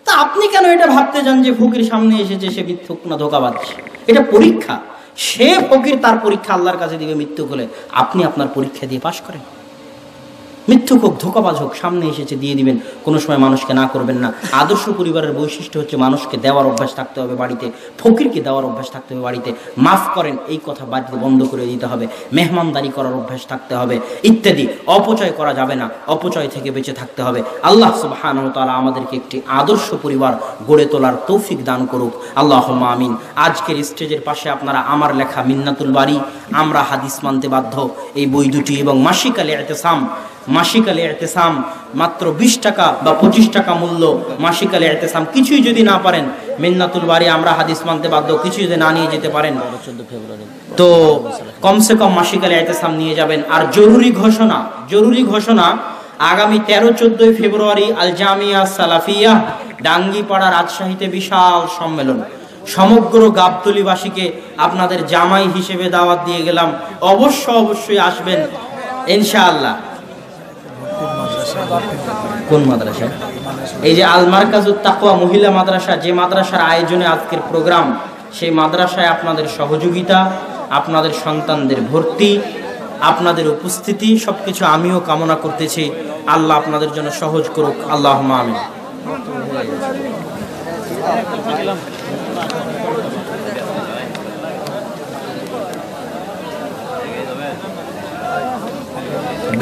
তা আপনি কেন এটা ভাবতে যান যে ফকির সামনে এসেছে সে মিথ্যুক না ধোঁকাবাজ? এটা পরীক্ষা। সে ফকির তার পরীক্ষা আল্লাহর কাছে দিবে মৃত্যু হলে, আপনি আপনার পরীক্ষা দিয়ে পাশ করেন। মিথ্যুক হোক, ধোঁকাবাজ হোক, সামনে এসেছে দিয়ে দিবেন, কোনো সময় মানুষকে না করবেন না। আদর্শ পরিবারের বৈশিষ্ট্য হচ্ছে মানুষকে দেওয়ার অভ্যাস থাকতে হবে বাড়িতে, ফকিরকে দেওয়ার অভ্যাস থাকতে হবে বাড়িতে। মাফ করেন এই কথা বাড়িতে বন্ধ করে দিতে হবে, মেহমানদারি করার অভ্যাস থাকতে হবে ইত্যাদি। অপচয় করা যাবে না, অপচয় থেকে বেঁচে থাকতে হবে। আল্লাহ সুবহানাহু ওয়া তাআলা আমাদেরকে একটি আদর্শ পরিবার গড়ে তোলার তৌফিক দান করুক, আল্লাহুম্মা আমিন। আজকের স্টেজের পাশে আপনারা আমার লেখা মিন্নাতুল বারী, আমরা হাদিস মানতে বাধ্য, এই বই দুটি এবং মাসিক আল ইতিসাম, মাসিক আল ইতিসাম মাত্র 20 টাকা বা 25 টাকা মূল্য। মাসিক আল ইতিসাম কিছুই যদি না পারেন, মিন্নাতুল বারী আমরা হাদিস মানতে বাধ্য কিছু যদি না নিয়ে যেতে পারেন তো কমসে কম মাসিক আল ইতিসাম নিয়ে যাবেন। আর জরুরি ঘোষণা, আগামী 13-14 ফেব্রুয়ারি আল জামিয়া সালাফিয়া ডাঙ্গিপাড়া রাজশাহীতে বিশাল সম্মেলন। সমগ্র গাবতলীবাসীকে আপনাদের জামাই হিসেবে দাওয়াত দিয়ে গেলাম, অবশ্যই আসবেন ইনশাআল্লাহ। কোন মাদ্রাসা? এই যে আল মারকাজুত তাকওয়া মহিলা মাদ্রাসা, যে মাদ্রাসার আয়োজনে আজকের প্রোগ্রাম, সেই মাদ্রাসায় আপনাদের সহযোগিতা, আপনাদের সন্তানদের ভর্তি, আপনাদের উপস্থিতি সবকিছু আমিও কামনা করতেছি। আল্লাহ আপনাদের জন্য সহজ করুক, আল্লাহুম্মা আমিন।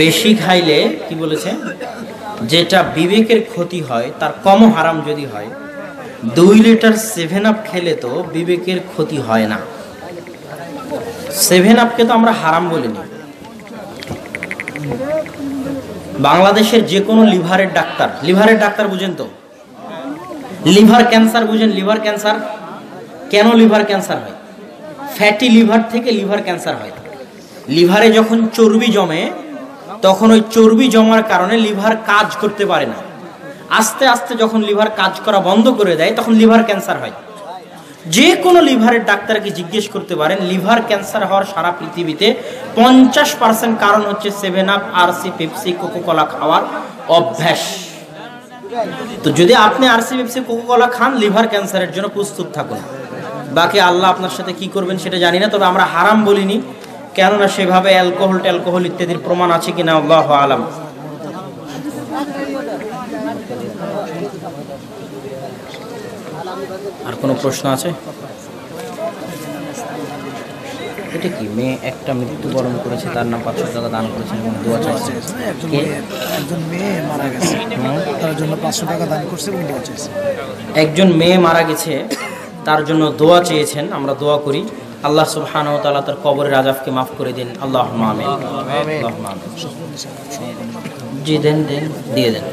বেশি খাইলে কি বলেছে, যেটা বিবেকের ক্ষতি হয় তার কম হারাম যদি হয়, 2 লিটার 7 আপ খেলে তো বিবেকের ক্ষতি হয় না। 7 আপকে তো আমরা হারাম বলিনি। বাংলাদেশের যে কোনো লিভারের ডাক্তার বুঝেন তো, লিভার ক্যান্সার বুঝেন? লিভার ক্যান্সার কেন লিভার ক্যান্সার হয়? ফ্যাটি লিভার থেকে লিভার ক্যান্সার হয়। লিভারে যখন চর্বি জমে তখন ওই চর্বি জমার কারণে লিভার কাজ করতে পারে না। আস্তে আস্তে যখন লিভার কাজ করা বন্ধ করে দেয় তখন লিভার ক্যান্সার হয়। যে কোনো লিভারের ডাক্তারকে জিজ্ঞেস করতে পারেন, লিভার ক্যান্সার হওয়ার সারা পৃথিবীতে 50% কারণ হচ্ছে 7 আপ, আরসি, পেপসি, কোকোকোলা খাওয়ার অভ্যাস। তো যদি আপনি আরসি, পেপসি, কোকোকোলা খান, লিভার ক্যান্সারের জন্য প্রস্তুত থাকুন। বাকি আল্লাহ আপনার সাথে কি করবেন সেটা জানি না, তবে আমরা হারাম বলিনি, কেননা সেভাবে অ্যালকোহল ইত্যাদির প্রমাণ আছে কিনা আল্লাহু আলাম। আর কোনো প্রশ্ন আছে? এটা কি মেয়ে একটা মৃত্যুবরণ করেছে, তার নাম 500 টাকা দান করেছেন এবং দোয়া চাইছে। কে? একজন মেয়ে মারা গেছে, তার জন্য 500 টাকা দান করছে এবং দোয়া চাইছে। একজন মেয়ে মারা গেছে, তার জন্য দোয়া চেয়েছেন। আমরা দোয়া করি আল্লাহ সুবহানাহু ওয়া তাআলা তার কবরের আযাবকে মাফ করে দিন। আল্লাহুম্মা আমিন। আল্লাহুম্মা আমিন। জি দেন, দিয়ে দেন।